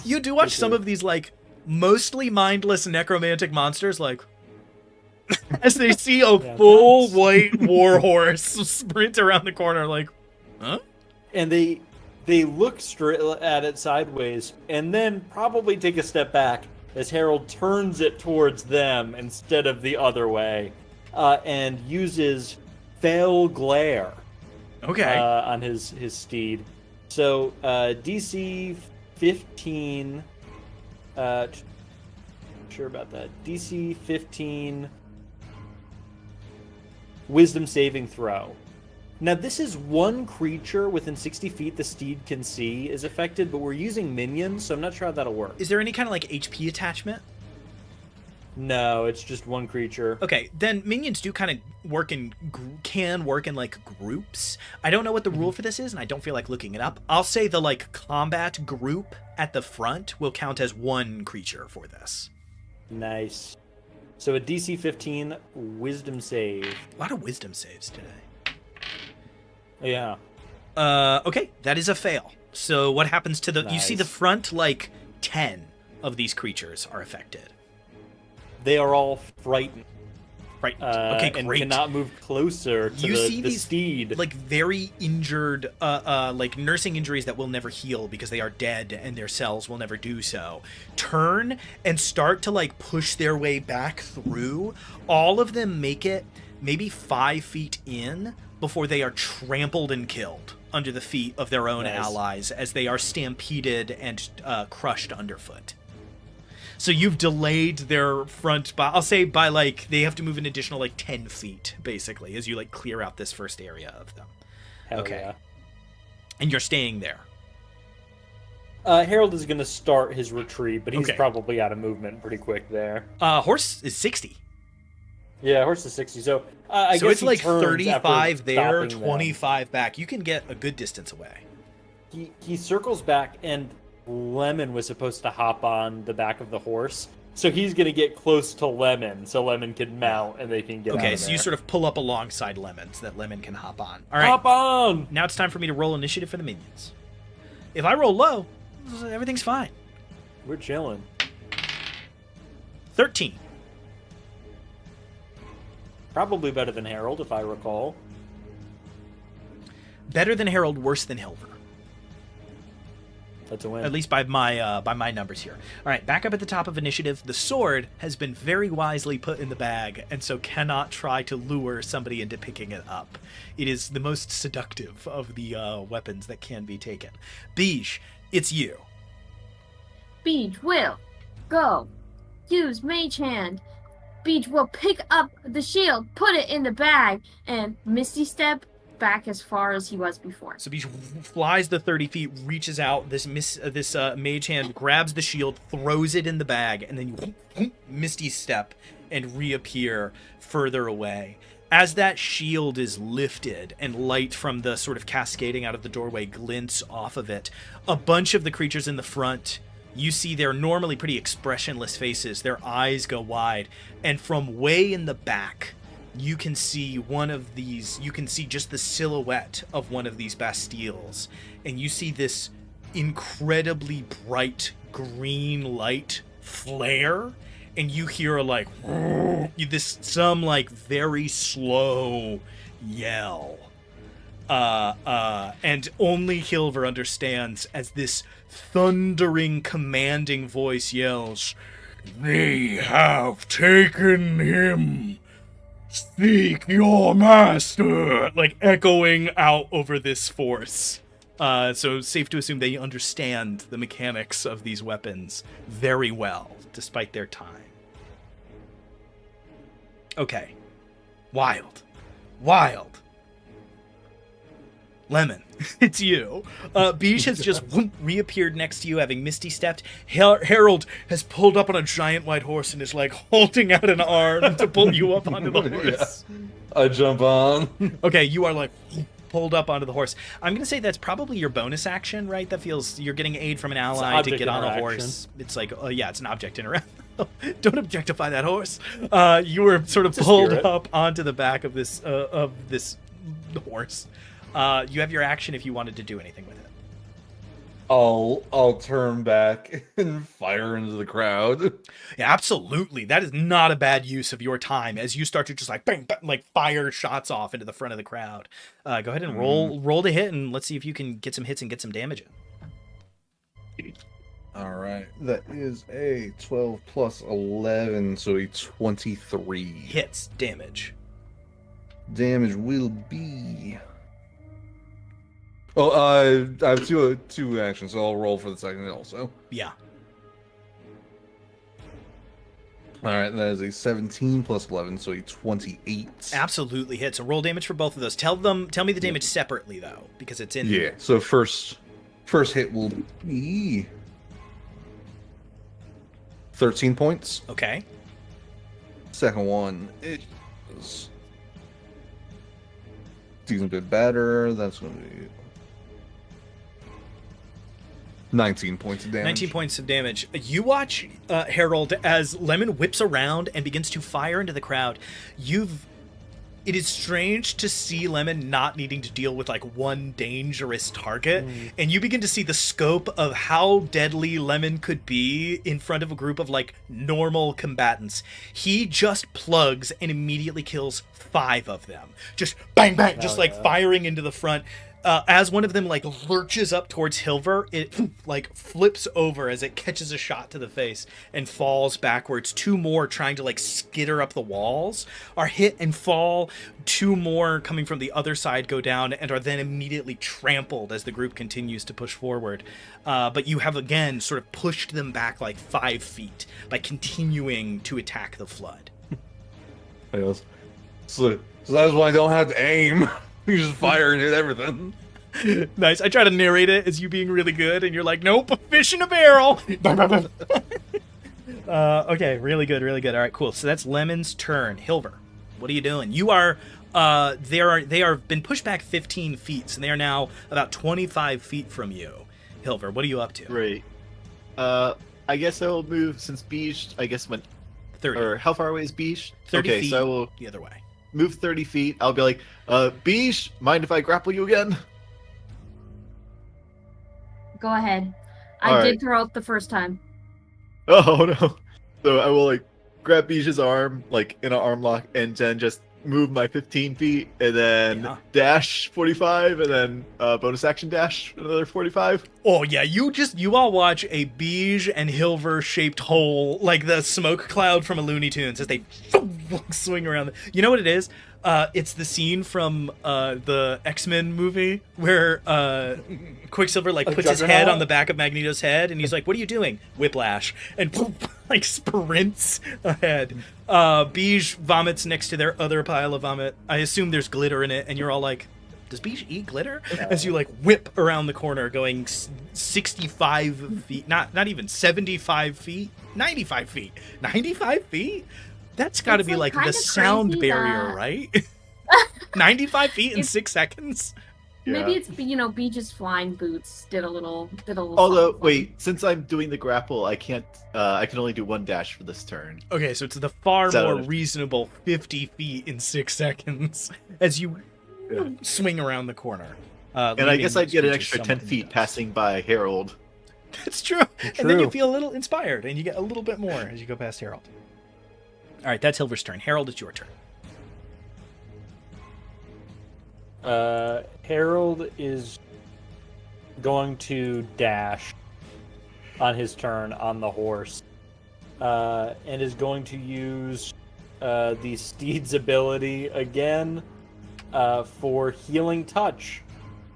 you do watch some of these like mostly mindless necromantic monsters like as they see a Yeah, full that's- white warhorse sprint around the corner like, huh? And they look straight at it sideways and then probably take a step back as Harold turns it towards them instead of the other way, and uses Fell Glare Okay. on his steed. So DC 15. Sure about that. DC 15. Wisdom saving throw. Now, this is one creature within 60 feet the steed can see is affected, but we're using minions, so I'm not sure how that'll work. Is there any kind of like HP attachment? No, it's just one creature. Okay, then minions do kind of can work in like groups. I don't know what the rule for this is, and I don't feel like looking it up. I'll say the like combat group at the front will count as one creature for this. Nice. So a DC 15 wisdom save. A lot of wisdom saves today. Yeah. Okay, that is a fail. So what happens to the... You see the Nice. front, like, 10 of these creatures are affected. They are all frightened. Right. Okay, and great. cannot move closer to You see the these, steed. like, very injured, like, nursing injuries that will never heal because they are dead and their cells will never do so, turn and start to, like, push their way back through. All of them make it maybe 5 feet in before they are trampled and killed under the feet of their own Nice. allies as they are stampeded and crushed underfoot. So you've delayed their front by, I'll say by like, they have to move an additional like 10 feet, basically, as you like clear out this first area of them. Hell okay. yeah. And you're staying there. Harold is going to start his retreat, but he's Okay. probably out of movement pretty quick there. Horse is 60. Yeah, horse is 60. So I So guess it's he like turns 35 after there, stopping them. 25 back. You can get a good distance away. He circles back, and Lemon was supposed to hop on the back of the horse. So he's going to get close to Lemon so Lemon can mount and they can get out Okay, of so you there. sort of pull up alongside Lemon so that Lemon can hop on. All right, Hop on! now it's time for me to roll initiative for the minions. If I roll low, everything's fine. We're chilling. 13. Probably better than Harold, if I recall. Better than Harold, worse than Hilver. That's a win. At least by my numbers here. All right, back up at the top of initiative. The sword has been very wisely put in the bag, and so cannot try to lure somebody into picking it up. It is the most seductive of the weapons that can be taken. Beige, it's you. Beach will go. Use Mage Hand. Beach will pick up the shield, put it in the bag, and Misty Step back as far as he was before. So Beach flies the 30 feet, reaches out. This mage hand grabs the shield, throws it in the bag, and then you misty step and reappear further away. As that shield is lifted and light from the sort of cascading out of the doorway glints off of it, a bunch of the creatures in the front, you see their normally pretty expressionless faces, their eyes go wide, and from way in the back, you can see just the silhouette of one of these bastilles, and you see this incredibly bright green light flare, and you hear like some like very slow yell. And only Hilver understands as this thundering, commanding voice yells, "They have taken him! Seek your master!" Like echoing out over this force. So safe to assume they understand the mechanics of these weapons very well, despite their time. Okay. Wild. Lemon, it's you. Beige has just reappeared next to you, having misty stepped. Harold has pulled up on a giant white horse and is like holding out an arm to pull you up onto the horse. I jump on. Okay, you are like pulled up onto the horse. I'm going to say that's probably your bonus action, right? That feels you're getting aid from an ally to get on a horse. It's like, oh yeah, it's an object interaction. Don't objectify that horse. You were sort of pulled up onto the back of this horse. You have your action if you wanted to do anything with it. I'll turn back and fire into the crowd. Yeah, absolutely. That is not a bad use of your time as you start to just like bang, bang, like fire shots off into the front of the crowd. Go ahead and roll to hit, and let's see if you can get some hits and get some damage in. All right, that is a 12 plus 11, so a 23. Hits damage. Damage will be. Oh, I have two actions, so I'll roll for the second also. Yeah. All right, that is a 17 plus 11, so a 28. Absolutely hits. So roll damage for both of those. Tell me the damage separately though, because it's in. Yeah. So first hit will be 13 points. Okay. Second one is a bit better. That's going to be 19 points of damage. 19 points of damage. You watch Harold as Lemon whips around and begins to fire into the crowd. It is strange to see Lemon not needing to deal with like one dangerous target, and you begin to see the scope of how deadly Lemon could be in front of a group of like normal combatants. He just plugs and immediately kills 5 of them. Just bang bang, just firing into the front. As one of them like lurches up towards Hilver, it like flips over as it catches a shot to the face and falls backwards. 2 more trying to like skitter up the walls are hit and fall. 2 more coming from the other side go down and are then immediately trampled as the group continues to push forward. But you have again sort of pushed them back like 5 feet by continuing to attack the flood. Yes. So that's why I don't have to aim. You just fire and hit everything. Nice. I try to narrate it as you being really good, and you're like, nope, a fish in a barrel. Okay, really good, really good. All right, cool. So that's Lemon's turn. Hilver, what are you doing? You are, they are been pushed back 15 feet, so they are now about 25 feet from you. Hilver, what are you up to? Great. I guess I will move since Beige, I guess, went 30. Or how far away is Beige? 30 okay, feet so I will the other way. move 30 feet. I'll be like, Beige, mind if I grapple you again? Go ahead. All I right. did throw up the first time. Oh no. So I will like grab Beige's arm, like in an arm lock, and then just move my 15 feet, and then dash 45, and then bonus action dash another 45. Oh yeah, you all watch a Beige and Hilver shaped hole, like the smoke cloud from a Looney Tunes, as they swing around. You know what it is? It's the scene from the X-Men movie where Quicksilver like puts his head on the back of Magneto's head, and he's like, "What are you doing?" Whiplash, and like sprints ahead. Beige vomits next to their other pile of vomit. I assume there's glitter in it, and you're all like, does Beige eat glitter? As you like whip around the corner, going 65 feet, not even 75 feet, 95 feet, 95 feet. That's got to be like the sound barrier, right? 95 feet in 6 seconds. Maybe it's Beach's flying boots did a little. Although something. wait, since I'm doing the grapple, I can't. I can only do 1 dash for this turn. Okay, so it's the far So- more reasonable 50 feet in 6 seconds as you swing around the corner. And I guess I'd get an leaving extra 10 someone feet dust. passing by Harold. That's true. And then you feel a little inspired, and you get a little bit more as you go past Harold. All right, that's Hilver's turn. Harold, it's your turn. Harold is going to dash on his turn on the horse, and is going to use the steed's ability again for healing touch.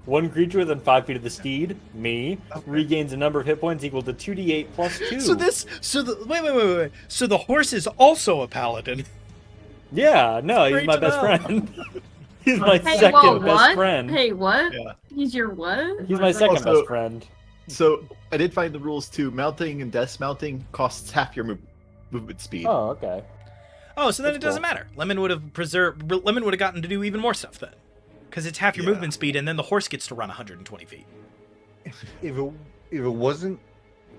One creature within 5 feet of the steed, me, regains a number of hit points equal to 2d8 plus 2. Wait. So the horse is also a paladin. Yeah, no, he's Great my to best know. friend. He's my Hey, second whoa, best what? friend. Hey, what? Yeah. He's your what? He's my second Also- best friend. So I did find the rules too. Mounting and dismounting costs half your movement speed. Oh, okay. Oh, so then That's it doesn't cool. matter. Lemon would have gotten to do even more stuff then, because it's half your Yeah. movement speed, and then the horse gets to run 120 feet. If it wasn't,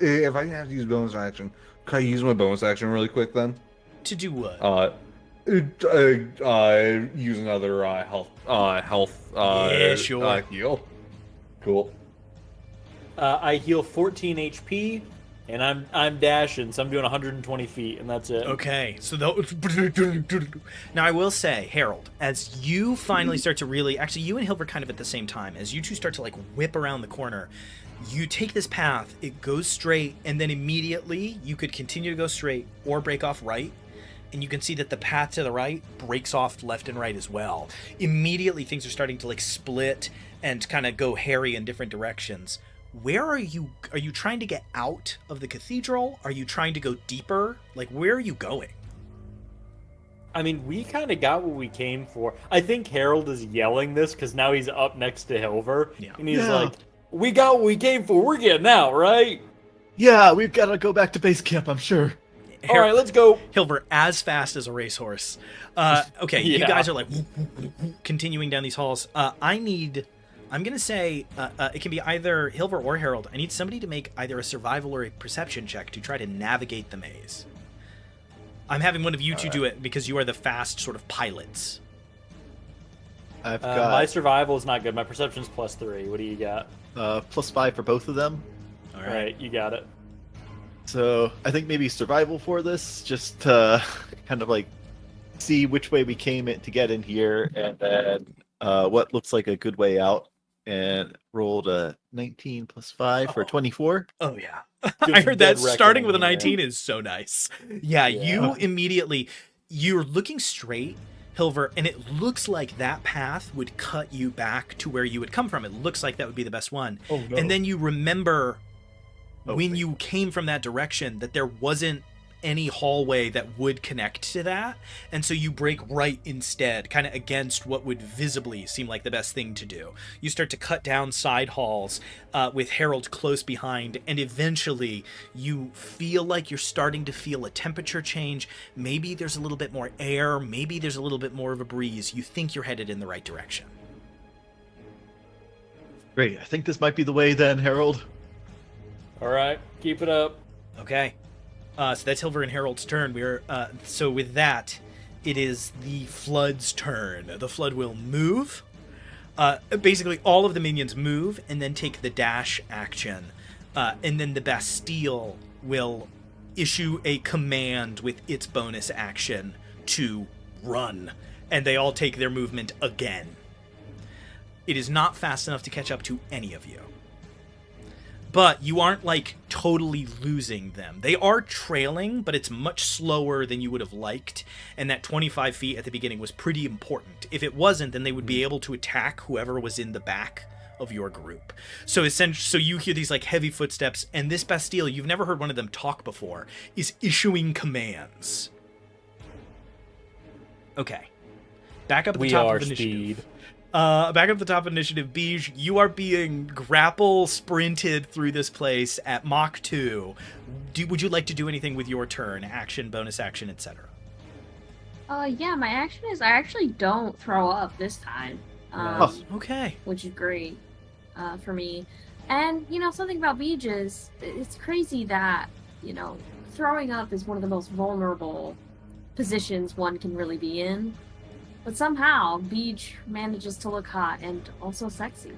if I didn't have to use bonus action, could I use my bonus action really quick then? To do what? Use another health Yeah, sure. heal. Cool. I heal 14 HP, and I'm dashing, so I'm doing 120 feet, and that's it. Okay, so now I will say, Harold, as you finally start to really, actually, you and Hilbert kind of at the same time, as you two start to like whip around the corner, you take this path, it goes straight, and then immediately you could continue to go straight or break off right, and you can see that the path to the right breaks off left and right as well. Immediately things are starting to like split and kind of go hairy in different directions. Where are you? Are you trying to get out of the cathedral? Are you trying to go deeper? Like, where are you going? I mean, we kind of got what we came for. I think Harold is yelling this because now he's up next to Hilver, Yeah. and he's like, "We got what we came for. We're getting out, right? Yeah, we've got to go back to base camp, I'm sure. All right, let's go." Hilver, as fast as a racehorse. Okay, you Yeah. guys are like continuing down these halls. I'm going to say it can be either Hilver or Harold. I need somebody to make either a survival or a perception check to try to navigate the maze. I'm having one of you two do it because you are the fast sort of pilots. I've got My survival is not good. My perception's +3. What do you got? +5 for both of them. All All right, you got it. So I think maybe survival for this, just to kind of like see which way we came to get in here, and then what looks like a good way out. And rolled a 19 +5 for 24. Oh, yeah. Good I heard that dead starting with a reckoning, 19 is so nice. Yeah, you immediately, you're looking straight, Hilver, and it looks like that path would cut you back to where you would come from. It looks like that would be the best one. Oh, no. And then you remember when wait. you came from that direction that there wasn't any hallway that would connect to that, and so you break right instead, kind of against what would visibly seem like the best thing to do. You start to cut down side halls with Harold close behind, and eventually you feel like you're starting to feel a temperature change. Maybe there's a little bit more air, maybe there's a little bit more of a breeze. You think you're headed in the right direction. Great. I think this might be the way then, Harold. All right, keep it up. Okay. So that's Hilver and Harold's turn. So with that, it is the Flood's turn. The Flood will move. Basically, all of the minions move and then take the dash action. And then the Bastille will issue a command with its bonus action to run. And they all take their movement again. It is not fast enough to catch up to any of you. But you aren't, like, totally losing them. They are trailing, but it's much slower than you would have liked, and that 25 feet at the beginning was pretty important. If it wasn't, then they would be able to attack whoever was in the back of your group. So you hear these, like, heavy footsteps, and this Bastille, you've never heard one of them talk before, is issuing commands. Okay. Back up at the We top are of initiative. speed. Back up the top of initiative, Beige, you are being grapple sprinted through this place at Mach 2. Would you like to do anything with your turn? Action, bonus action, etc. Yeah, my action is I actually don't throw up this time. Nice. Okay. Which is great for me. And, something about Beej is, it's crazy that, throwing up is one of the most vulnerable positions one can really be in. But somehow, Beej manages to look hot and also sexy.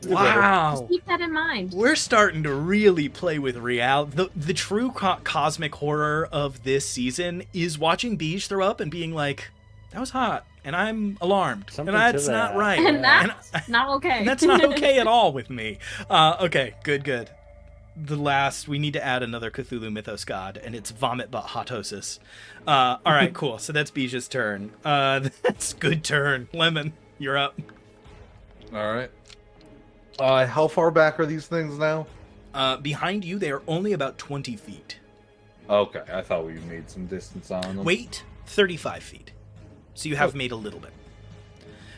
Wow. Just keep that in mind. We're starting to really play with reality. The true cosmic horror of this season is watching Beej throw up and being like, that was hot, and I'm alarmed. Something and that's to not that. right. And that's not okay. And that's not okay at all with me. Okay, good. The last, we need to add another Cthulhu Mythos god, and it's Vomit But Hotosis. All right, cool. So that's Bij's turn. That's good turn. Lemon, you're up. All right. How far back are these things now? Behind you, they are only about 20 feet. Okay, I thought we made some distance on them. Wait, 35 feet. So you have made a little bit.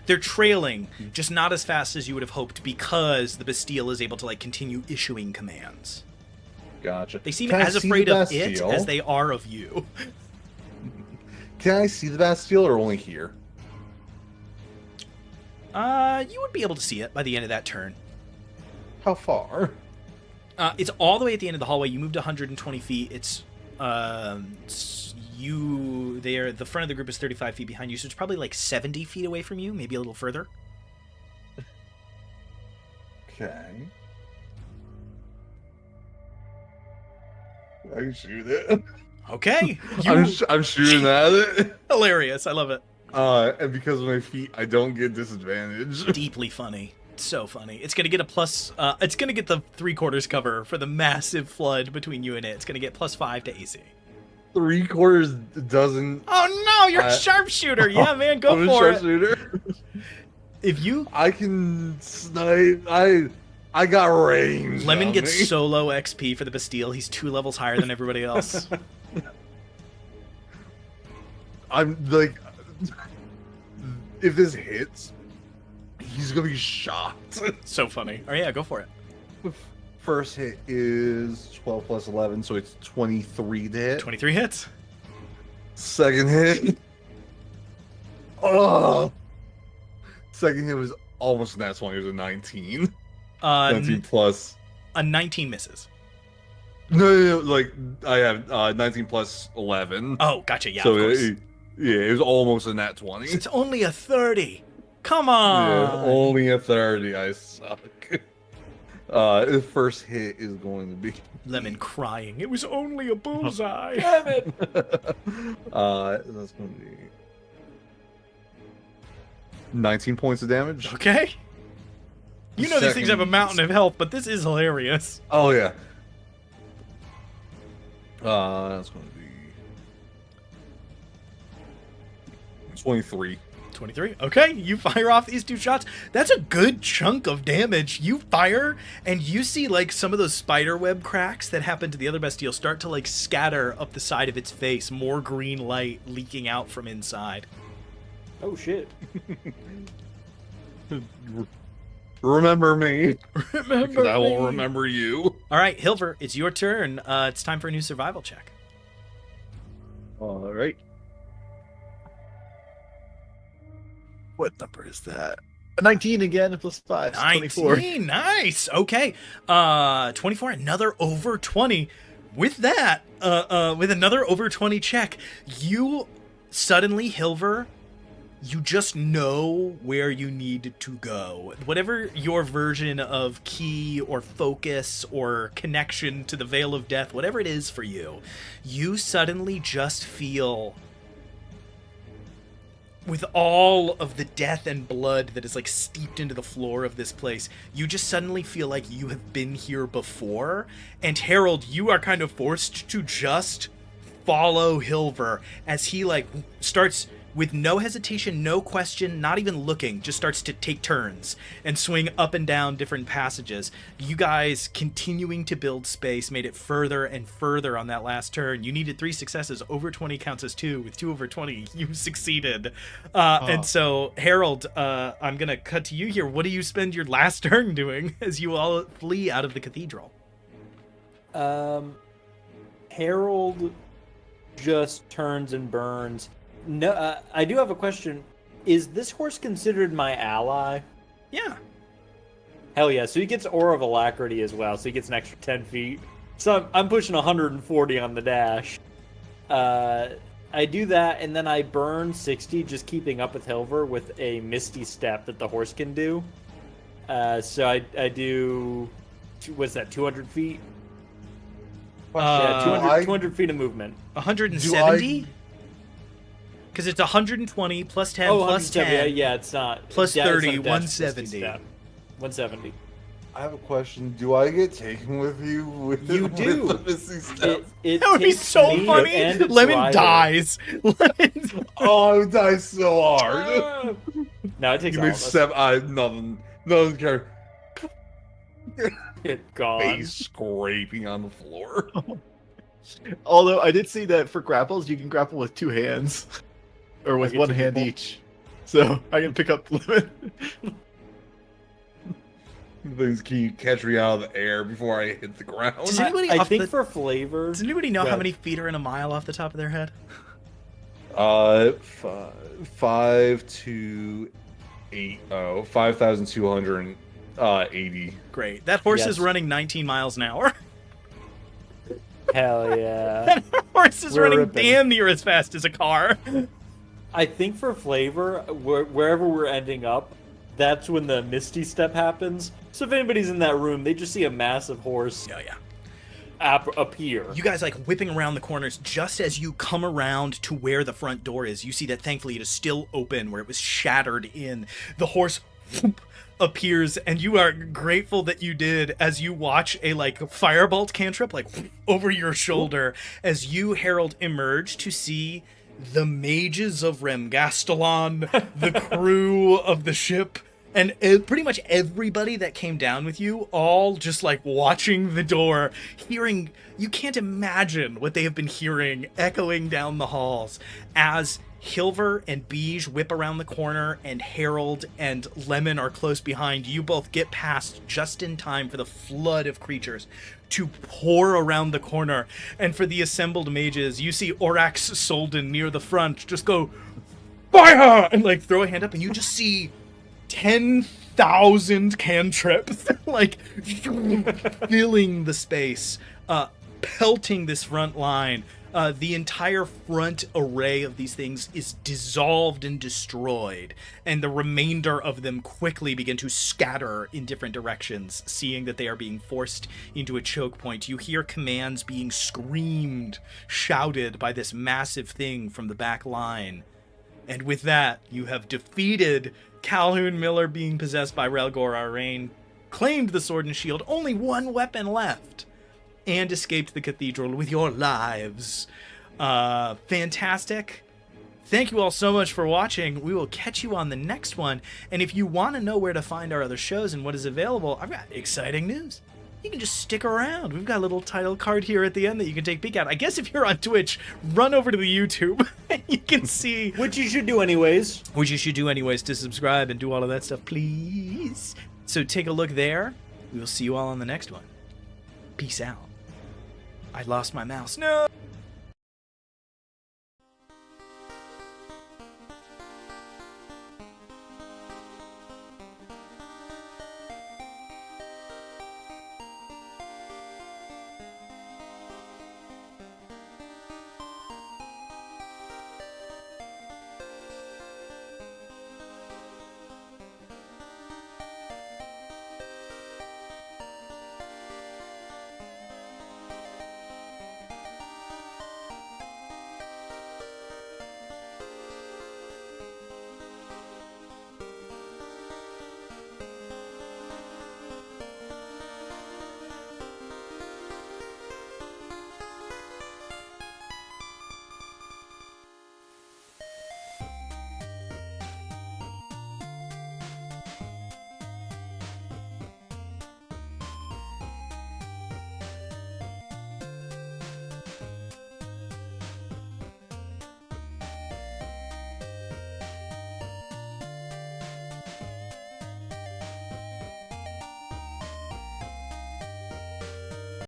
They're trailing, just not as fast as you would have hoped because the Bastille is able to continue issuing commands. Gotcha. They seem Can I as see afraid the of it Bastille? as they are of you. Can I see the Bastille or only here? You would be able to see it by the end of that turn. How far? It's all the way at the end of the hallway. You moved 120 feet. It's the front of the group is 35 feet behind you, so it's probably like 70 feet away from you, maybe a little further. Okay. I can shoot it. Okay. I'm shooting at it. Hilarious. I love it. And because of my feet, I don't get disadvantage. Deeply funny. So funny. It's gonna get a plus. It's gonna get the 3/4 cover for the massive flood between you and it. It's gonna get +5 to AC. 3/4 doesn't. Oh no, you're a sharpshooter. Yeah, man, go I'm for a it. sharpshooter. If you I can snipe. I got range. Lemon on gets me. solo XP for the Bastille. He's 2 levels higher than everybody else. I'm like, if this hits, he's gonna be shocked. So funny. Oh yeah, go for it. First hit is 12 plus 11, so it's 23 to hit. 23 hits. Second hit. Oh. Second hit was almost nat 20. It was a 19. 19 plus. A 19 misses. No, like I have 19 plus 11. Oh, gotcha. Yeah, so of course. It was almost a nat 20. It's only a 30. Come on. Yeah, only a 30. I suck. The first hit is going to be Lemon crying. It was only a bullseye. Damn it! that's going to be 19 points of damage. Okay. You know these things have a mountain of health, but this is hilarious. Oh yeah. That's going to be 23. 23. Okay, you fire off these 2 shots. That's a good chunk of damage. You fire, and you see like some of those spider web cracks that happened to the other Bastille start to like scatter up the side of its face. More green light leaking out from inside. Oh shit! Remember me. Remember Because I won't me. remember you. All right, Hilver, it's your turn. It's time for a new survival check. All right. What number is that? 19 again, plus 5. 24. 19, nice. Okay, 24, another over 20. With that, with another over 20 check, you suddenly, Hilver, you just know where you need to go. Whatever your version of key or focus or connection to the Veil of Death, whatever it is for you, you suddenly just feel, with all of the death and blood that is like steeped into the floor of this place, you just suddenly feel like you have been here before. And Harold, you are kind of forced to just follow Hilver as he like starts with no hesitation, no question, not even looking, just starts to take turns and swing up and down different passages. You guys, continuing to build space, made it further and further on that last turn. You needed 3 successes. Over 20 counts as 2. With 2 over 20, you succeeded. And so, Harold, I'm going to cut to you here. What do you spend your last turn doing as you all flee out of the cathedral? Harold just turns and burns. No, I do have a question. Is this horse considered my ally? Yeah. Hell yeah. So he gets Aura of Alacrity as well, so he gets an extra 10 feet. So I'm pushing 140 on the dash. I do that, and then I burn 60, just keeping up with Hilver with a Misty Step that the horse can do. So I do, what's that, 200 feet? Yeah, 200 feet of movement. 170? Because it's 120 plus 10 plus 10. Yeah, it's not. Plus yeah, 30, it's not a dash, 170. 170. I have a question. Do I get taken with you? You do. With the Misty Step? It That would be takes so me funny. and its Lemon rider. dies. Lemon... Oh, I would die so hard. No, it takes You all make of us. 7. Nothing cares. It's gone. Face scraping on the floor. Although I did see that for grapples, you can grapple with 2 hands. Or with Like 1 it's a hand people. each. So I can pick up Lemon. Things can catch me out of the air before I hit the ground. Does anybody I off think the- for flavor. Does anybody know Go how ahead. many feet are in a mile off the top of their head? 5 to 5,280. Great. That horse is Yes. running 19 miles an hour. Hell yeah. That horse is We're running ripping. damn near as fast as a car. I think for flavor, wherever we're ending up, that's when the Misty Step happens. So if anybody's in that room, they just see a massive horse Oh, yeah. appear. You guys like whipping around the corners just as you come around to where the front door is. You see that thankfully it is still open where it was shattered in. The horse whoop, appears and you are grateful that you did as you watch a like firebolt cantrip like whoop, over your shoulder as you, Harold, emerge to see the mages of Remgastelon, the crew of the ship, and pretty much everybody that came down with you, all just like watching the door, hearing, you can't imagine what they have been hearing echoing down the halls as Hilver and Beige whip around the corner and Harold and Lemon are close behind. You both get past just in time for the flood of creatures to pour around the corner. And for the assembled mages, you see Orax Solden near the front just go, fire! And like throw a hand up and you just see 10,000 cantrips like filling the space, pelting this front line. The entire front array of these things is dissolved and destroyed, and the remainder of them quickly begin to scatter in different directions, seeing that they are being forced into a choke point. You hear commands being screamed, shouted by this massive thing from the back line. And with that, you have defeated Calhoun Miller being possessed by Relgor Arrain, claimed the sword and shield, only one weapon left, and escaped the cathedral with your lives. Fantastic. Thank you all so much for watching. We will catch you on the next one. And if you want to know where to find our other shows and what is available, I've got exciting news. You can just stick around. We've got a little title card here at the end that you can take a peek at. I guess if you're on Twitch, run over to the YouTube and you can see. Which you should do anyways. Which you should do anyways to subscribe and do all of that stuff, please. So take a look there. We will see you all on the next one. Peace out. I lost my mouse. No!